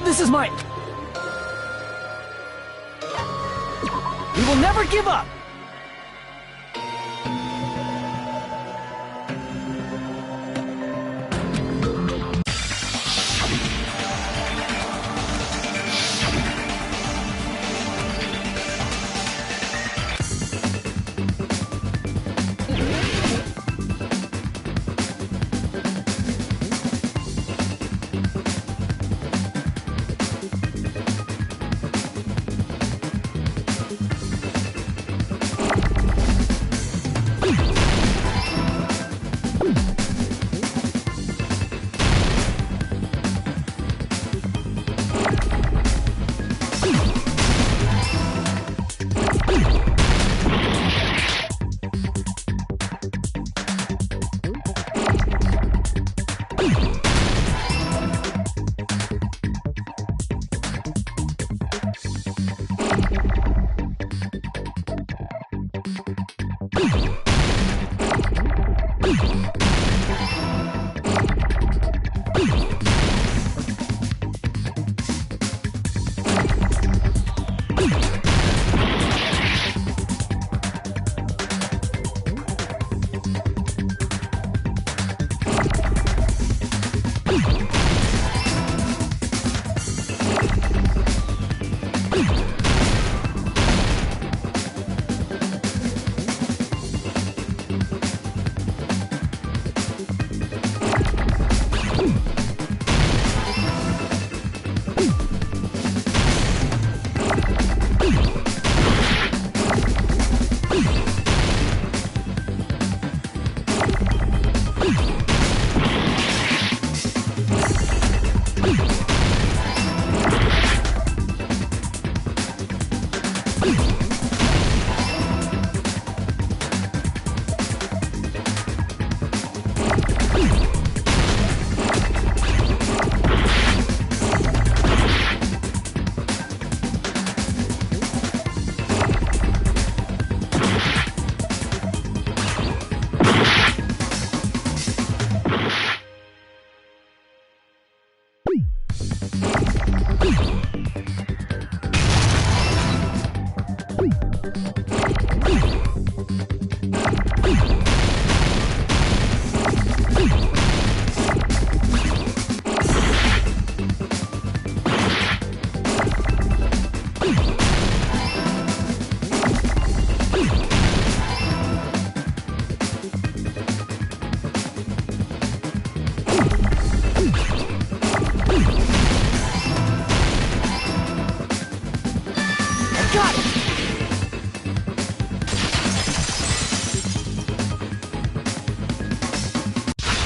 This is my... We will never give up!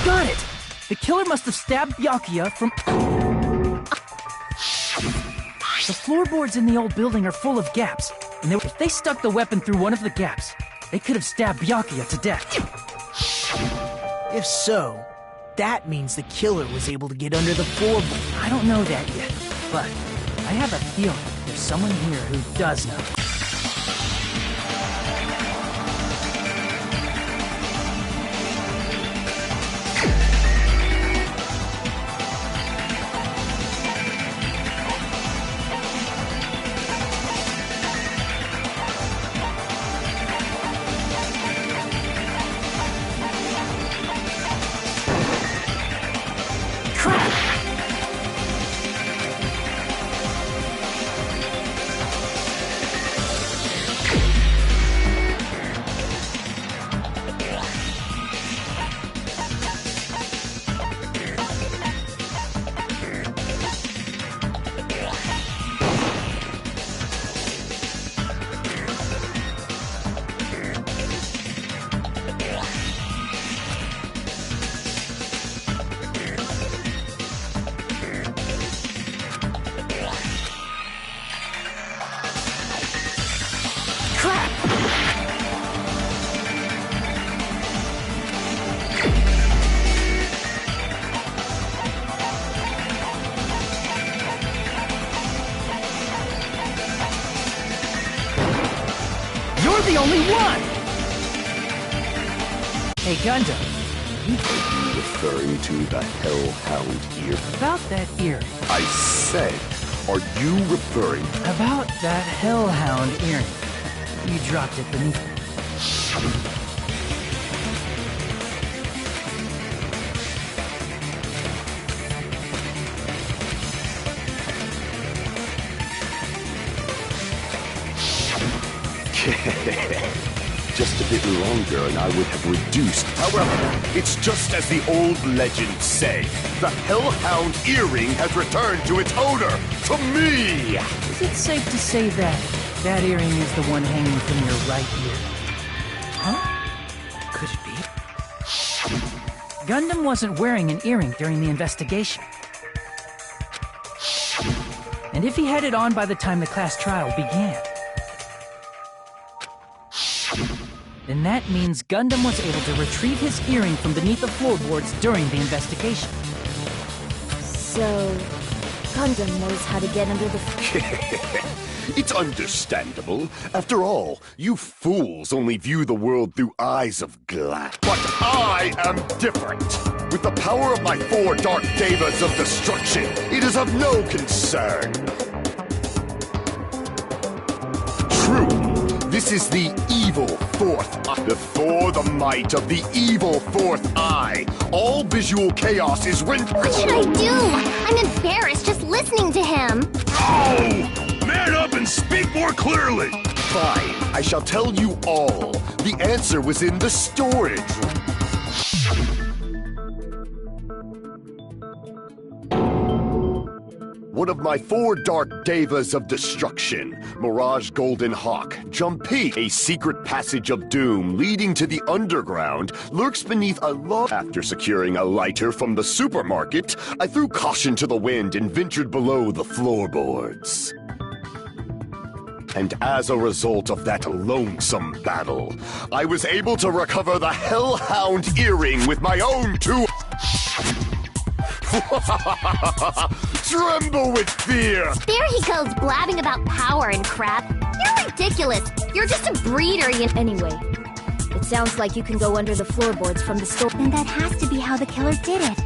Got it! The killer must have stabbed Byakuya from... The floorboards in the old building are full of gaps, and if they stuck the weapon through one of the gaps, they could have stabbed Byakuya to death. If so, that means the killer was able to get under the floorboard. I don't know that yet, but I have a feeling There's someone here who does know. The only one! Hey, Gundam. Referring to the Hellhound ear. About that earring. I said, are you referring... About that Hellhound earring. You dropped it beneath me. Just a bit longer and I would have reduced. However, it's just as the old legends say. The Hellhound earring has returned to its owner, to me! Is it safe to say that that earring is the one hanging from your right ear? Huh? Could it be? Gundam wasn't wearing an earring during the investigation. And if he had it on by the time the class trial began, then that means Gundam was able to retrieve his earring from beneath the floorboards during the investigation. So, Gundam knows how to get under the... It's understandable. After all, you fools only view the world through eyes of glass. But I am different. With the power of my 4 Dark Devas of Destruction, it is of no concern. True. This is the evil 4th eye. Before the might of the evil 4th eye, all visual chaos is rendered. What should I do? I'm embarrassed just listening to him. Oh! Man up and speak more clearly! Fine, I shall tell you all. The answer was in the storage room. One of my 4 Dark Devas of Destruction, Mirage Golden Hawk, Jumpy, a secret passage of doom leading to the underground, lurks beneath a log. After securing a lighter from the supermarket, I threw caution to the wind and ventured below the floorboards. And as a result of that lonesome battle, I was able to recover the Hellhound earring with my own 2... Tremble with fear! There he goes blabbing about power and crap. You're ridiculous. You're just a breeder, you... Anyway, it sounds like you can go under the floorboards from the store. Then that has to be how the killer did it.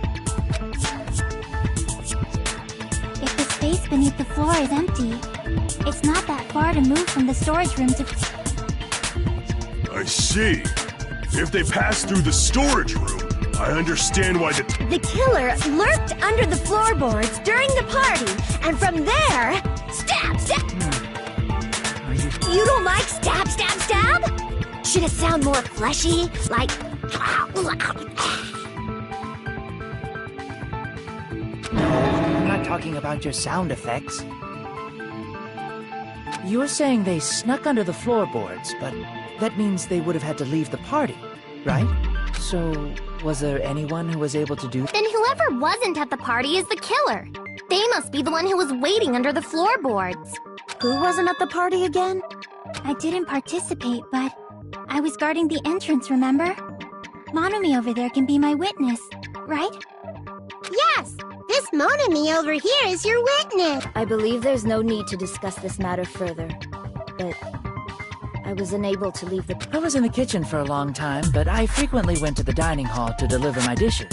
If the space beneath the floor is empty, it's not that far to move from the storage room to... I see. If they pass through the storage room, I understand why The killer lurked under the floorboards during the party, and from there... Stab! Stab! You don't like stab, stab, stab? Should it sound more fleshy? Like... No, I'm not talking about your sound effects. You were saying they snuck under the floorboards, but that means they would have had to leave the party, right? So, was there anyone who was able to do that? Then whoever wasn't at the party is the killer. They must be the one who was waiting under the floorboards. Who wasn't at the party again? I didn't participate, but I was guarding the entrance, remember? Monomi over there can be my witness, right? Yes! This Monami over here is your witness. I believe there's no need to discuss this matter further, but I was unable to leave the... I was in the kitchen for a long time, but I frequently went to the dining hall to deliver my dishes.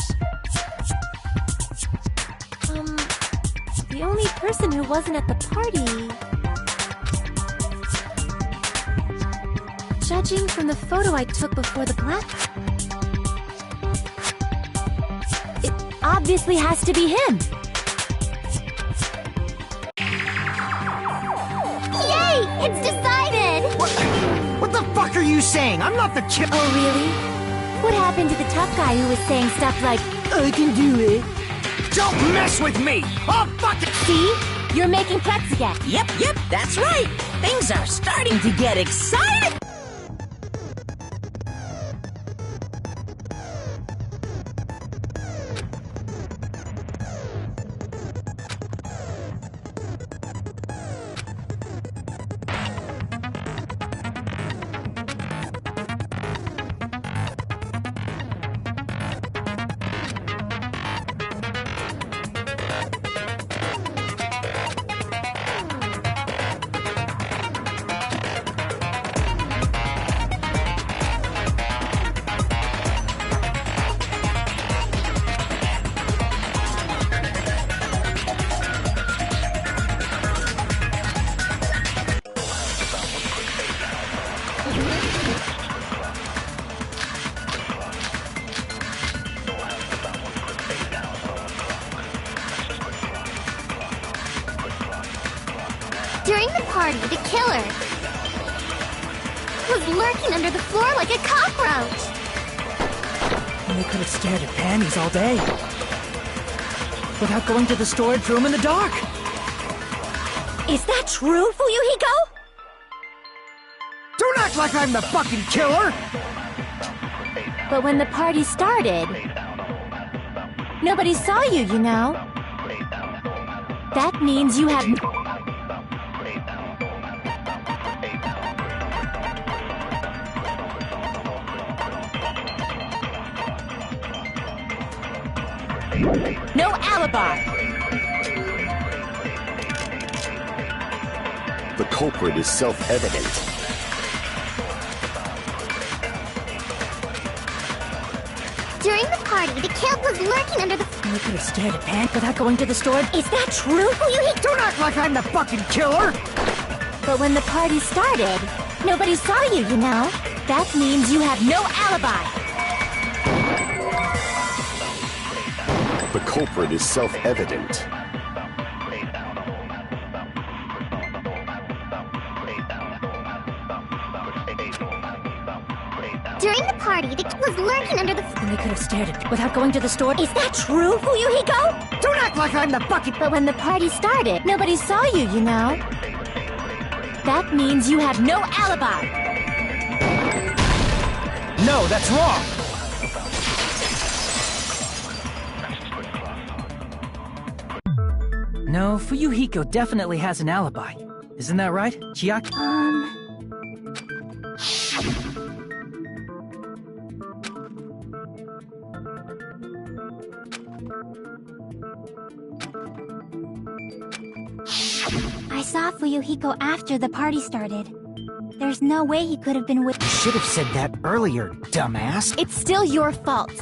The only person who wasn't at the party... Judging from the photo I took before the black... It obviously has to be him. Yay! It's decided! What the fuck are you saying? I'm not the killer. Oh, really? What happened to the tough guy who was saying stuff like, I can do it? Don't mess with me! I'll fucking... See? You're making threats again. Yep, that's right. Things are starting to get exciting. During the party, the killer was lurking under the floor like a cockroach. And they could have stared at panties all day. Without going to the storage room in the dark. Is that true, Fuyuhiko? Don't act like I'm the fucking killer! But when the party started, nobody saw you, you know? That means you have... no alibi! The culprit is self-evident. During the party, the killer was lurking under the... And they could have stared at pants without going to the storage. Is that true, Fuyuhiko? Don't act like I'm the fucking killer! But when the party started, nobody saw you, you know? That means you have no alibi! The culprit is self-evident. During the party, the killer was lurking under the... And they could have stared at without going to the storage. Is that true, Fuyuhiko? Don't act like I'm the fucking... But when the party started, nobody saw you, you know? That means you have no alibi! No, that's wrong! No, Fuyuhiko definitely has an alibi. Isn't that right, Chiaki? I saw Fuyuhiko after the party started. There's no way he could have been with... You should have said that earlier, dumbass. It's still your fault.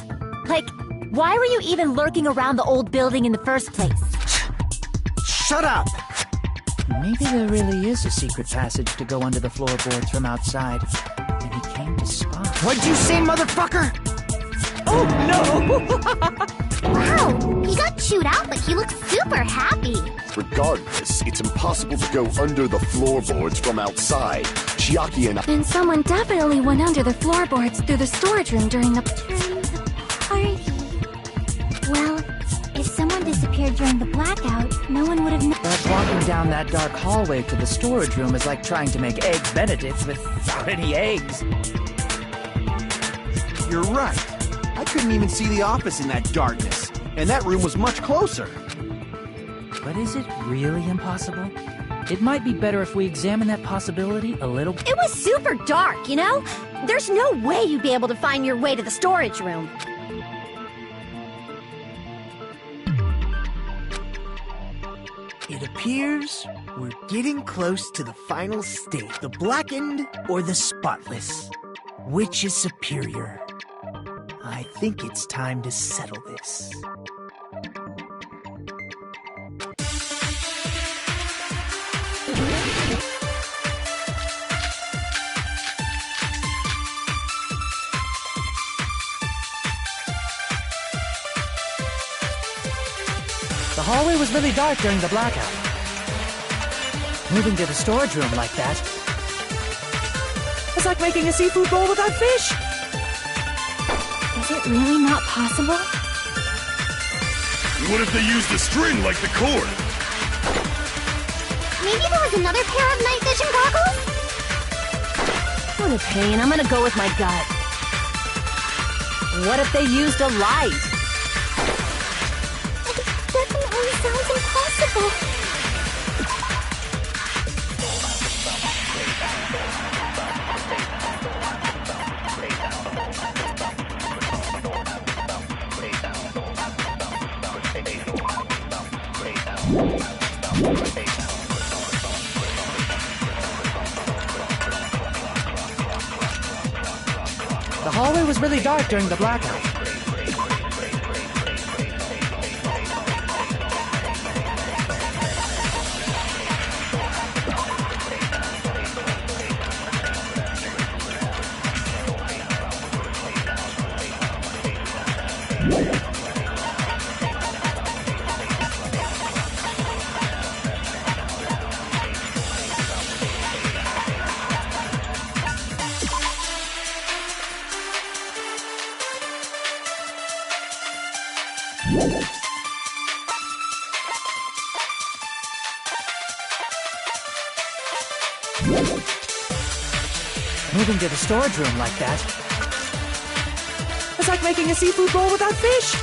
Like, why were you even lurking around the old building in the first place? Shut up! Maybe there really is a secret passage to go under the floorboards from outside. And he came to spy. What'd you say, motherfucker? Oh, no! Wow, he got chewed out, but he looks super happy. Regardless, it's impossible to go under the floorboards from outside. Chiaki and I... Then someone definitely went under the floorboards through the storage room during the party. Well, if someone disappeared during the blackout, no one would have known. But walking down that dark hallway to the storage room is like trying to make Eggs Benedict without any eggs. You're right. I couldn't even see the office in that darkness. And that room was much closer. But is it really impossible? It might be better if we examine that possibility a little... It was super dark, you know? There's no way you'd be able to find your way to the storage room. appears we're getting close to the final stage. The blackened or the spotless? Which is superior? I think it's time to settle this. The hallway was really dark during the blackout. Moving to the storage room like that, it's like making a seafood bowl without fish. Is it really not possible? What if they used a string like the cord? Maybe there was another pair of night vision goggles? What a pain. I'm gonna go with my gut. What if they used a light? It definitely sounds impossible. The hallway was really dark during the blackout. Moving to the storage room like that, it's like making a seafood bowl without fish.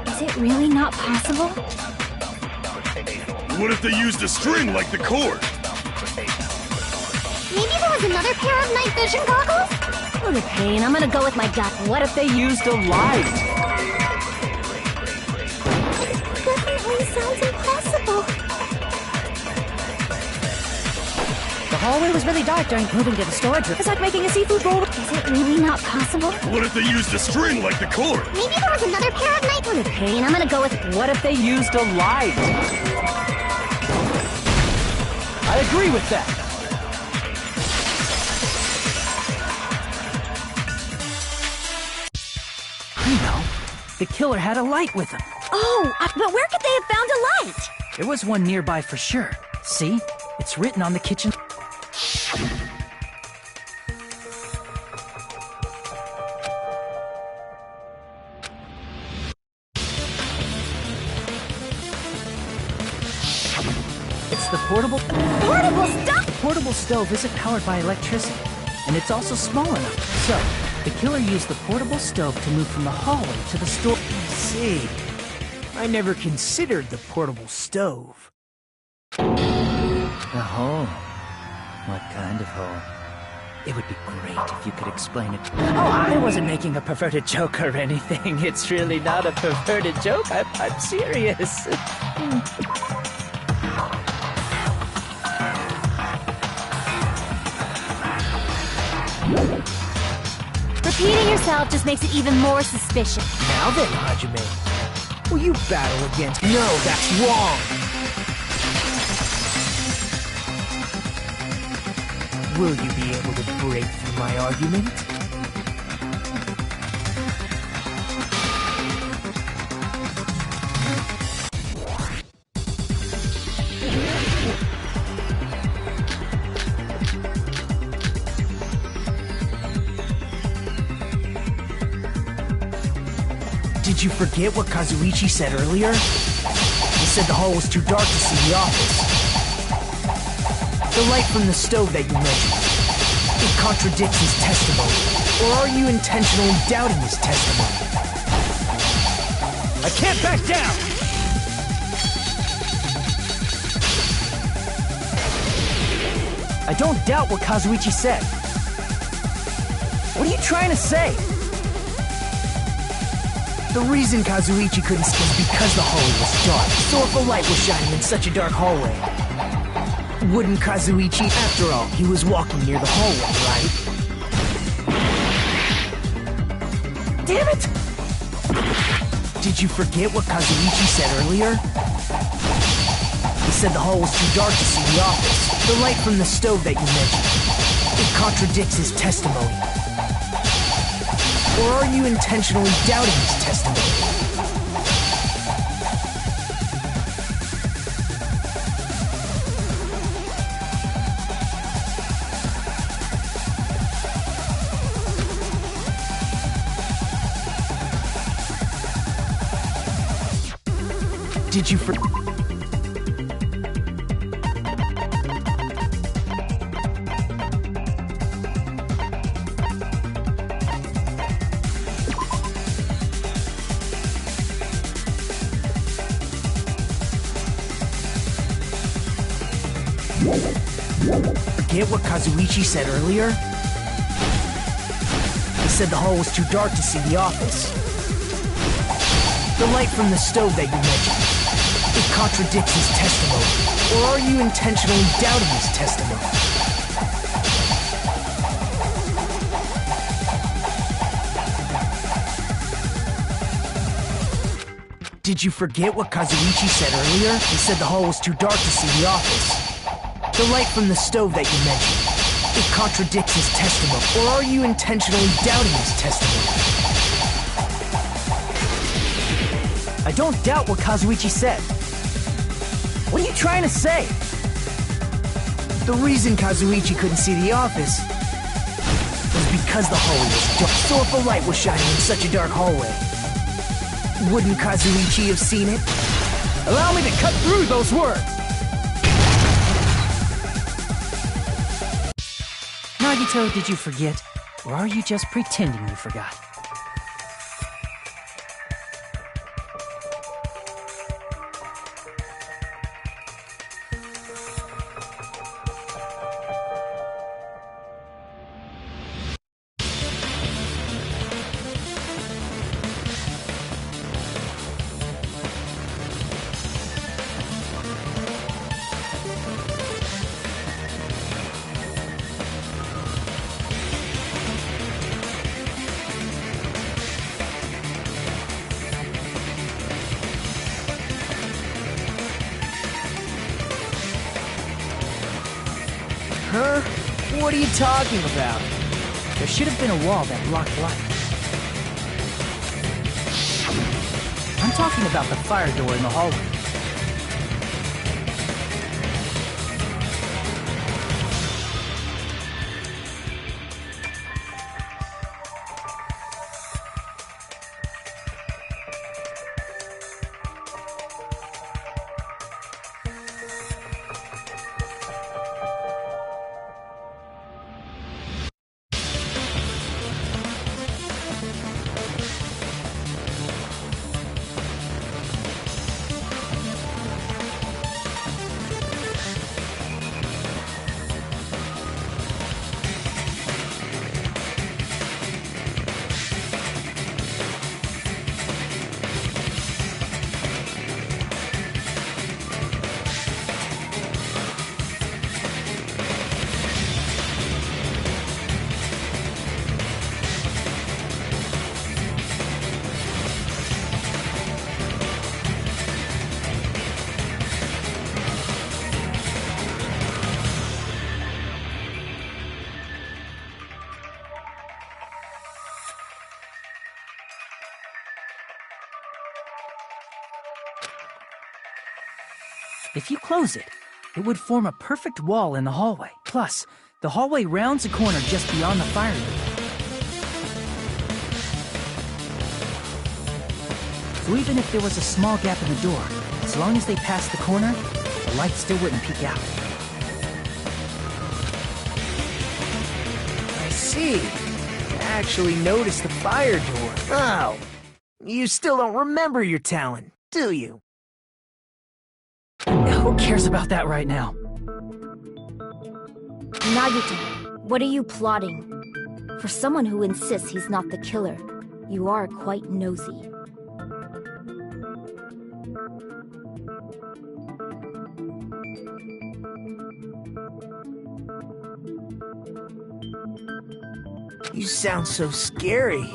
Is it really not possible? What if they used a string like the cord? Maybe there was another pair of night vision goggles? What a pain. I'm gonna go with my gut. What if they used a light? Definitely sounds impossible. The hallway was really dark during moving to the storage room. It's like making a seafood bowl. Is it really not possible? What if they used a string like the cord? Maybe there was another pair of night... What a pain. I'm gonna go with... What if they used a light? I agree with that. I know. The killer had a light with him. Oh, but where could they have found a light? There was one nearby for sure. See? It's written on the kitchen. It's the portable stove? Portable stove isn't powered by electricity, and it's also small enough. So, the killer used the portable stove to move from the hallway to the store. See, I never considered the portable stove. A hole? What kind of hole? It would be great if you could explain it. Oh, I wasn't making a perverted joke or anything. It's really not a perverted joke. I'm serious. Repeating yourself just makes it even more suspicious. Now then, Hajime, will you battle against... No, that's wrong! Will you be able to break through my argument? Did Did you forget what Kazuichi said earlier? He said the hall was too dark to see the office. The light from the stove that you mentioned, it contradicts his testimony. Or are you intentionally doubting his testimony? I can't back down! I don't doubt what Kazuichi said. What are you trying to say? The reason Kazuichi couldn't see was because the hallway was dark. So if a light was shining in such a dark hallway, wouldn't Kazuichi, after all, he was walking near the hallway, right? Damn it! Did you forget what Kazuichi said earlier? He said the hall was too dark to see the office. The light from the stove that you mentioned, it contradicts his testimony. Or are you intentionally doubting his testimony? Did you forget what Kazuichi said earlier? He said the hall was too dark to see the office. The light from the stove that you mentioned, it contradicts his testimony. Or are you intentionally doubting his testimony? Did you forget what Kazuichi said earlier? He said the hall was too dark to see the office. The light from the stove that you mentioned, it contradicts his testimony. Or are you intentionally doubting his testimony? I don't doubt what Kazuichi said. What are you trying to say? The reason Kazuichi couldn't see the office was because the hallway was dark. So if a light was shining in such a dark hallway, wouldn't Kazuichi have seen it? Allow me to cut through those words! Nagito, did you forget? Or are you just pretending you forgot? Huh? What are you talking about? There should have been a wall that blocked light. I'm talking about the fire door in the hallway. If you close it, it would form a perfect wall in the hallway. Plus, the hallway rounds a corner just beyond the fire door. So even if there was a small gap in the door, as long as they passed the corner, the light still wouldn't peek out. I see. You actually noticed the fire door. Oh, you still don't remember your talent, do you? Who cares about that right now? Nagito, what are you plotting? For someone who insists he's not the killer, you are quite nosy. You sound so scary.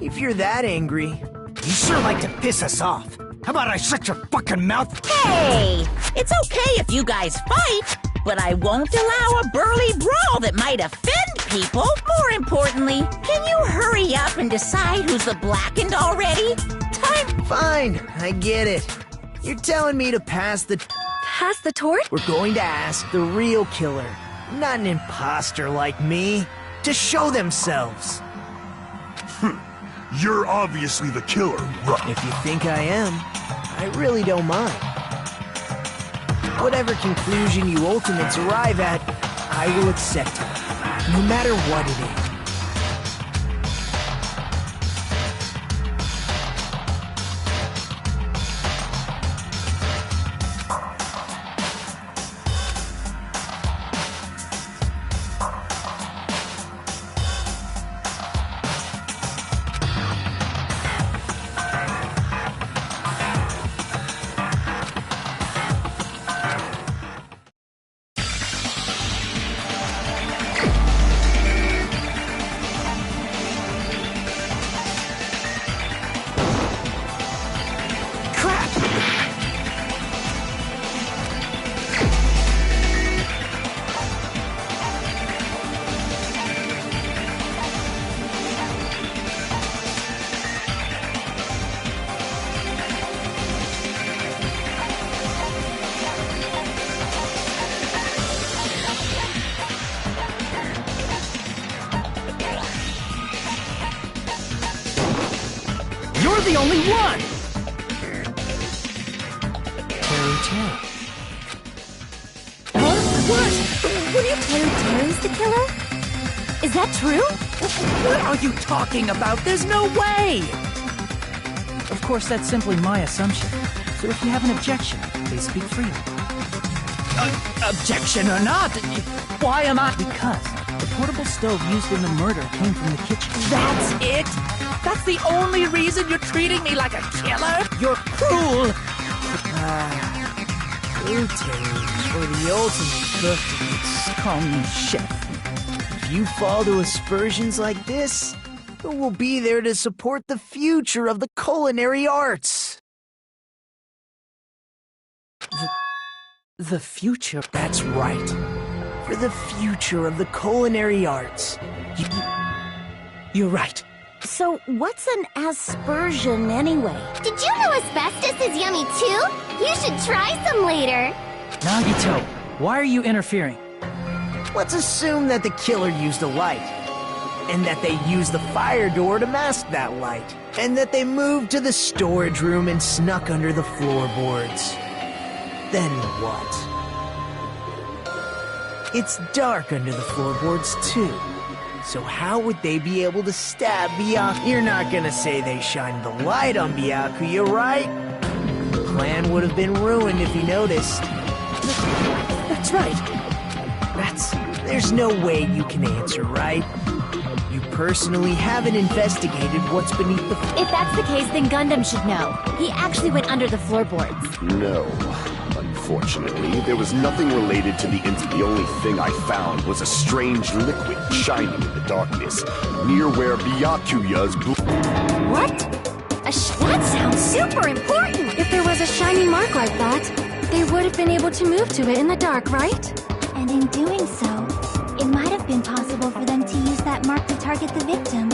If you're that angry... You sure like to piss us off. How about I shut your fucking mouth? Hey! It's okay if you guys fight, but I won't allow a burly brawl that might offend people. More importantly, can you hurry up and decide who's the blackened already? Time... Fine, I get it. You're telling me to pass the... Pass the torch? We're going to ask the real killer, not an imposter like me, to show themselves. You're obviously the killer, right? If you think I am, I really don't mind. Whatever conclusion you ultimates arrive at, I will accept it, no matter what it is. You're the only one! Terry. Huh? What? What are you... Terry's the killer? Is that true? What are you talking about? There's no way! Of course, that's simply my assumption. So if you have an objection, please speak freely. Objection or not, why am I... Because the portable stove used in the murder came from the kitchen. That's it? That's the only reason you're treating me like a killer? You're cruel! Terry, for the ultimate cook. Call me chef. If you fall to aspersions like this, who will be there to support the future of the culinary arts? The future? That's right. For the future of the culinary arts. You're right. So, what's an aspersion anyway? Did you know asbestos is yummy too? You should try some later. Nagito, why are you interfering? Let's assume that the killer used a light, and that they used the fire door to mask that light, and that they moved to the storage room and snuck under the floorboards. Then what? It's dark under the floorboards too. So how would they be able to stab Byakuya? You're not gonna say they shined the light on Byakuya, right? The plan would have been ruined if he noticed. That's right. There's no way you can answer, right? You personally haven't investigated what's beneath the... If that's the case, then Gundam should know. He actually went under the floorboards. No. Unfortunately, there was nothing related to the incident. The only thing I found was a strange liquid shining in the darkness, near where Byakuya's What? That sounds super important! If there was a shiny mark like that, they would have been able to move to it in the dark, right? And in doing so, it might have been possible for them to use that mark to target the victim.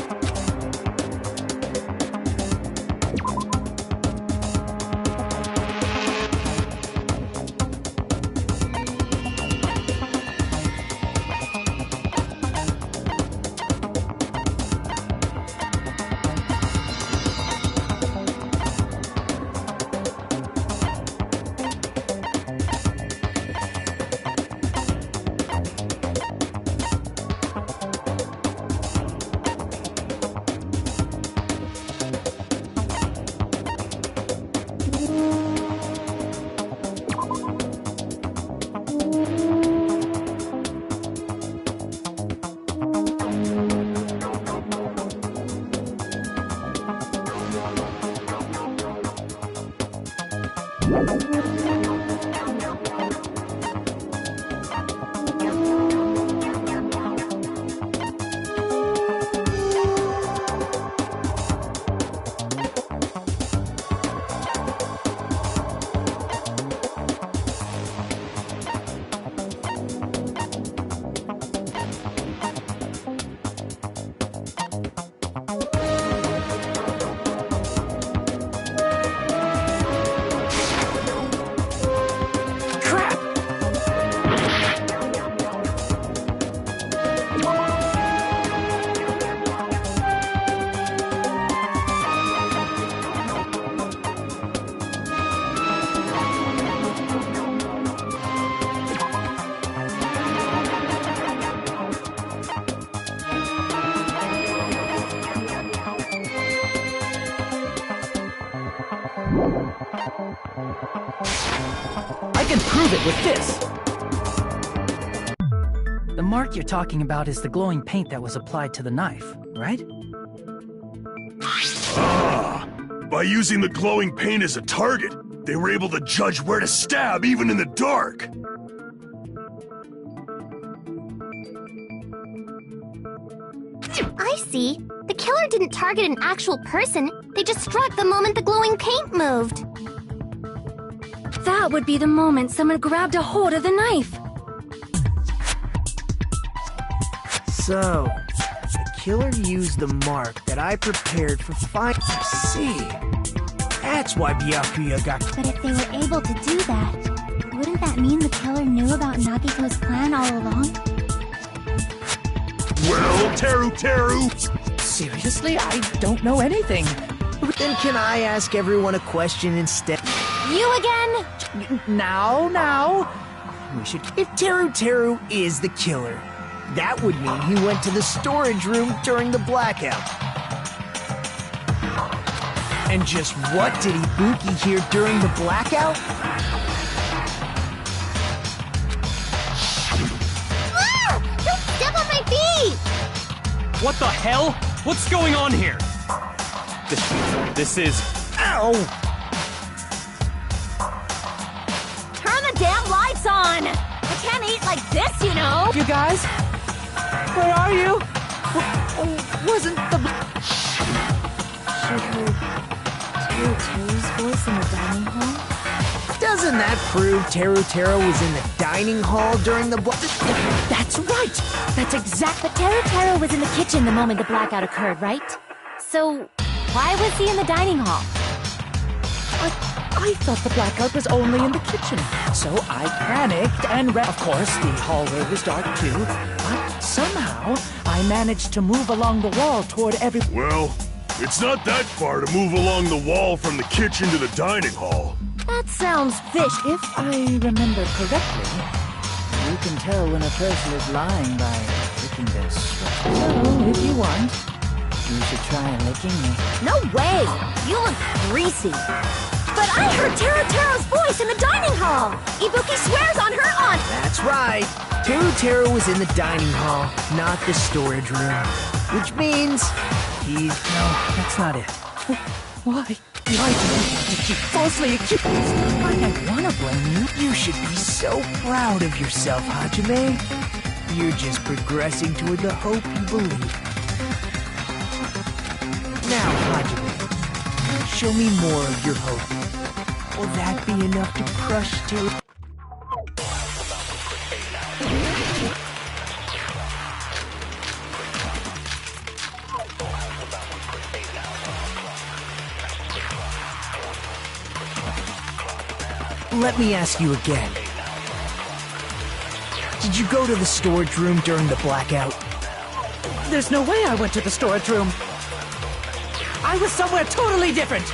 I can prove it with this. The mark you're talking about is the glowing paint that was applied to the knife, right? Ah, by using the glowing paint as a target, they were able to judge where to stab even in the dark. I see. The killer didn't target an actual person. They just struck the moment the glowing paint moved. That would be the moment someone grabbed a hold of the knife. So, the killer used the mark that I prepared for finding. See, that's why Byakuya got. But if they were able to do that, wouldn't that mean the killer knew about Nagito's plan all along? Well, Teru! Seriously? I don't know anything. Then can I ask everyone a question instead? You again? Now. We should. If Teru is the killer, that would mean he went to the storage room during the blackout. And just what did Ibuki hear during the blackout? Ah! Don't step on my feet! What the hell? What's going on here? This is... Ow! Turn the damn lights on! I can't eat like this, you know! You guys? Where are you? Wasn't the... She heard Teru's voice in the dining hall? Doesn't that prove Teru was in the dining hall during the That's right! That's exact. But Teru was in the kitchen the moment the blackout occurred, right? So, why was he in the dining hall? I thought the blackout was only in the kitchen. So I panicked and Of course, the hallway was dark too. But somehow, I managed to move along the wall toward every... Well, it's not that far to move along the wall from the kitchen to the dining hall. That sounds fish. If I remember correctly, you can tell when a person is lying by licking their sweat. So, if you want, you should try licking me. No way! You look greasy. But I heard Teru's voice in the dining hall! Ibuki swears on her aunt! That's right. Teru was in the dining hall, not the storage room. Which means he's... No, that's not it. Why? Why do you want to keep falsely accused? I don't want to blame you. You should be so proud of yourself, Hajime. You're just progressing toward the hope you believe. Now, Hajime, show me more of your hope. Will that be enough to crush Teru? Let me ask you again. Did you go to the storage room during the blackout? There's no way I went to the storage room. I was somewhere totally different.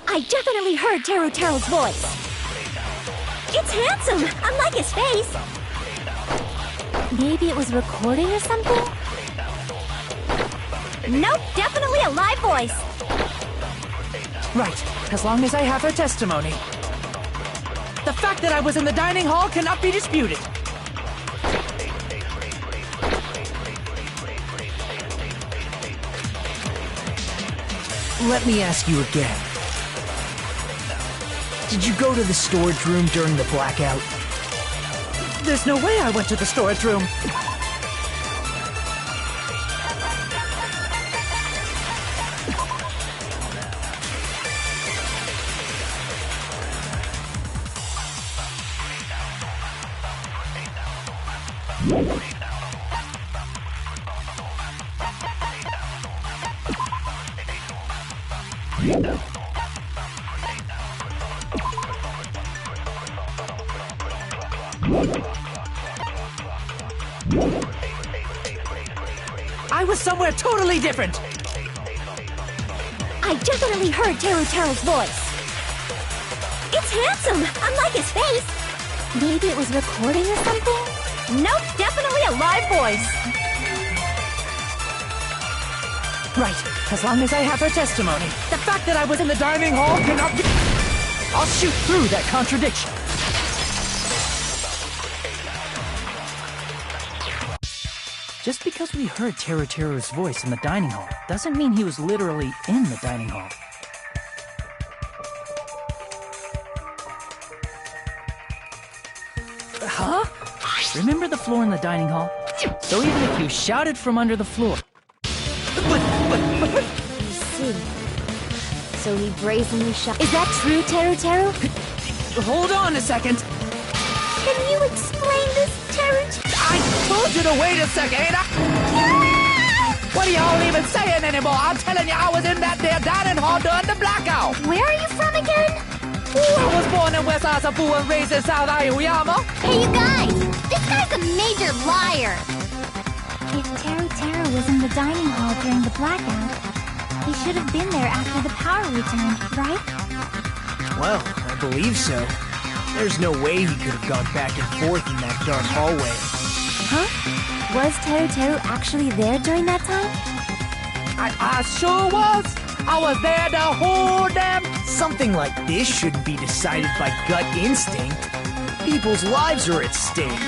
I definitely heard Teru's voice. It's handsome, unlike his face. Maybe it was recording or something? Nope, definitely a live voice. Right, as long as I have her testimony. The fact that I was in the dining hall cannot be disputed. Let me ask you again. Did you go to the storage room during the blackout? There's no way I went to the storage room. I was somewhere totally different. I definitely heard Teru's voice. It's handsome, unlike his face. Maybe it was recording or something? Nope, definitely a live voice. Right, as long as I have her testimony. The fact that I was in the dining hall cannot be... I'll shoot through that contradiction. Just because we heard Teru's voice in the dining hall doesn't mean he was literally in the dining hall. Huh? Remember the floor in the dining hall? So even if you shouted from under the floor... I see. So he brazenly shot... Is that true, Teru? Hold on a second. Can you explain this, Teru? I told you to wait a second, ain't I? What are y'all even saying anymore? I'm telling you, I was in that there dining hall during the blackout. Where are you from again? I was born in West Asafu and raised in South Aoyama. Hey, you guys! This guy's a major liar! If Teru was in the dining hall during the blackout, he should have been there after the power returned, right? Well, I believe so. There's no way he could have gone back and forth in that dark hallway. Huh? Was Teru actually there during that time? I sure was. I was there the whole damn... Something like this shouldn't be decided by gut instinct. People's lives are at stake.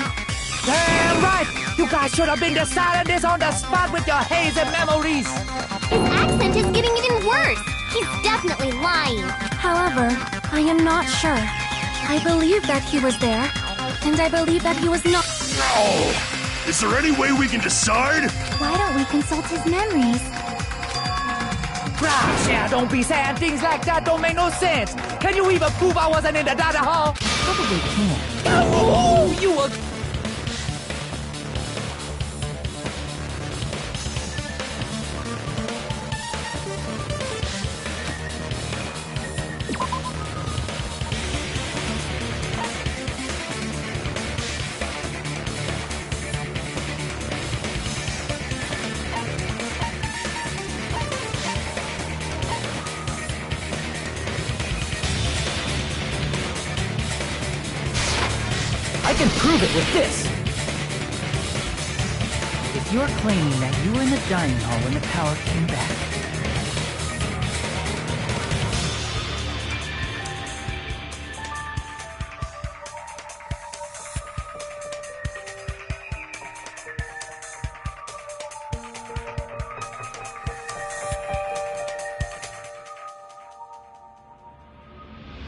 Damn right! You guys should have been deciding this on the spot with your hazy memories. His accent is getting even worse. He's definitely lying. However, I am not sure. I believe that he was there, and I believe that he was not. Oh! Is there any way we can decide? Why don't we consult his memories? Gosh, yeah, don't be saying things like that. Don't make no sense. Can you even prove I wasn't in the dining hall? Probably can. Oh, you were... I can prove it with this! If you're claiming that you were in the dining hall when the power came back...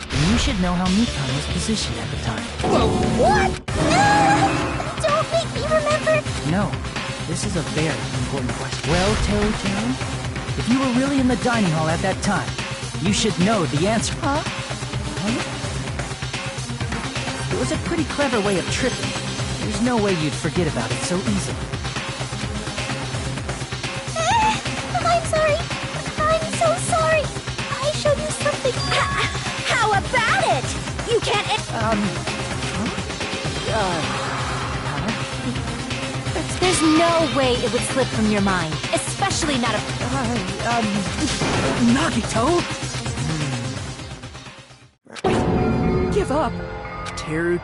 then you should know how Mikan was positioned at the time. What? No! Don't make me remember! No, this is a very important question. Well, Teru, if you were really in the dining hall at that time, you should know the answer. Huh? It was a pretty clever way of tripping. There's no way you'd forget about it so easily. I'm sorry. I'm so sorry. I showed you something. How about it? You can't... There's no way it would slip from your mind, especially not a... Nagito? Give up. Teru.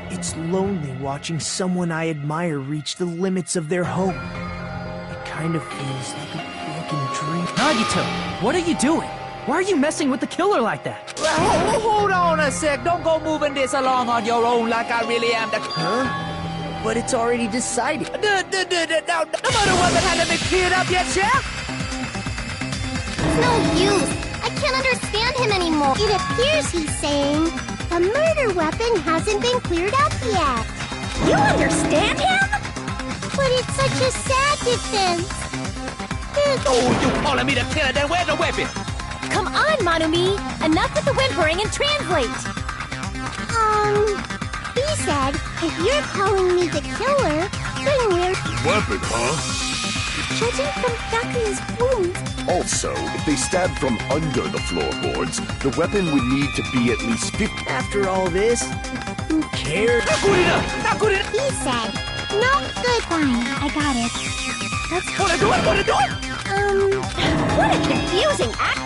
It's lonely watching someone I admire reach the limits of their hope. It kind of feels like a broken dream. Nagito, what are you doing? Why are you messing with the killer like that? Hold on a sec. Don't go moving this along on your own like I really am the... Huh? But it's already decided. The murder wasn't hadn't been cleared up yet, yeah? It's no use. I can't understand him anymore. It appears he's saying the murder weapon hasn't been cleared up yet. You understand him? But it's such a sad defense. Oh, you calling me the killer? Then where's the weapon? Come on, Manumi. Enough with the whimpering and translate. He said, if you're calling me the killer, then we're... Weapon, huh? Judging from Byakuya's wounds... Also, if they stabbed from under the floorboards, the weapon would need to be at least 50... After all this, who cares? Not good enough! Not good enough! He said, not good. Fine, I got it. Let's... Wanna do it? What a confusing act!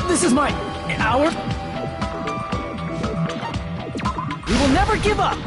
This is my hour. We will never give up.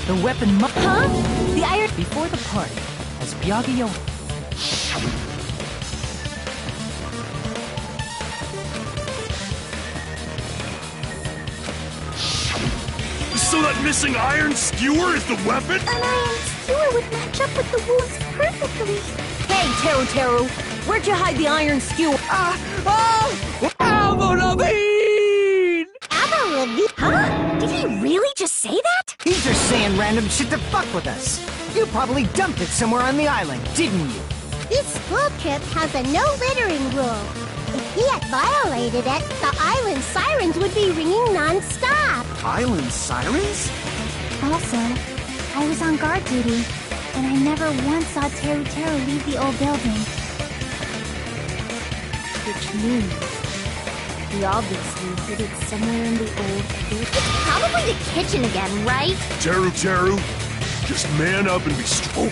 The weapon Huh? The iron... before the party, as Byakuya... So that missing iron skewer is the weapon? An iron skewer would match up with the wounds perfectly. Hey, Teru Teru! Where'd you hide the iron skewer? Avril! Huh? Did he really just say that? He's just saying random shit to fuck with us. You probably dumped it somewhere on the island, didn't you? This school trip has a no littering rule. If he had violated it, the island sirens would be ringing non-stop. Island sirens? Also, I was on guard duty, and I never once saw Teru Teru leave the old building. Which means he obviously hid it somewhere in the old building. It's probably the kitchen again, right? Teru Teru, just man up and be strong.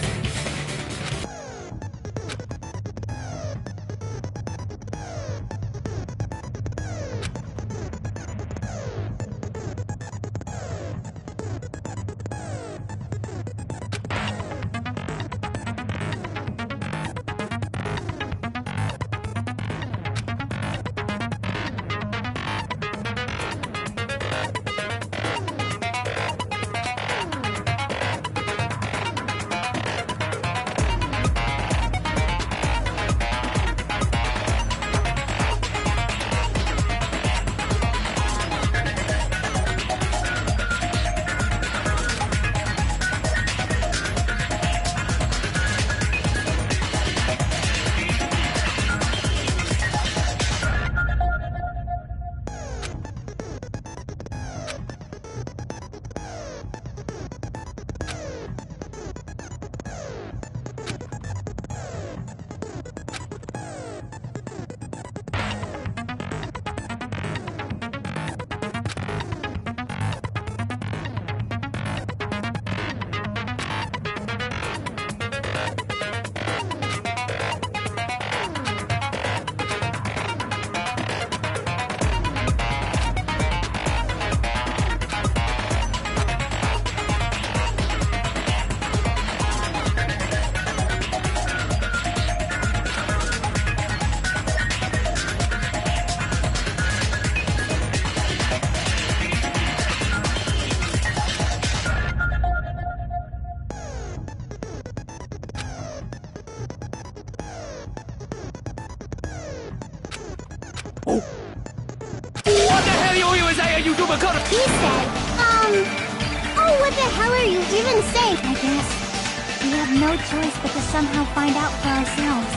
Oh. What the hell are you saying, you stupid cunt? He said, oh, what the hell are you even saying? I guess we have no choice but to somehow find out for ourselves.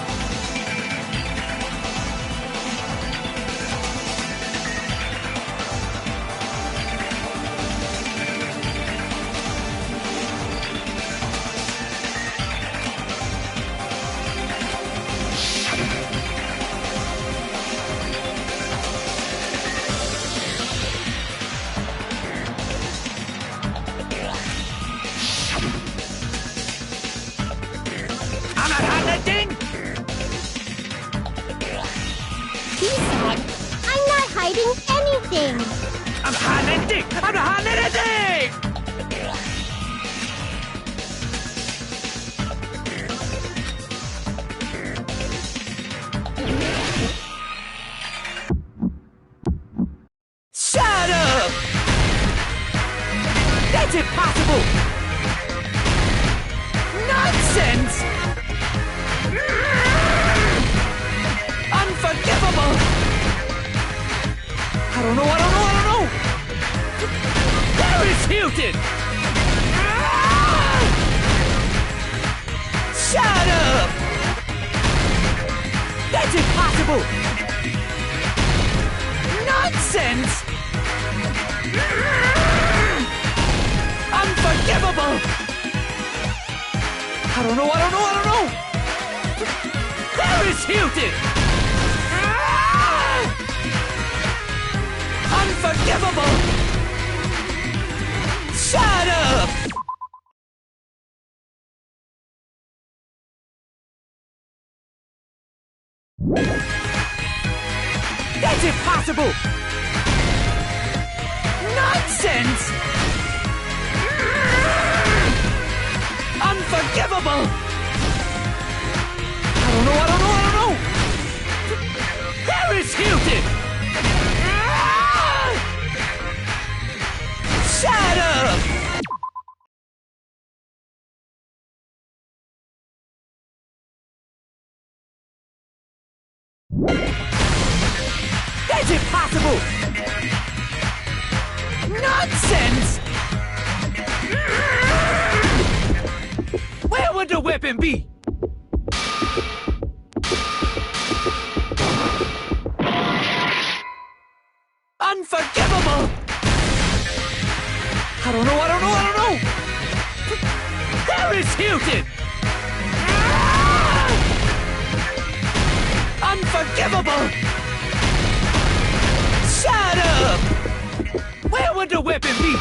He said, I'm not hiding anything. I'm hiding anything! I'm not hiding anything! Shut up! That's impossible! Nonsense! Unforgivable! I don't know! There is Hilton! Shut up! That's impossible! Nonsense! Unforgivable! I don't know! There is Hilton! Unforgivable! Shut up! That's impossible! Nonsense! Unforgivable! I don't know! There is Hilton! Shut up! That's impossible! Nonsense! Where would the weapon be? Unforgivable! I don't know! There is Hilton! Unforgivable! Shut up! Where would the weapon be?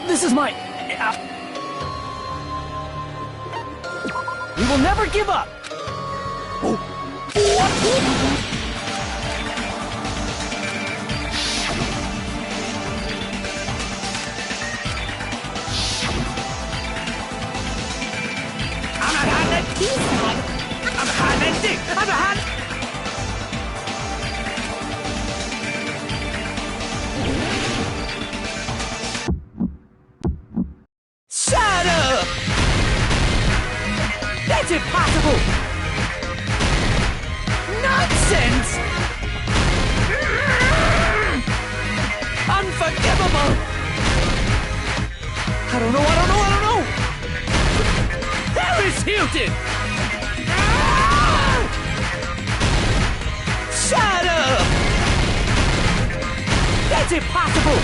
This is my... We will never give up! Oh. What? Shut up! That's impossible! Nonsense! Unforgivable! I don't know! There is Hilton! Shut up! That's impossible!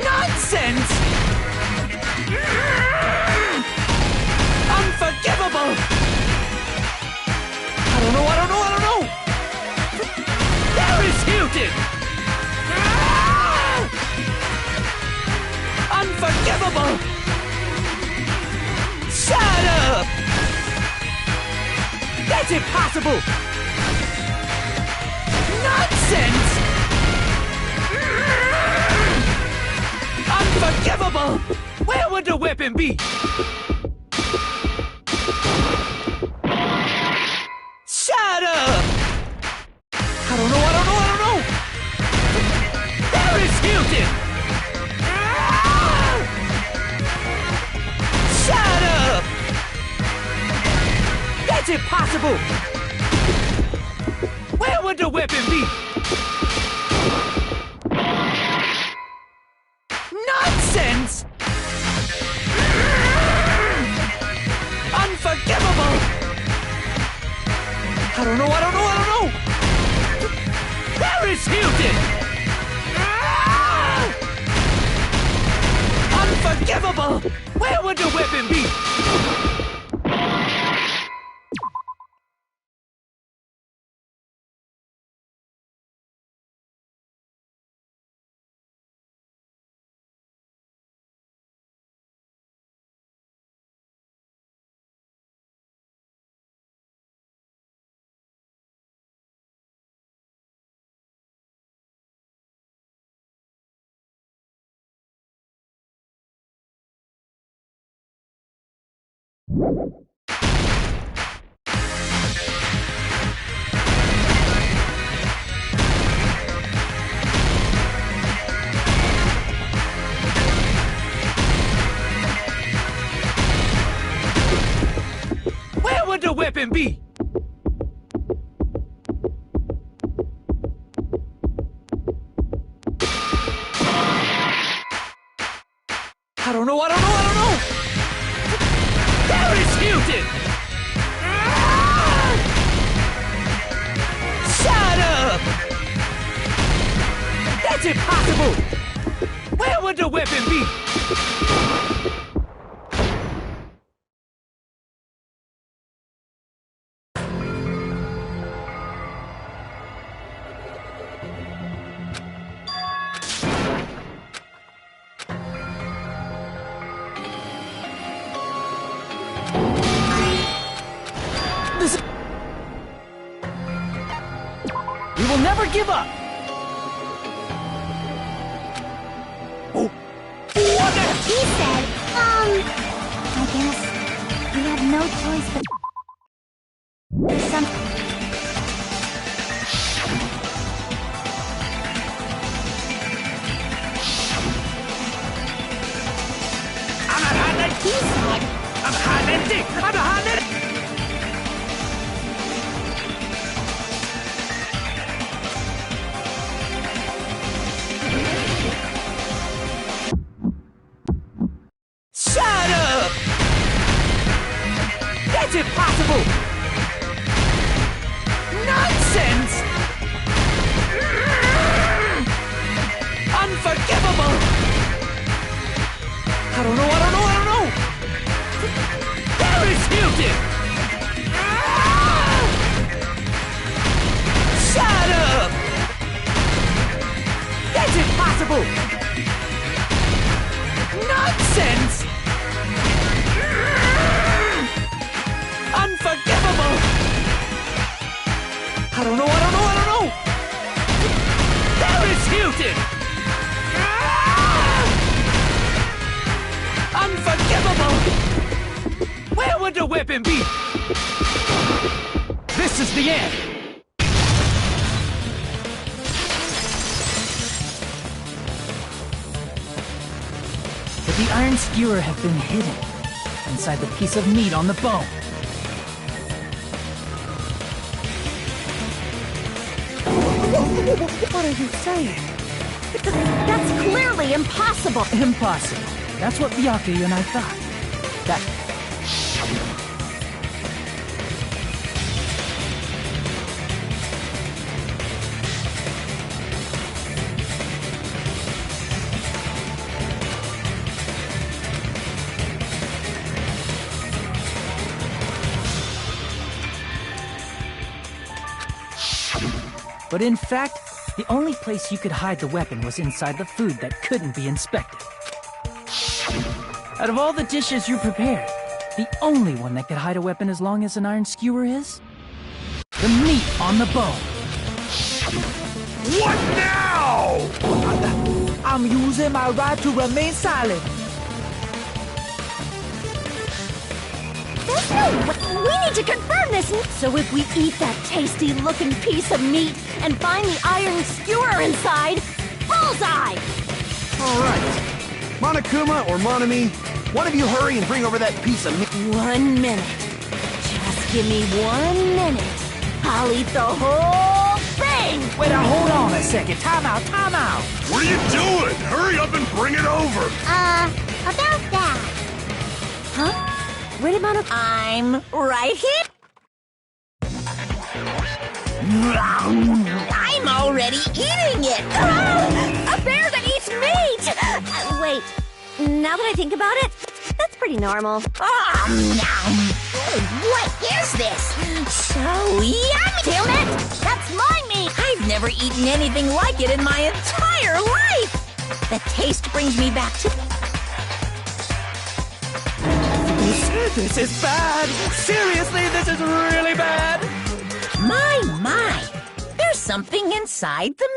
Nonsense! Unforgivable! I don't know! There is Hilton! Unforgivable! Shut up! That's impossible! Nonsense! Unforgivable! Where would the weapon be? Shut up! I don't know! Paris Hilton! Shut up! That's impossible! Where would the weapon be? Nonsense! Unforgivable! I don't know! Paris Hilton! Unforgivable! Where would the weapon be? Where would the weapon be? I don't know! Paris Hilton! Shut up! That's impossible! Where would the weapon be? We will never give up! Oh! What the? He said, I guess we have no choice but... There's some... Shut up! That's impossible! Nonsense! Unforgivable! I don't know! Paris Hilton! Shut up! That's impossible! Nonsense! Unforgivable! I don't know! Paris Hilton! Unforgivable! Where would the weapon be? This is the end! Could the iron skewer have been hidden inside the piece of meat on the bone? What are you saying? That's clearly impossible! Impossible. That's what Byakuya and I thought. That... But in fact, the only place you could hide the weapon was inside the food that couldn't be inspected. Out of all the dishes you prepared, the only one that could hide a weapon as long as an iron skewer is? the meat on the bone. What now? I'm using my right to remain silent. There's no way. We need to confirm this. So if we eat that tasty-looking piece of meat and find the iron skewer inside, bullseye! All right. Monokuma or Monami, one of you hurry and bring over that piece of meat. 1 minute. Just give me 1 minute. I'll eat the whole thing! Wait, now hold on a second. Time out, time out. What are you doing? Hurry up and bring it over. About that. Huh? Where did I'm right here. I'm already eating it! A bear that eats meat! Wait, now that I think about it, that's pretty normal. What is this? So yummy! Damn it! That's my meat! I've never eaten anything like it in my entire life! The taste brings me back to... This is bad! Seriously, this is really bad! My! There's something inside the...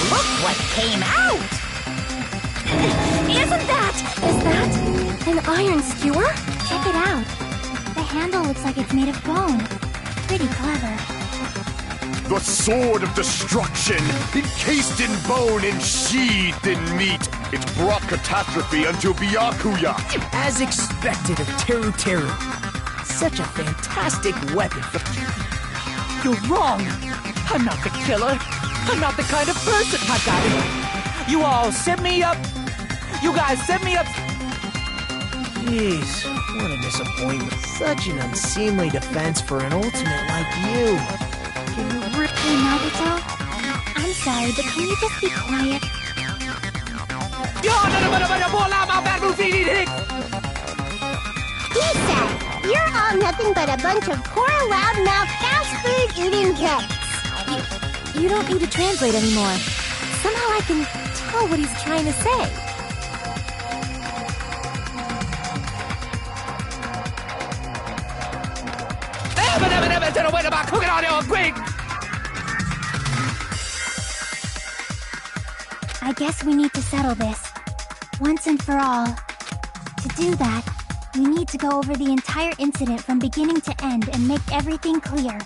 Look what came out! Is that an iron skewer? Check it out. The handle looks like it's made of bone. Pretty clever. The sword of destruction, encased in bone and sheathed in meat. It brought catastrophe unto Byakuya. As expected of Teru Teru. Such a fantastic weapon for... You're wrong! I'm not the killer! I'm not the kind of person I got it! You all set me up! You guys set me up! Jeez, what a disappointment. Such an unseemly defense for an ultimate like you. Can you Hey, Nagito? I'm sorry, but can you just be quiet? He said, you're all nothing but a bunch of poor, loudmouth, fast-food-eating kids. You don't need to translate anymore. Somehow I can tell what he's trying to say. I guess we need to settle this. Once and for all. To do that, we need to go over the entire incident from beginning to end and make everything clear.